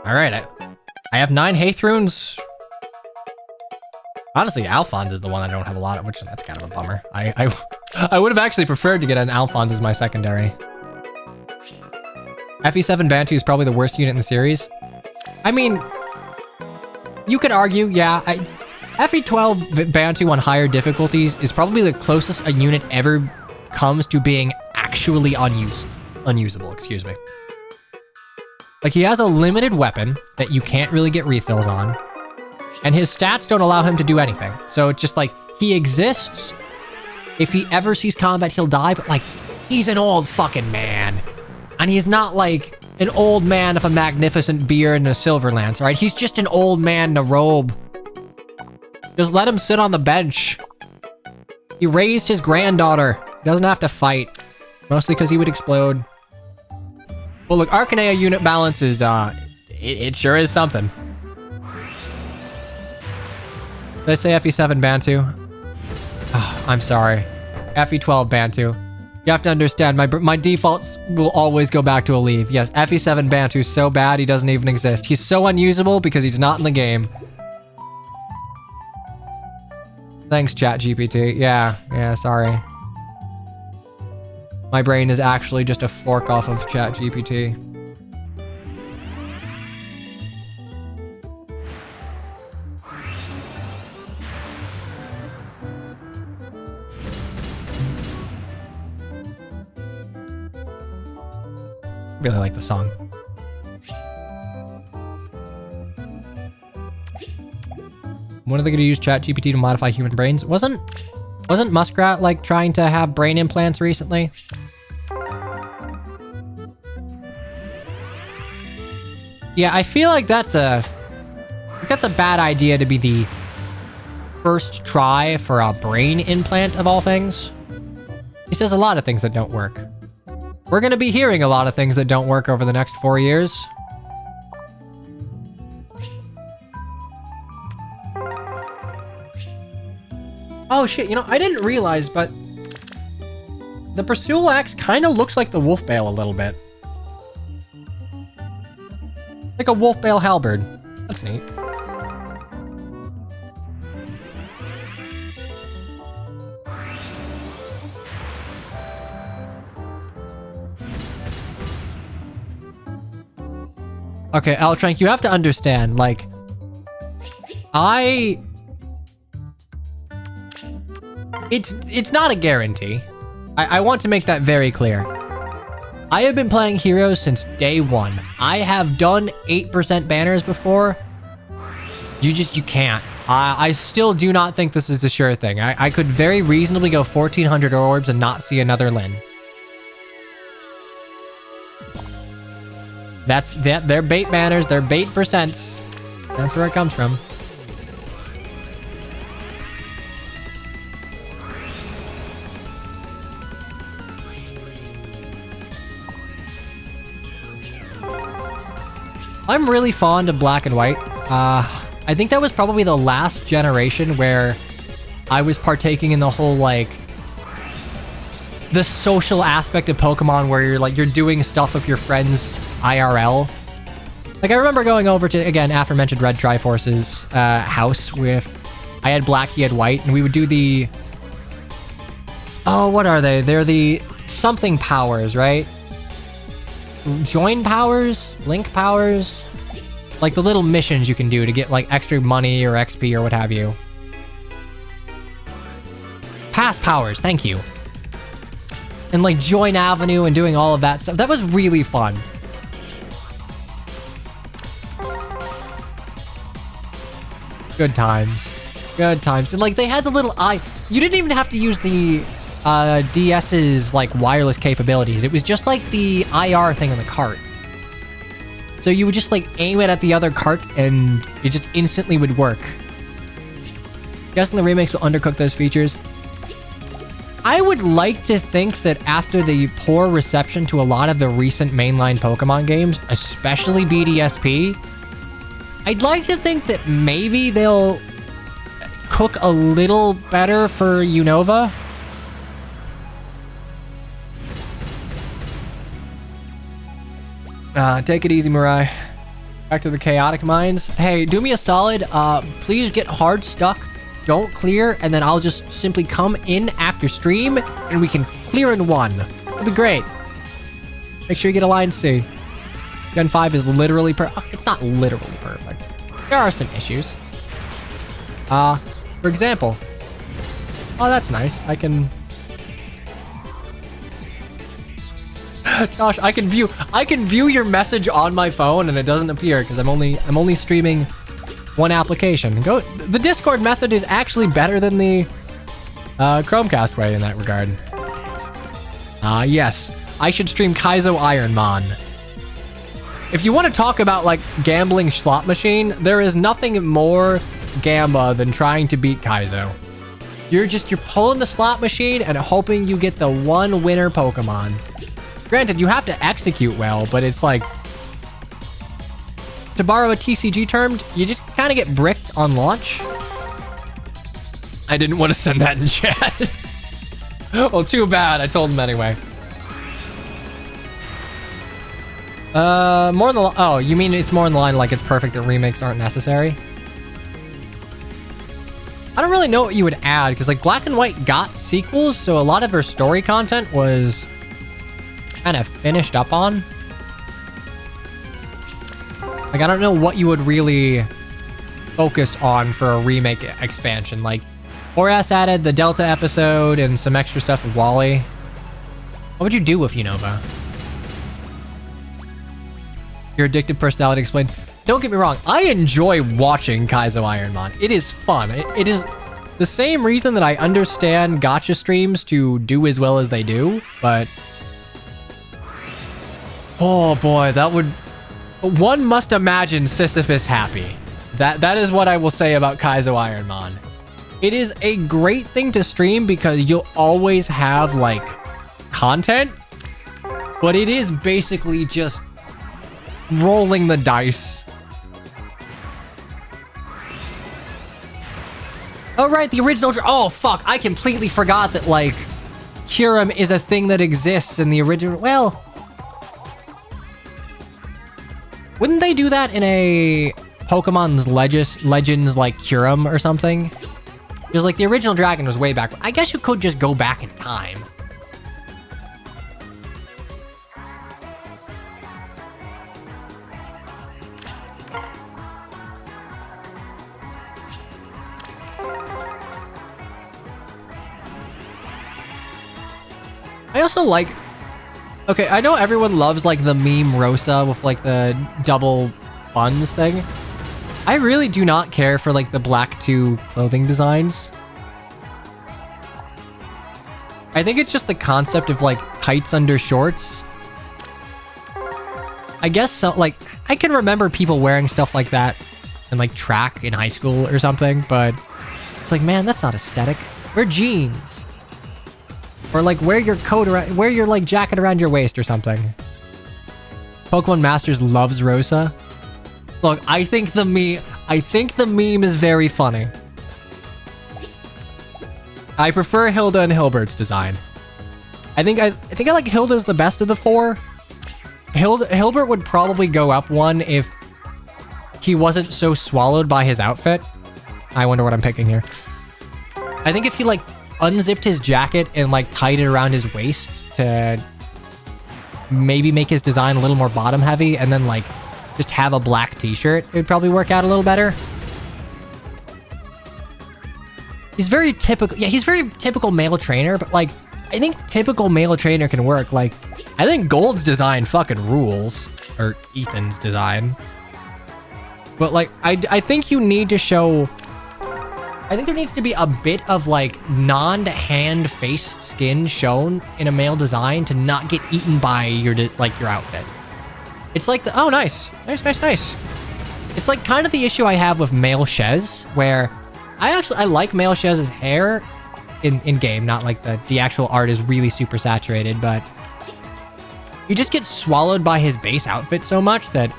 All right, I have 9 Haith runes. Honestly, Alphonse is the one I don't have a lot of, which that's kind of a bummer. I would have actually preferred to get an Alphonse as my secondary. FE7 Bantu is probably the worst unit in the series. I mean, you could argue, yeah. FE12 Bantu on higher difficulties is probably the closest a unit ever comes to being actually unusable, excuse me. Like, he has a limited weapon that you can't really get refills on, and his stats don't allow him to do anything. So it's just like, he exists. If he ever sees combat, he'll die, but like, he's an old fucking man. And he's not like an old man of a magnificent beard and a silver lance, all right? He's just an old man in a robe. Just let him sit on the bench. He raised his granddaughter. He doesn't have to fight. Mostly because he would explode. Well, look, Arcanea unit balance is, it sure is something. Did I say FE7 Bantu? Oh, I'm sorry. FE12 Bantu. You have to understand, my defaults will always go back to Aleve. Yes, FE7 Bantu's so bad he doesn't even exist. He's so unusable because he's not in the game. Thanks, ChatGPT. Yeah, sorry. My brain is actually just a fork off of ChatGPT. Really like the song. When are they going to use ChatGPT to modify human brains? Wasn't Muskrat like trying to have brain implants recently? Yeah, I feel like that's a bad idea to be the first try for a brain implant of all things. He says a lot of things that don't work. We're going to be hearing a lot of things that don't work over the next 4 years. Oh shit, you know, I didn't realize, but the Pursual Axe kind of looks like the Wolfbale a little bit. Like a Wolfbale halberd. That's neat. Okay, Altrank, you have to understand, like, it's not a guarantee. I want to make that very clear. I have been playing heroes since day one. I have done 8% banners before. You can't. I still do not think this is a sure thing. I could very reasonably go 1,400 orbs and not see another Lin. They're bait banners, they're bait percents. That's where it comes from. I'm really fond of black and white. I think that was probably the last generation where I was partaking in the whole, like, the social aspect of Pokemon where you're doing stuff with your friends IRL. Like, I remember going over to, again, aforementioned Red Triforce's house with, I had black, he had white, and we would do the, oh, what are they? They're the something powers, right? Join powers? Link powers? Like the little missions you can do to get like extra money or XP or what have you. Pass powers, thank you. And like join Avenue and doing all of that stuff. That was really fun. Good times. Good times. And like they had the little eye. You didn't even have to use the DS's like wireless capabilities. It was just like the IR thing on the cart. So you would just like aim it at the other cart and it just instantly would work. Guessing the remakes will undercook those features. I would like to think that after the poor reception to a lot of the recent mainline Pokemon games, especially BDSP, I'd like to think that maybe they'll cook a little better for Unova. Take it easy, Mirai. Back to the Chaotic Mines. Hey, do me a solid. Please get hard stuck. Don't clear, and then I'll just simply come in after stream, and we can clear in one. That'd be great. Make sure you get a line C. Gen 5 is literally it's not literally perfect. There are some issues. For example. Oh, that's nice. I can... Gosh, I can view your message on my phone and it doesn't appear because I'm only streaming one application. The Discord method is actually better than the Chromecast way in that regard. Yes, I should stream Kaizo Ironmon. If you want to talk about like gambling slot machine, there is nothing more gamba than trying to beat Kaizo. You're pulling the slot machine and hoping you get the one winner Pokemon. Granted, you have to execute well, but it's like, to borrow a TCG term, you just kind of get bricked on launch. I didn't want to send that in chat. Well, too bad. I told him anyway. More than oh, you mean it's more in the line like it's perfect that remakes aren't necessary? I don't really know what you would add, because like Black and White got sequels, so a lot of her story content was kind of finished up on. Like, I don't know what you would really focus on for a remake expansion. Like, Horace added the Delta episode and some extra stuff with Wally. What would you do with Unova? Your addictive personality explained. Don't get me wrong, I enjoy watching Kaizo Ironmon. It is fun. It is the same reason that I understand gacha streams to do as well as they do, but... Oh boy, that would... One must imagine Sisyphus happy. That is what I will say about Kaizo Ironmon. It is a great thing to stream because you'll always have, like, content. But it is basically just rolling the dice. Oh, right, the original... Oh, fuck, I completely forgot that, like, Kyurem is a thing that exists in the original... Well... Wouldn't they do that in a Pokemon's Legends like Kyurem or something? Because like the original dragon was way back. I guess you could just go back in time. I also like... Okay, I know everyone loves, like, the meme Rosa with, like, the double buns thing. I really do not care for, like, the black 2 clothing designs. I think it's just the concept of, like, tights under shorts. I guess, so, like, I can remember people wearing stuff like that in, like, track in high school or something, but it's like, man, that's not aesthetic. Wear jeans. Or, like, wear your coat around, wear your, like, jacket around your waist or something. Pokemon Masters loves Rosa. Look, I think the meme is very funny. I prefer Hilda and Hilbert's design. I think I like Hilda's the best of the 4. Hilbert would probably go up one if he wasn't so swallowed by his outfit. I wonder what I'm picking here. I think if he, like, unzipped his jacket and, like, tied it around his waist to maybe make his design a little more bottom heavy and then, like, just have a black t-shirt, it would probably work out a little better. He's very typical. Yeah, he's very typical male trainer, but, like, I think typical male trainer can work. Like, I think Gold's design fucking rules. Or Ethan's design. But, like, I think you need to show... I think there needs to be a bit of, like, non-hand face skin shown in a male design to not get eaten by your, like, your outfit. It's like the... Oh, nice. Nice. It's, like, kind of the issue I have with male Shez, where I like male Shez's hair in game, not like the actual art is really super saturated, but you just get swallowed by his base outfit so much that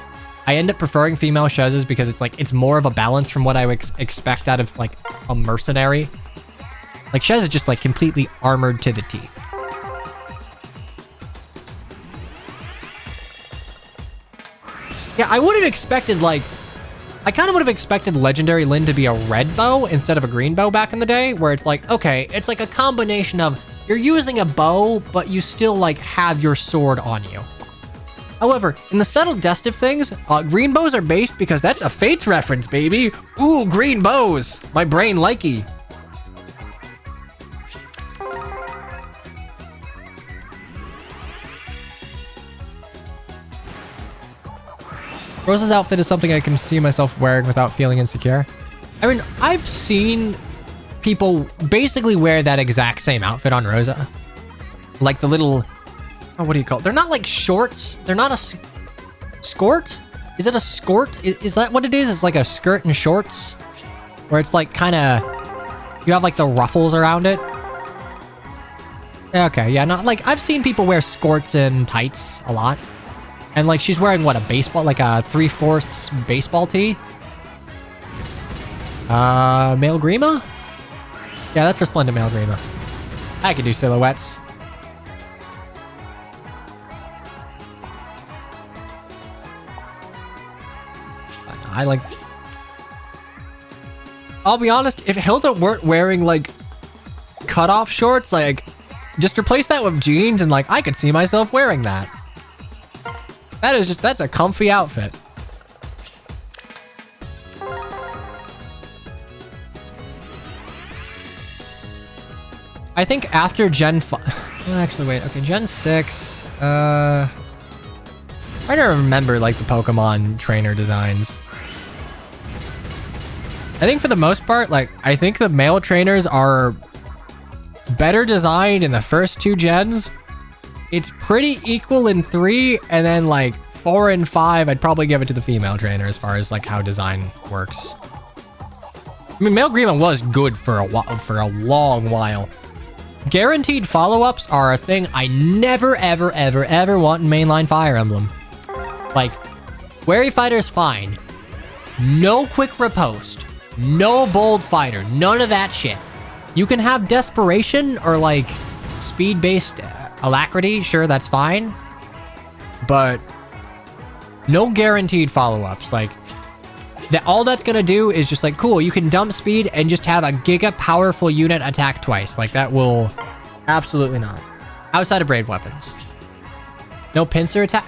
I end up preferring female Shez's because it's like, it's more of a balance from what I would expect out of, like, a mercenary. Like, Shez is just, like, completely armored to the teeth. Yeah, I would have expected, like... I kind of would have expected Legendary Lyn to be a red bow instead of a green bow back in the day, where it's like, okay, it's like a combination of you're using a bow, but you still, like, have your sword on you. However, in the subtle dest of things, green bows are based because that's a Fates reference, baby. Ooh, green bows. My brain likey. Rosa's outfit is something I can see myself wearing without feeling insecure. I mean, I've seen people basically wear that exact same outfit on Rosa. Like the little... Oh, what do you call it? They're not like shorts. They're not a... Skort? Is it a skort? Is that what it is? It's like a skirt and shorts? Where it's like kind of... You have like the ruffles around it. Okay, yeah, not like... I've seen people wear skirts and tights a lot. And, like, she's wearing, what, a baseball, like a 3/4 baseball tee? Male Grima? Yeah, that's Resplendent Male Grima. I could do silhouettes. I like... I'll be honest, if Hilda weren't wearing, like, cutoff shorts, like, just replace that with jeans and, like, I could see myself wearing that. That is just, that's a comfy outfit. I think after Gen 5... Actually, wait. Okay, Gen 6... I don't remember, like, the Pokemon trainer designs. I think for the most part, like, I think the male trainers are better designed in the first 2 gens. It's pretty equal in 3, and then, like, 4 and 5, I'd probably give it to the female trainer as far as, like, how design works. I mean, Male Grima was good for a long while. Guaranteed follow-ups are a thing I never, ever, ever, ever want in mainline Fire Emblem. Like, Wary Fighter's fine. No quick riposte. No bold fighter. None of that shit. You can have Desperation or, like, speed-based... Alacrity, sure, that's fine. But no guaranteed follow-ups. Like, all that's gonna do is just like, cool, you can dump speed and just have a giga powerful unit attack twice. Like, that will... Absolutely not. Outside of Brave Weapons. No pincer attack.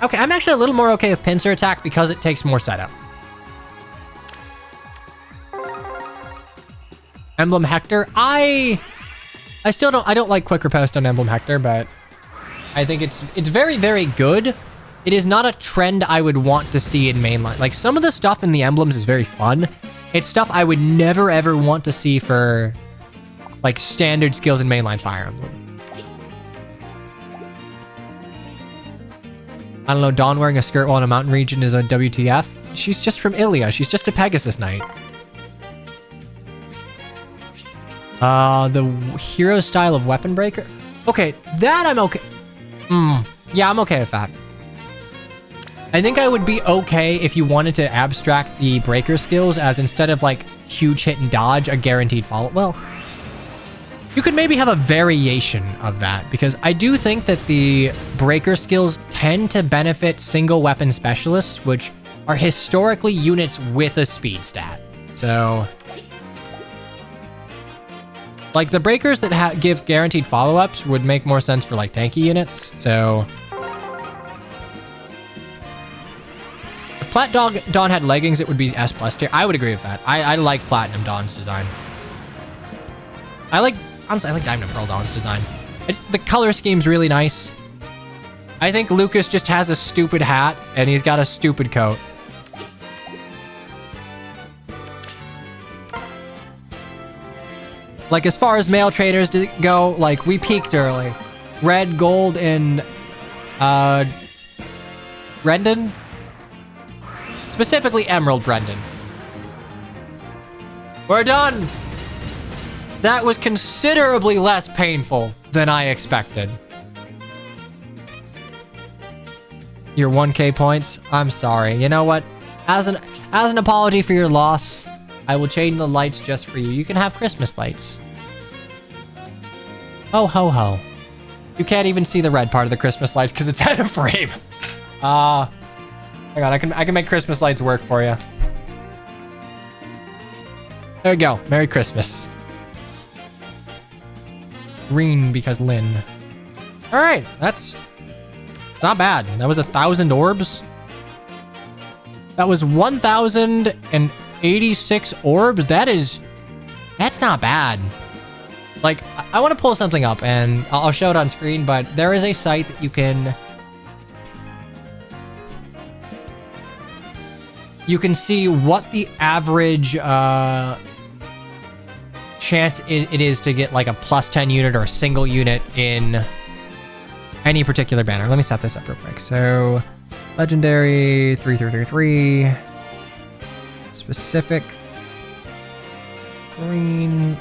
Okay, I'm actually a little more okay with pincer attack because it takes more setup. Emblem Hector, I still don't like quick riposte on Emblem Hector, but I think it's very, very good. It is not a trend I would want to see in mainline. Like, some of the stuff in the emblems is very fun. It's stuff I would never ever want to see for like standard skills in mainline Fire Emblem. I don't know, Dawn wearing a skirt while in a mountain region is a WTF. She's just from Ilia. She's just a Pegasus Knight. The hero style of weapon breaker. Okay, that I'm okay. Yeah, I'm okay with that. I think I would be okay if you wanted to abstract the breaker skills as instead of like huge hit and dodge, a guaranteed follow. Well, you could maybe have a variation of that because I do think that the breaker skills tend to benefit single weapon specialists, which are historically units with a speed stat. So, like the breakers that give guaranteed follow-ups would make more sense for like tanky units. So, if Plat Dawn had leggings, it would be S+ tier. I would agree with that. I like Platinum Dawn's design. Honestly, I like Diamond and Pearl Dawn's design. The color scheme's really nice. I think Lucas just has a stupid hat and he's got a stupid coat. Like, as far as male traders go, like, we peaked early. Red, gold, and Brendan? Specifically Emerald Brendan. We're done! That was considerably less painful than I expected. Your 1K points? I'm sorry. You know what? As an apology for your loss, I will change the lights just for you. You can have Christmas lights. Oh, ho, ho. You can't even see the red part of the Christmas lights because it's out of frame. Hang on, I can make Christmas lights work for you. There we go. Merry Christmas. Green because Lynn. All right, it's not bad. That was 1,000 orbs. That was 1,086 orbs. That's not bad. Like, I want to pull something up and I'll show it on screen, but there is a site that you can see what the average chance it is to get like a +10 unit or a single unit in any particular banner. Let me set this up real quick. So, legendary 3333, specific green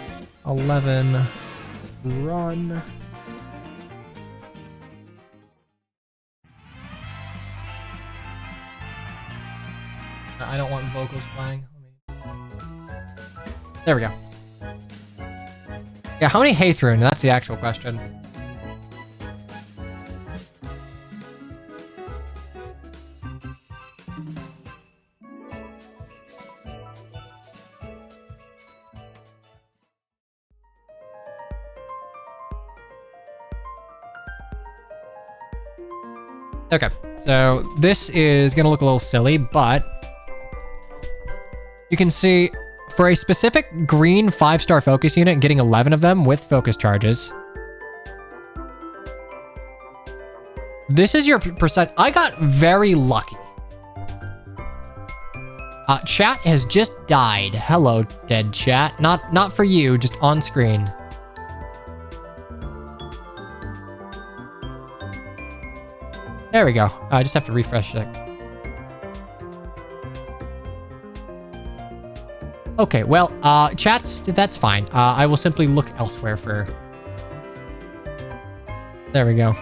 11 run. I don't want vocals playing. There we go. Yeah, how many Haythrun? That's the actual question. Okay, so this is gonna look a little silly, but you can see for a specific green 5-star focus unit, getting 11 of them with focus charges. This is your percent. I got very lucky. Chat has just died. Hello, dead chat. Not for you, just on screen. There we go. I just have to refresh it. Okay, well, chats, that's fine. I will simply look elsewhere for... There we go.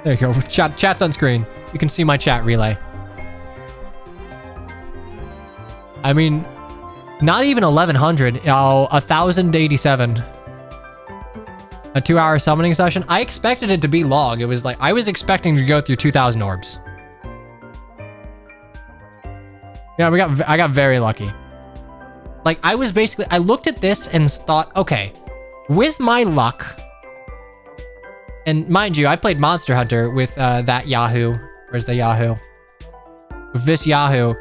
There you go. Chat's on screen. You can see my chat relay. I mean, not even 1,100. Oh, 1,087. A 2-hour summoning session. I expected it to be long. It was like, I was expecting to go through 2,000 orbs. Yeah, I got very lucky. Like, I looked at this and thought, okay, with my luck And mind you, I played Monster Hunter with that Yahoo. Where's the Yahoo? With this Yahoo.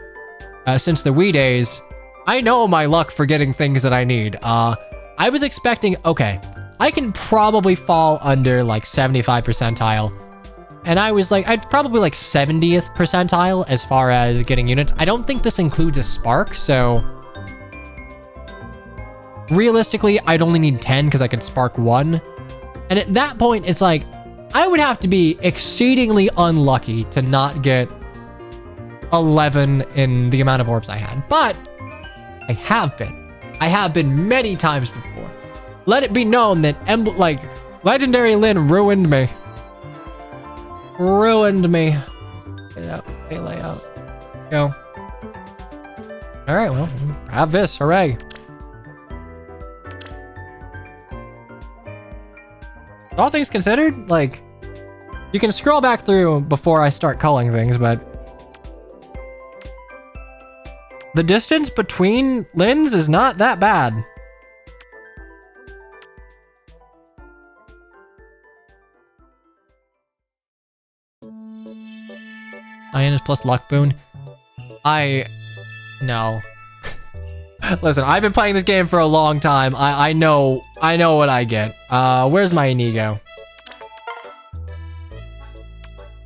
Since the Wii days, I know my luck for getting things that I need. I was expecting, okay, I can probably fall under like 75 percentile. And I was like, I'd probably like 70th percentile as far as getting units. I don't think this includes a spark, so realistically, I'd only need 10 because I could spark 1. And at that point, it's like, I would have to be exceedingly unlucky to not get 11 in the amount of orbs I had. But I have been. I have been many times before. Let it be known that Legendary Lyn ruined me. Ruined me. Okay, layout. Go. Alright, well, have this. Hooray. All things considered, like, you can scroll back through before I start culling things, but the distance between Lyns is not that bad. Hyenas plus luck boon. No. Listen, I've been playing this game for a long time. I know what I get. Where's my Inigo?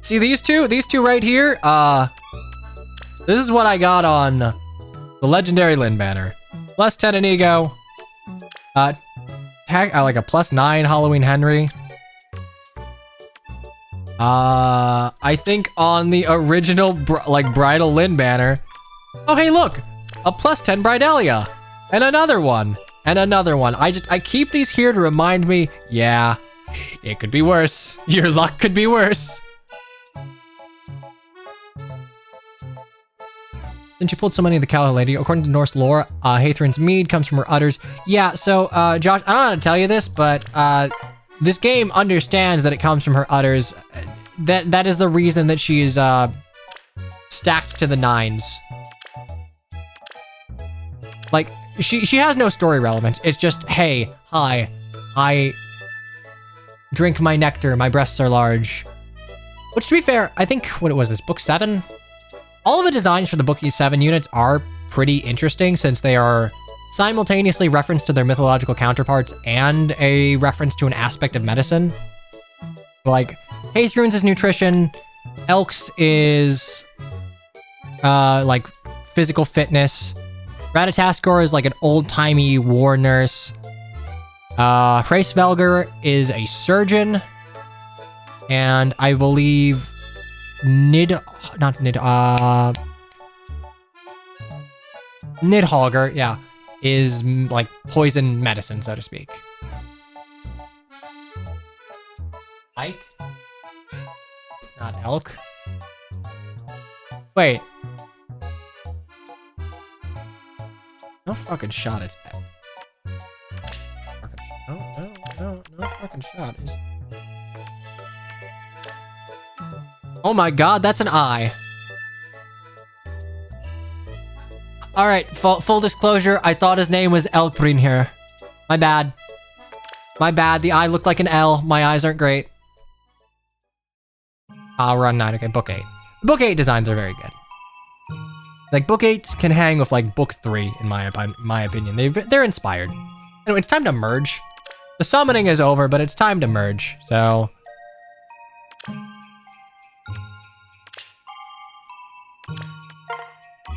See these two right here? This is what I got on the Legendary Lyn banner. Plus 10 Inigo. Like a plus 9 Halloween Henry. I think on the original Bridal Lyn banner. Oh, hey, look. A plus 10 Bridelia. And another one. And another one. I keep these here to remind me, yeah, it could be worse. Your luck could be worse. Since you pulled so many of the Cowherd Lady, according to Norse lore, Hathrin's mead comes from her udders. Yeah, so, Josh, I don't know how to tell you this, but, this game understands that it comes from her udders. That is the reason that she is, stacked to the 9s. Like, she has no story relevance. It's just, hey, hi, I drink my nectar, my breasts are large. Which, to be fair, I think, what was this, book 7? All of the designs for the book 7 units are pretty interesting since they are simultaneously reference to their mythological counterparts and a reference to an aspect of medicine. Like, Hathrunes is nutrition, Elks is, like, physical fitness, Ratataskor is like an old-timey war nurse. Hraesvelgr is a surgeon. And I believe Nidhogr, yeah, is like poison medicine, so to speak. Ike? Not elk. Wait. No fucking shot is... No fucking shot is... Oh my god, that's an eye. Alright, full disclosure, I thought his name was Elprin here. My bad. My bad, the eye looked like an L. My eyes aren't great. We're on 9, okay, book 8. Book 8 designs are very good. Like, book 8 can hang with, like, book 3, in my opinion. They're inspired. Anyway, it's time to merge. The summoning is over, but it's time to merge, so...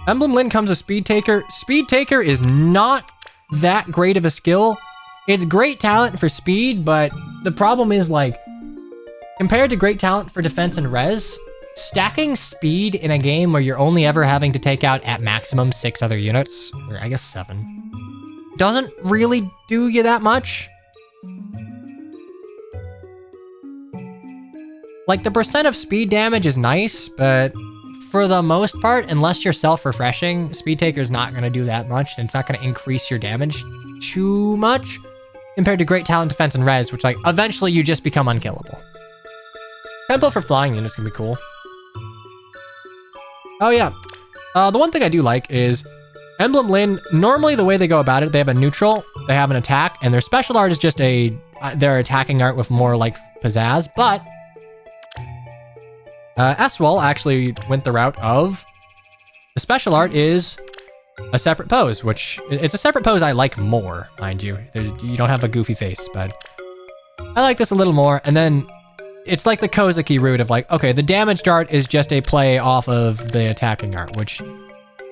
Emblem Lyn comes with Speed Taker. Speed Taker is not that great of a skill. It's great talent for speed, but the problem is, like, compared to great talent for defense and res, stacking speed in a game where you're only ever having to take out at maximum 6 other units, or I guess 7, doesn't really do you that much. Like, the percent of speed damage is nice, but for the most part, unless you're self-refreshing, Speed Taker's not going to do that much, and it's not going to increase your damage too much compared to great talent, defense, and res, which, like, eventually you just become unkillable. Tempo for flying units can be cool. Oh, yeah. The one thing I do like is Emblem Lyn, normally the way they go about it, they have a neutral, they have an attack, and their special art is just their attacking art with more, like, pizzazz, but Eswal actually went the route of the special art is a separate pose, which it's a separate pose I like more, mind you. You don't have a goofy face, but I like this a little more. And then it's like the Kozuki route of like, okay, the damaged art is just a play off of the attacking art, which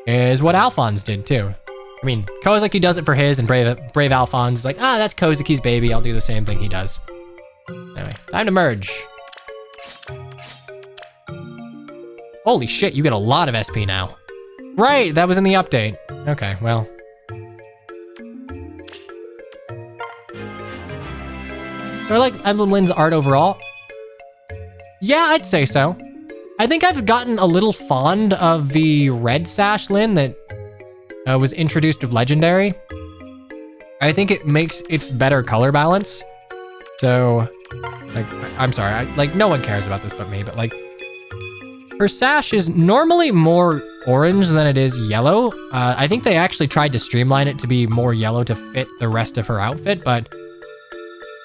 is what Alphonse did too. I mean, Kozuki does it for his, and Brave Alphonse is like, that's Kozuki's baby. I'll do the same thing he does. Anyway, time to merge. Holy shit, you get a lot of SP now. Right, that was in the update. Okay, well. So I like Emblem Lynn's art overall. Yeah, I'd say so. I think I've gotten a little fond of the red sash Lynn that was introduced with Legendary. I think it makes its better color balance. So, like, I'm sorry, like, no one cares about this but me, but like, her sash is normally more orange than it is yellow. I think they actually tried to streamline it to be more yellow to fit the rest of her outfit, but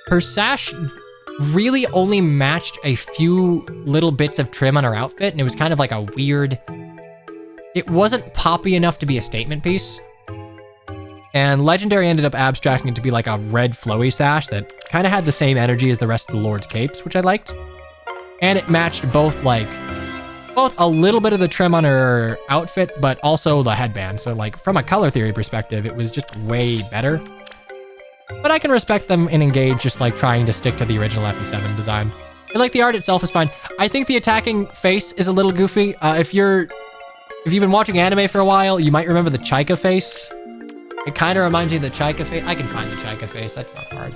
her sash really only matched a few little bits of trim on her outfit, and it was kind of like a weird... It wasn't poppy enough to be a statement piece. And Legendary ended up abstracting it to be like a red flowy sash that kind of had the same energy as the rest of the Lord's capes, which I liked. And it matched both a little bit of the trim on her outfit, but also the headband. So like from a color theory perspective, it was just way better. But I can respect them and engage just like trying to stick to the original FE7 design. And like the art itself is fine. I think the attacking face is a little goofy. If you've been watching anime for a while, you might remember the Chaika face. It kind of reminds me of the Chaika face. I can find the Chaika face, that's not hard.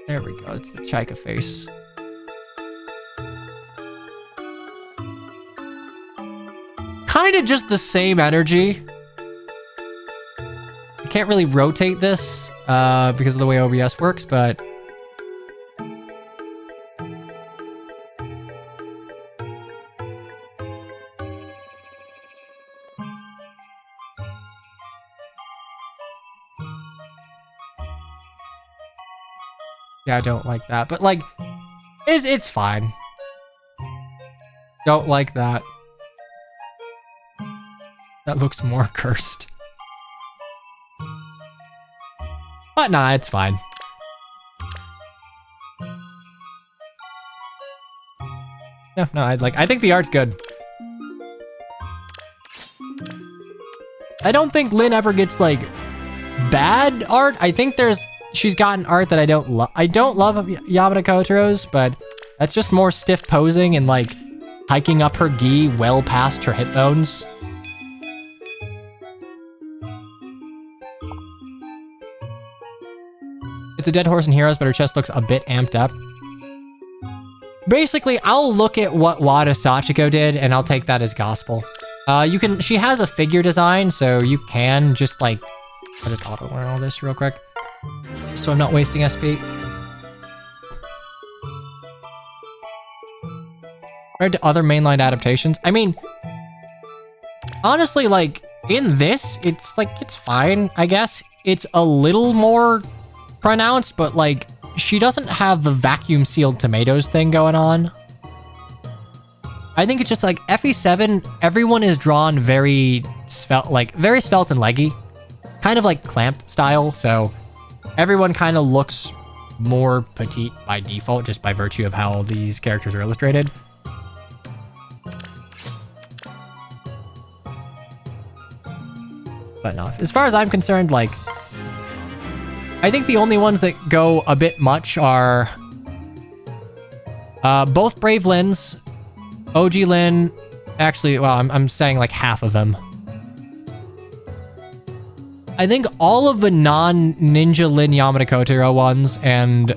There we go, it's the Chaika face. Kind of just the same energy. I can't really rotate this because of the way OBS works, but yeah, I don't like that, but like, it's fine. Don't like that. That looks more cursed. But nah, it's fine. No, I think the art's good. I don't think Lynn ever gets like bad art. I think she's gotten art that I don't love. I don't love Yamada Kotaro's, but that's just more stiff posing and like hiking up her gi well past her hip bones. It's a dead horse in Heroes, but her chest looks a bit amped up. Basically, I'll look at what Wada Sachiko did, and I'll take that as gospel. She has a figure design, so you can just like, I'll just auto-learn all this real quick, so I'm not wasting SP. Compared to other mainline adaptations, I mean, honestly, like, in this, it's fine, I guess. It's a little more pronounced, but like, she doesn't have the vacuum sealed tomatoes thing going on. I think it's just like FE7, everyone is drawn very svelte and leggy, kind of like Clamp style. So everyone kind of looks more petite by default, just by virtue of how these characters are illustrated. But no, as far as I'm concerned, like, I think the only ones that go a bit much are both Brave Lynn's, OG Lynn, actually, well, I'm saying like half of them. I think all of the non-Ninja Lynn Yamada Kotaro ones and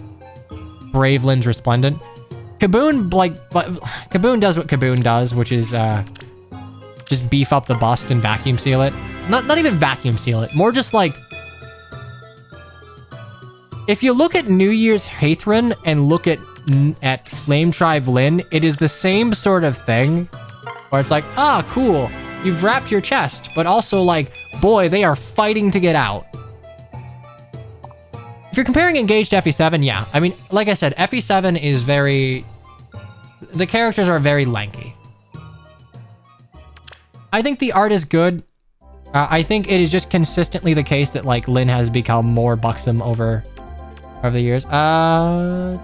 Brave Lynn's Resplendent. Kaboon does what Kaboon does, which is just beef up the bust and vacuum seal it. Not even vacuum seal it. More just like, if you look at New Year's Hathran and look at Flame Tribe Lyn, it is the same sort of thing. Where it's like, ah, cool. You've wrapped your chest. But also like, boy, they are fighting to get out. If you're comparing Engaged to FE7, yeah. I mean, like I said, FE7 is very... The characters are very lanky. I think the art is good. I think it is just consistently the case that like Lyn has become more buxom over the years. Yeah,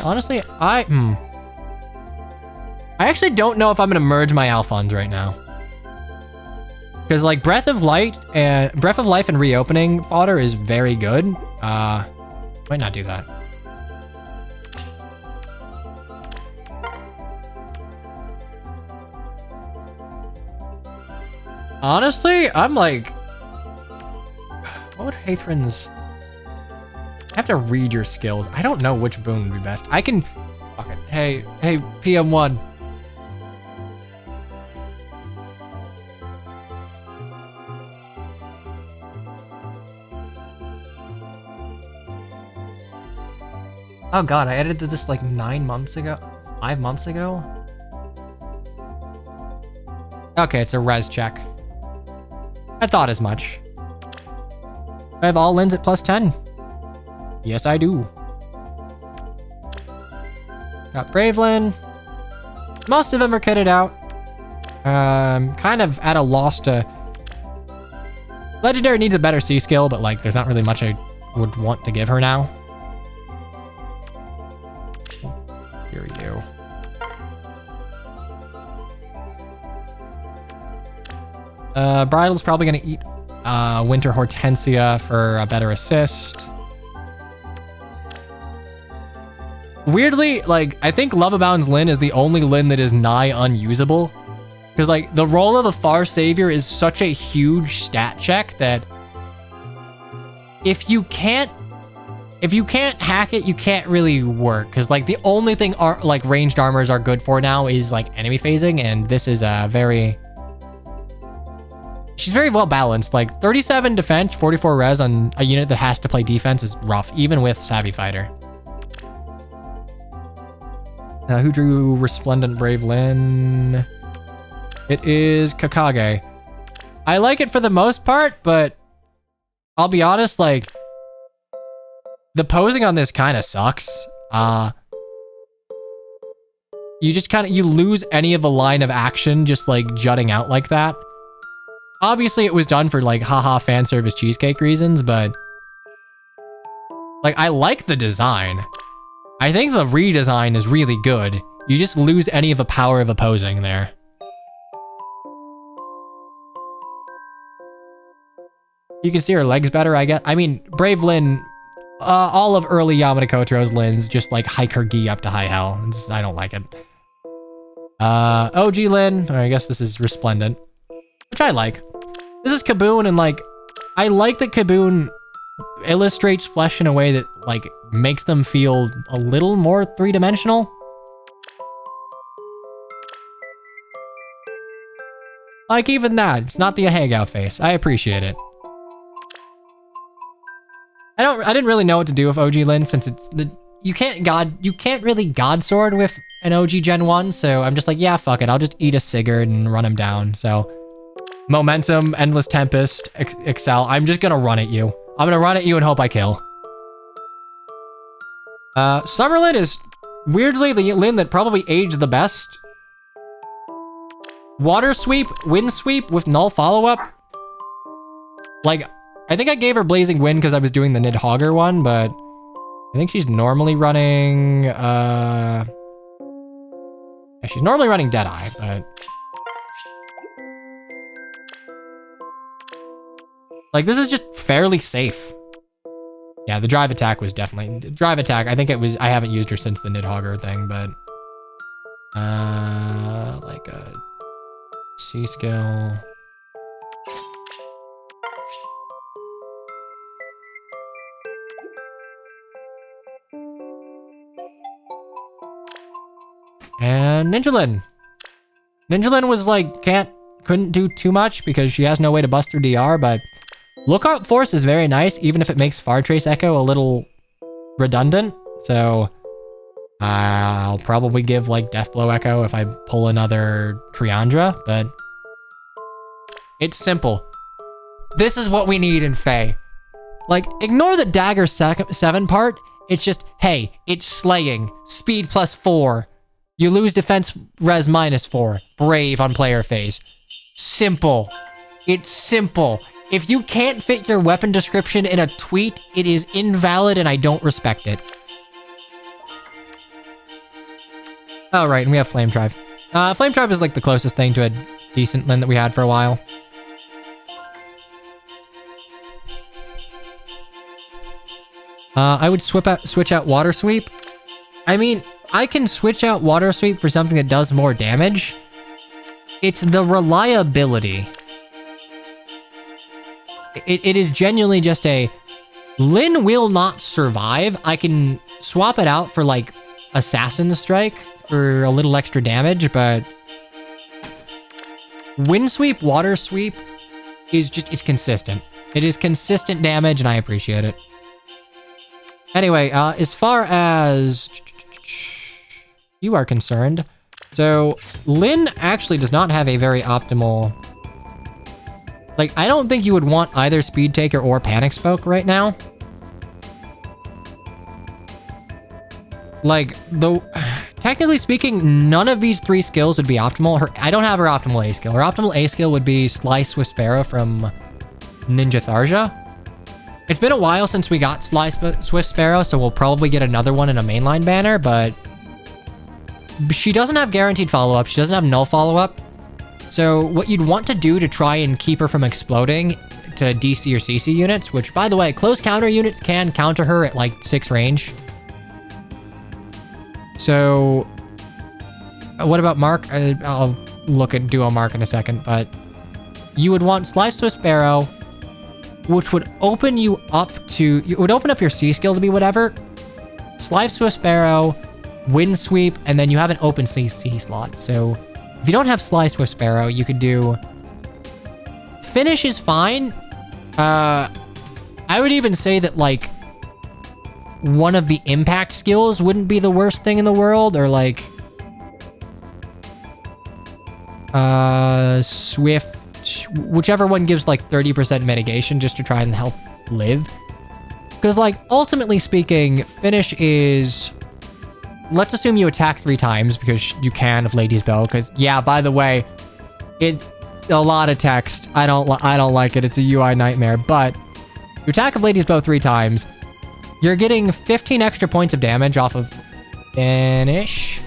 honestly, I actually don't know if I'm gonna merge my Alphons right now. Because like Breath of Life and Reopening fodder is very good. Might not do that. Honestly, I'm like, what would Hathran's? I have to read your skills. I don't know which boon would be best. I can, fuck it. Hey, PM1. Oh god, I edited this like 9 months ago, 5 months ago. Okay, it's a res check. I thought as much. I have all Lyns at +10. Yes, I do. Got Brave Lyn. Most of them are kitted out. Kind of at a loss to... Legendary needs a better C skill, but like, there's not really much I would want to give her now. Here you go. Bridal's probably gonna eat Winter Hortensia for a better assist. Weirdly, like, I think Love Abound's Lyn is the only Lyn that is nigh unusable. Because, like, the role of a Far Savior is such a huge stat check that if you can't hack it, you can't really work. Because, like, the only thing like ranged armors are good for now is, like, enemy phasing, and this is a very... She's very well balanced. Like 37 defense, 44 res on a unit that has to play defense is rough, even with Savvy Fighter. Who drew Resplendent Brave Lyn? It is Kakage. I like it for the most part, but I'll be honest, like the posing on this kind of sucks. You lose any of a line of action just like jutting out like that. Obviously, it was done for, like, haha fan service cheesecake reasons, but... Like, I like the design. I think the redesign is really good. You just lose any of the power of opposing there. You can see her legs better, I guess. I mean, Brave Lyn... all of early Yamada Kotaro's Lyns just, like, hike her gi up to high hell. I don't like it. OG Lyn... Or I guess this is Resplendent. Which I like. This is Kaboon, and like, I like that Kaboon illustrates flesh in a way that like makes them feel a little more three-dimensional. Like even that, it's not the hangout face. I appreciate it. I didn't really know what to do with OG Lyn since it's you can't really God Sword with an OG Gen 1, so I'm just like, yeah, fuck it. I'll just eat a Sigurd and run him down. So Momentum, Endless Tempest, Excel. I'm just gonna run at you. I'm gonna run at you and hope I kill. Summer Lyn is weirdly the Lyn that probably aged the best. Water Sweep, Wind Sweep with null follow-up. Like, I think I gave her Blazing Wind because I was doing the Nidhogger one, but I think she's normally running, yeah, she's normally running Deadeye, but... Like, this is just fairly safe. Yeah, the drive attack was definitely... Drive attack, I think it was... I haven't used her since the Nidhogger thing, but... like a... C skill... And Ninjalin. Ninjalin was like, couldn't do too much because she has no way to bust through DR, but Lookout Force is very nice, even if it makes Far Trace Echo a little redundant. So I'll probably give like Death Blow Echo if I pull another Triandra, but it's simple. This is what we need in Fae. Like, ignore the Dagger 7 part. It's just, hey, it's slaying. Speed +4. You lose defense res -4. Brave on player phase. Simple. It's simple. If you can't fit your weapon description in a tweet, it is invalid and I don't respect it. Oh, right, and we have Flame Drive. Flame Drive is like the closest thing to a decent Lin that we had for a while. I would switch out Water Sweep. I mean, I can switch out Water Sweep for something that does more damage. It's the reliability. It is genuinely just a... Lin will not survive. I can swap it out for, like, Assassin Strike for a little extra damage, but... Wind Sweep, Water Sweep is just... It's consistent. It is consistent damage, and I appreciate it. Anyway, as far as you are concerned, so Lin actually does not have a very optimal... Like, I don't think you would want either Speed Taker or Panic Spoke right now. Like, technically speaking, none of these 3 skills would be optimal. I don't have her optimal A skill. Her optimal A skill would be Sly Swift Sparrow from Ninja Tharja. It's been a while since we got Sly Swift Sparrow, so we'll probably get another one in a mainline banner, but she doesn't have guaranteed follow-up. She doesn't have null follow-up. So what you'd want to do to try and keep her from exploding to DC or CC units, which, by the way, close counter units can counter her at, like, 6 range. So what about Mark? I'll look at Duo Mark in a second, but you would want Sly Swift Sparrow, which would open you up to... It would open up your C skill to be whatever. Sly Swift Sparrow, Wind Sweep, and then you have an open CC slot. So if you don't have Sly Swift Sparrow, you could do... Finish is fine. I would even say that, like, one of the impact skills wouldn't be the worst thing in the world, or, like... Swift... Whichever one gives, like, 30% mitigation just to try and help live. Because, like, ultimately speaking, Finish is... Let's assume you attack 3 times, because you can of Lady's Bow, because, yeah, by the way, it's a lot of text. I don't like it. It's a UI nightmare, but you attack of Lady's Bow 3 times, you're getting 15 extra points of damage off of Finish.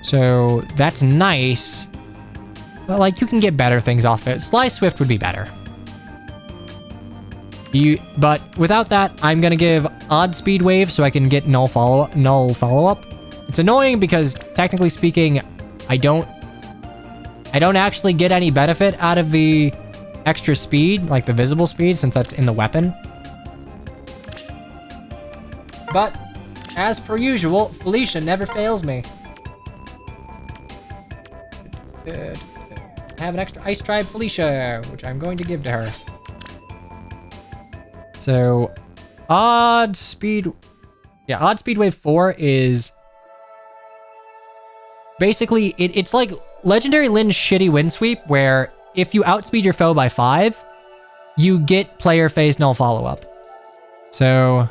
So, that's nice. But, like, you can get better things off it. Sly Swift would be better. But without that, I'm gonna give Odd Speed Wave so I can get null follow-up. It's annoying because, technically speaking, I don't actually get any benefit out of the extra speed, like the visible speed, since that's in the weapon. But, as per usual, Felicia never fails me. I have an extra Ice Tribe Felicia, which I'm going to give to her. So, Odd Speed Wave 4 is basically, it's like Legendary Lin's shitty Wind Sweep, where if you outspeed your foe by 5, you get player phase null follow-up. So,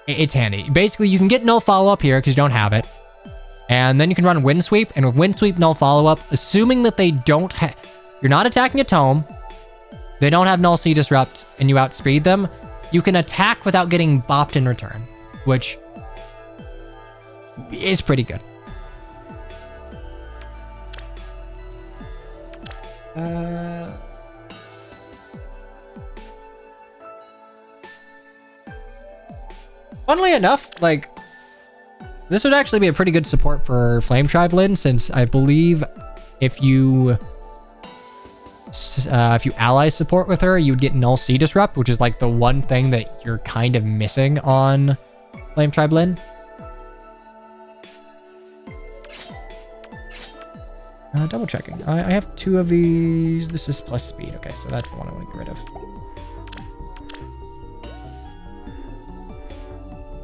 it's handy. Basically, you can get null follow-up here because you don't have it. And then you can run Wind Sweep, and with Wind Sweep null follow-up, assuming that they don't have... You're not attacking a Tome, they don't have null C Disrupt, and you outspeed them, you can attack without getting bopped in return, which is pretty good. Funnily enough, like, this would actually be a pretty good support for Flame Tribe Lin, since I believe if you ally support with her, you would get null C Disrupt, which is like the one thing that you're kind of missing on Flame Tribe Lin. Double checking. I have 2 of these. This is plus speed. Okay, so that's the one I want to get rid of.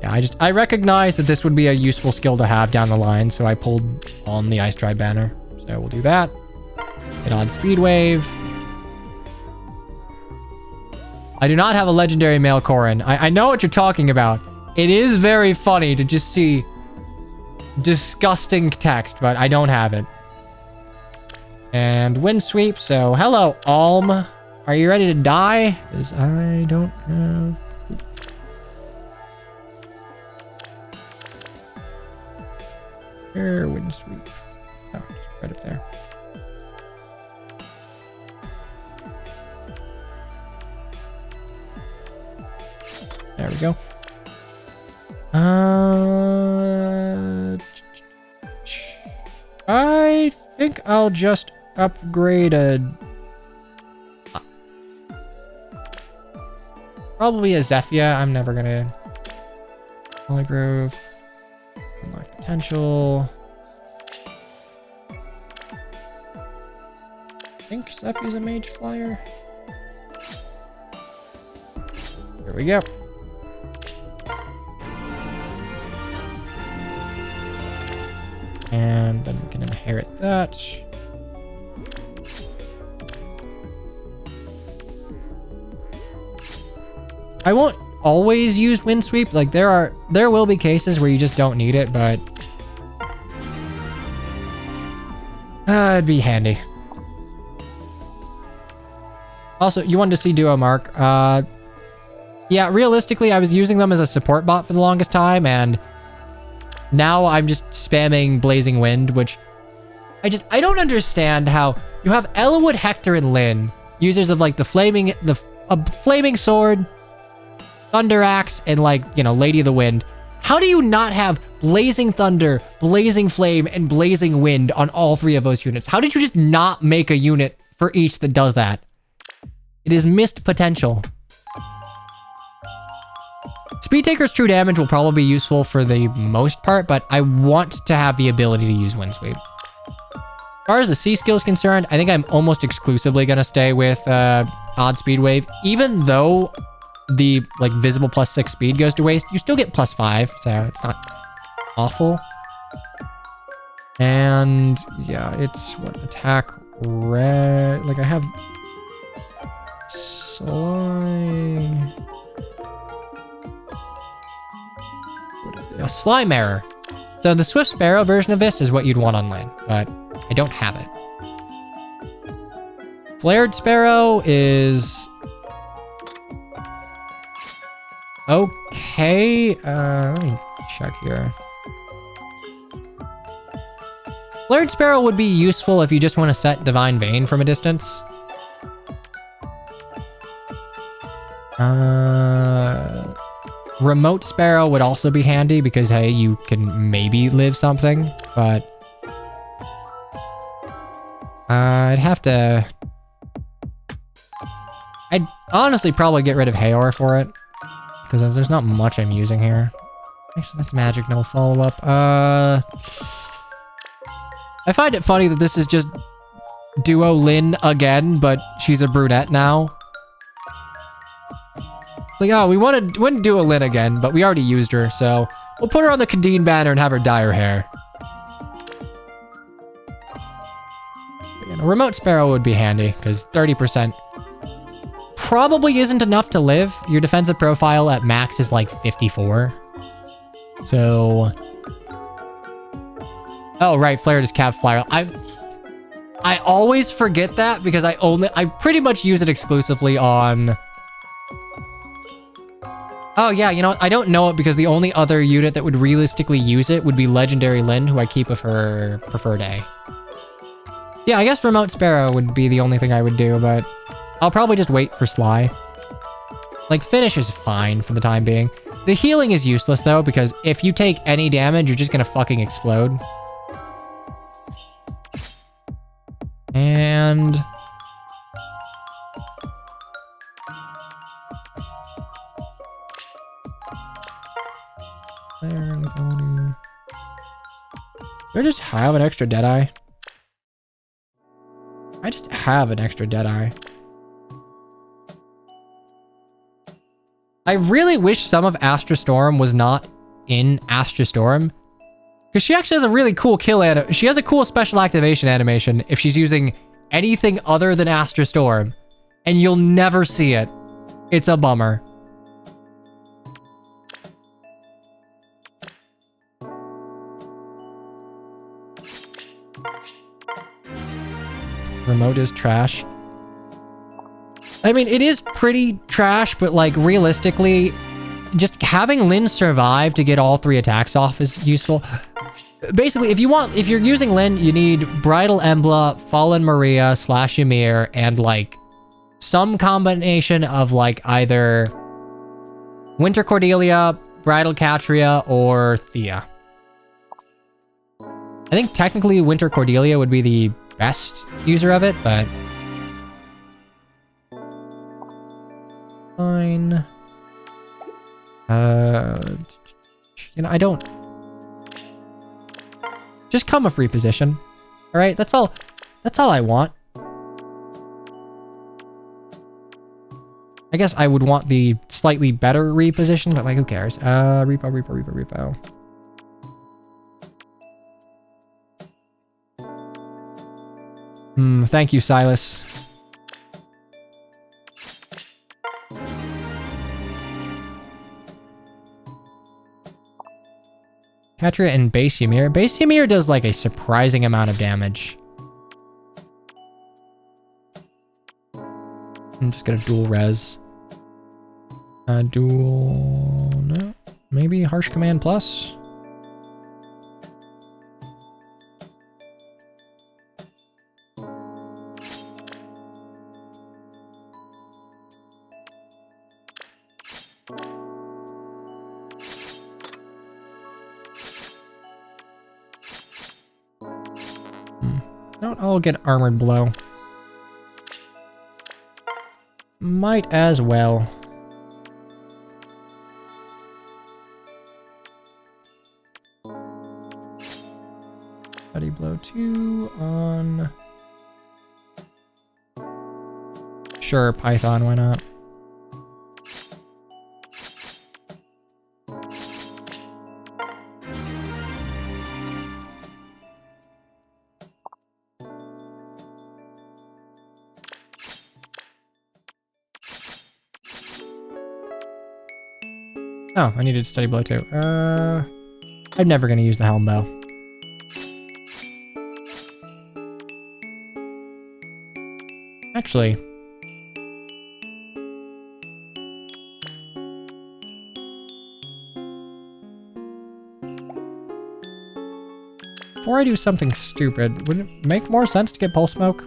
Yeah, I recognize that this would be a useful skill to have down the line, so I pulled on the Ice Tribe banner. So we'll do that. Hit on Speed Wave. I do not have a legendary male Corrin. I know what you're talking about. It is very funny to just see disgusting text, but I don't have it. And Wind Sweep. So hello, Alm. Are you ready to die? Because I don't have... Here, Wind Sweep. Oh, just right up there. There we go. I think I'll just upgrade probably a Zephyr. I'm never gonna Holy Grove. Unlock potential. I think Zephyr's a mage flyer. Here we go. And then we can inherit that. I won't always use Wind Sweep. Like there will be cases where you just don't need it, but it'd be handy. Also, you wanted to see Duo Mark. Yeah, realistically, I was using them as a support bot for the longest time, and now I'm just spamming Blazing Wind, which I don't understand how you have Ellawood, Hector, and Lyn, users of like the flaming sword, Thunder Axe, and like, you know, Lady of the Wind. How do you not have Blazing Thunder, Blazing Flame, and Blazing Wind on all 3 of those units? How did you just not make a unit for each that does that? It is missed potential. Speed Taker's true damage will probably be useful for the most part, but I want to have the ability to use Wind Sweep. As far as the C skill is concerned, I think I'm almost exclusively going to stay with Odd Speed Wave. Even though the like visible +6 speed goes to waste, you still get +5, so it's not awful. And yeah, it's what attack red. Like I have slime. What is it? A slime error. So the Swift Sparrow version of this is what you'd want on Lyn, but I don't have it. Flared Sparrow is okay. Let me check here. Flared Sparrow would be useful if you just want to set Divine Vein from a distance. Remote Sparrow would also be handy because, hey, you can maybe live something, but I'd honestly probably get rid of Hayor for it because there's not much I'm using here. Actually, that's magic, no follow-up. I find it funny that this is just Duo Lyn again, but she's a brunette now. It's like, oh, we wouldn't do a Lyn again, but we already used her, so we'll put her on the Kadeen banner and have her dye her hair. But, you know, Remote Sparrow would be handy, because 30% probably isn't enough to live. Your defensive profile at max is like 54. So... Oh, right, Flared is Cav Flyer. I always forget that because I pretty much use it exclusively on... Oh yeah, you know what? I don't know it because the only other unit that would realistically use it would be Legendary Lyn, who I keep with her preferred A. Yeah, I guess Remote Sparrow would be the only thing I would do, but I'll probably just wait for Sly. Like, Finish is fine for the time being. The healing is useless though, because if you take any damage, you're just gonna fucking explode. And... Do I just have an extra Deadeye? I just have an extra Deadeye. I really wish some of Astra Storm was not in Astra Storm. Because she actually has a really cool she has a cool special activation animation if she's using anything other than Astra Storm. And you'll never see it. It's a bummer. Remote is trash. I mean, it is pretty trash, but like realistically, just having Lynn survive to get all 3 attacks off is useful. Basically, if you're using Lynn, you need Bridal Embla, Fallen Maria / Ymir, and like some combination of like either Winter Cordelia, Bridal Catria, or Thea. I think technically Winter Cordelia would be the best user of it, but fine. You know, I don't just come a free position. All right, that's all I want. I guess I would want the slightly better reposition, but like, who cares? Repo. Thank you, Silas. Catria and base Ymir. Base Ymir does like a surprising amount of damage. I'm just gonna dual res. No. Maybe Harsh Command Plus? No, I'll get Armored Blow. Might as well. Steady Blow 2 on... Sure, Python, why not? Oh, I needed Steady Blow too. I'm never gonna use the Helm Bow. Actually, before I do something stupid, would it make more sense to get Pulse Smoke?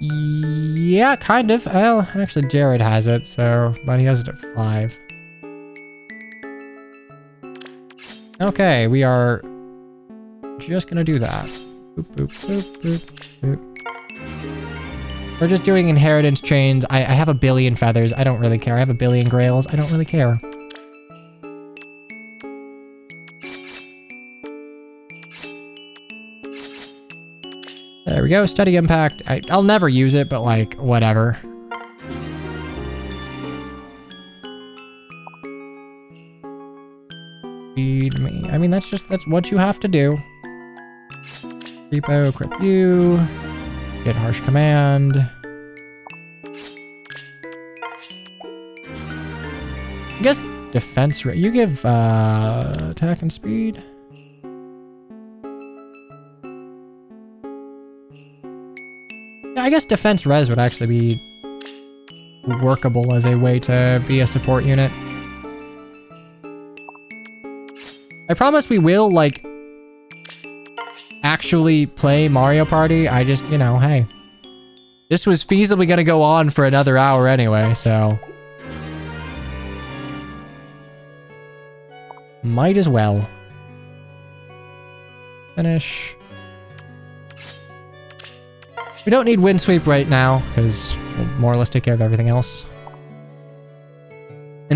Yeah, kind of. Well, actually, Jared has it, so, but he has it at 5. Okay, we are just gonna do that. Boop, boop, boop, boop, boop. We're just doing inheritance chains. I have a billion feathers. I don't really care. I have a billion grails. I don't really care. There we go, Steady Impact. I'll never use it, but like, whatever. Feed me. I mean, that's what you have to do. Repo, equip you. Get Harsh Command. I guess defense rate. You give attack and speed. I guess defense res would actually be workable as a way to be a support unit. I promise we will, like, actually play Mario Party. I just, you know, hey. This was feasibly gonna go on for another hour anyway, so... might as well. Finish. We don't need Wind Sweep right now, because we'll more or less take care of everything else.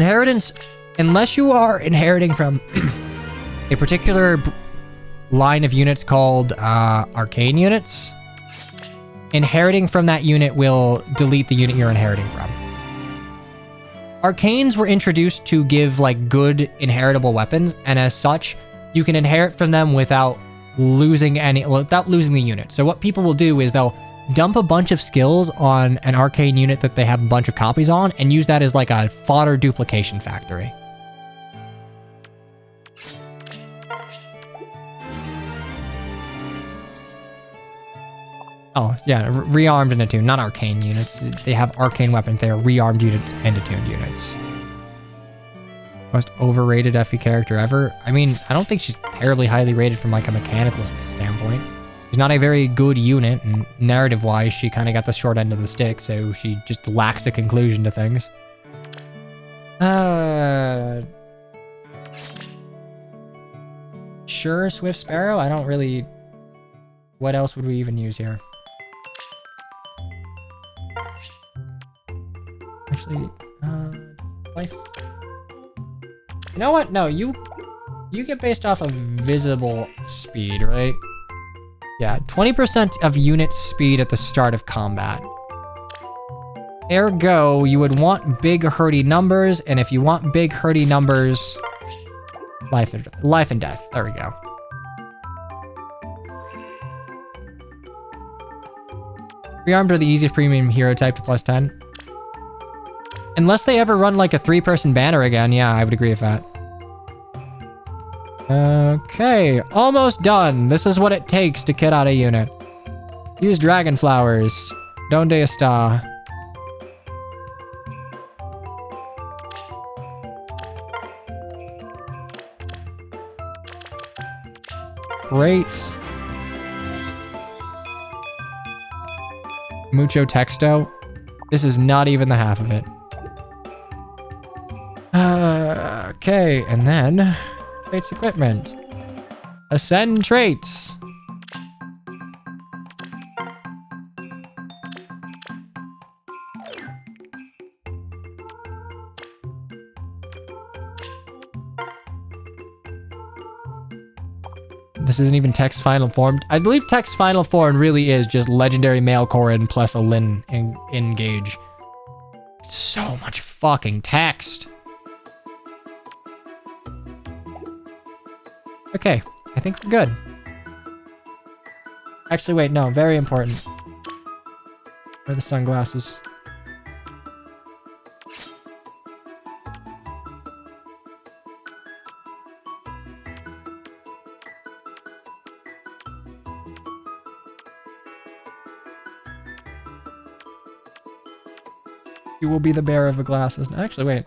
Inheritance, unless you are inheriting from a particular line of units called arcane units, inheriting from that unit will delete the unit you're inheriting from. Arcanes were introduced to give like good inheritable weapons, and as such, you can inherit from them without losing the unit. So what people will do is they'll dump a bunch of skills on an arcane unit that they have a bunch of copies on and use that as like a fodder duplication factory. Oh, yeah, rearmed and attuned, not arcane units. They have arcane weapons. They are rearmed units and attuned units. Most overrated FE character ever. I mean, I don't think she's terribly highly rated from like a mechanical standpoint. She's not a very good unit, and narrative-wise, she kind of got the short end of the stick, so she just lacks a conclusion to things. Sure, Swift Sparrow? I don't really... What else would we even use here? Actually, life... You know what? No, you get based off of visible speed, right? Yeah, 20% of unit speed at the start of combat. Ergo, you would want big hurdy numbers, and if you want big hurdy numbers, life and death. There we go. Rearmed are the easiest premium hero type to plus 10. Unless they ever run like a 3-person banner again, yeah, I would agree with that. Okay, almost done. This is what it takes to kit out a unit. Use dragon flowers. Donde está? Great. Mucho texto. This is not even the half of it. Okay, and then traits equipment. Ascend traits. This isn't even text final form. I believe text final form really is just legendary male Corrin plus a Lin engage. So much fucking text. Okay, I think we're good. Actually, wait, no, very important. Where are the sunglasses? You will be the bearer of the glasses. Actually, wait.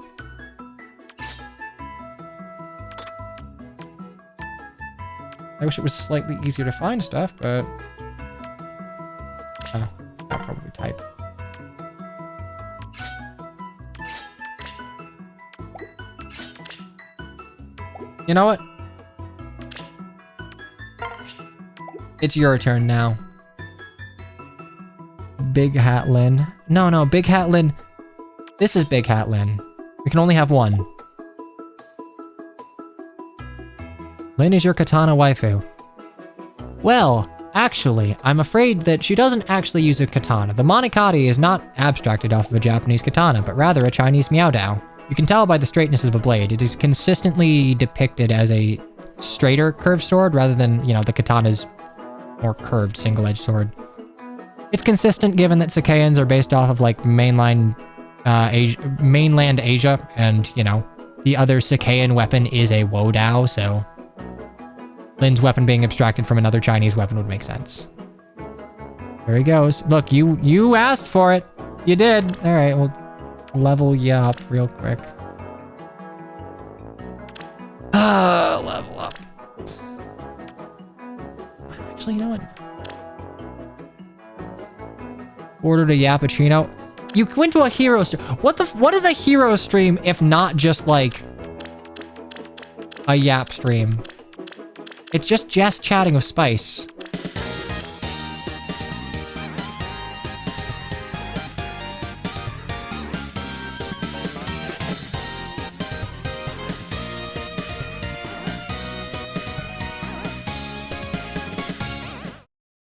I wish it was slightly easier to find stuff, but... Oh, I'll probably type. You know what? It's your turn now. Big Hat Lin. No, Big Hat Lin. This is Big Hat Lin. We can only have one. Lin is your katana waifu. Well, actually, I'm afraid that she doesn't actually use a katana. The Monikati is not abstracted off of a Japanese katana, but rather a Chinese Miao Dao. You can tell by the straightness of the blade. It is consistently depicted as a straighter curved sword rather than, you know, the katana's more curved single-edged sword. It's consistent given that Sakaeans are based off of like mainland Asia, and, you know, the other Sakaean weapon is a Wo Dao, so Lin's weapon being abstracted from another Chinese weapon would make sense. There he goes. Look, you asked for it. You did. All right, we'll level you up real quick. Level up. Actually, you know what? Ordered a Yappuccino. You went to a hero stream. What is a hero stream if not just like a Yap stream? It's just chatting with Spice.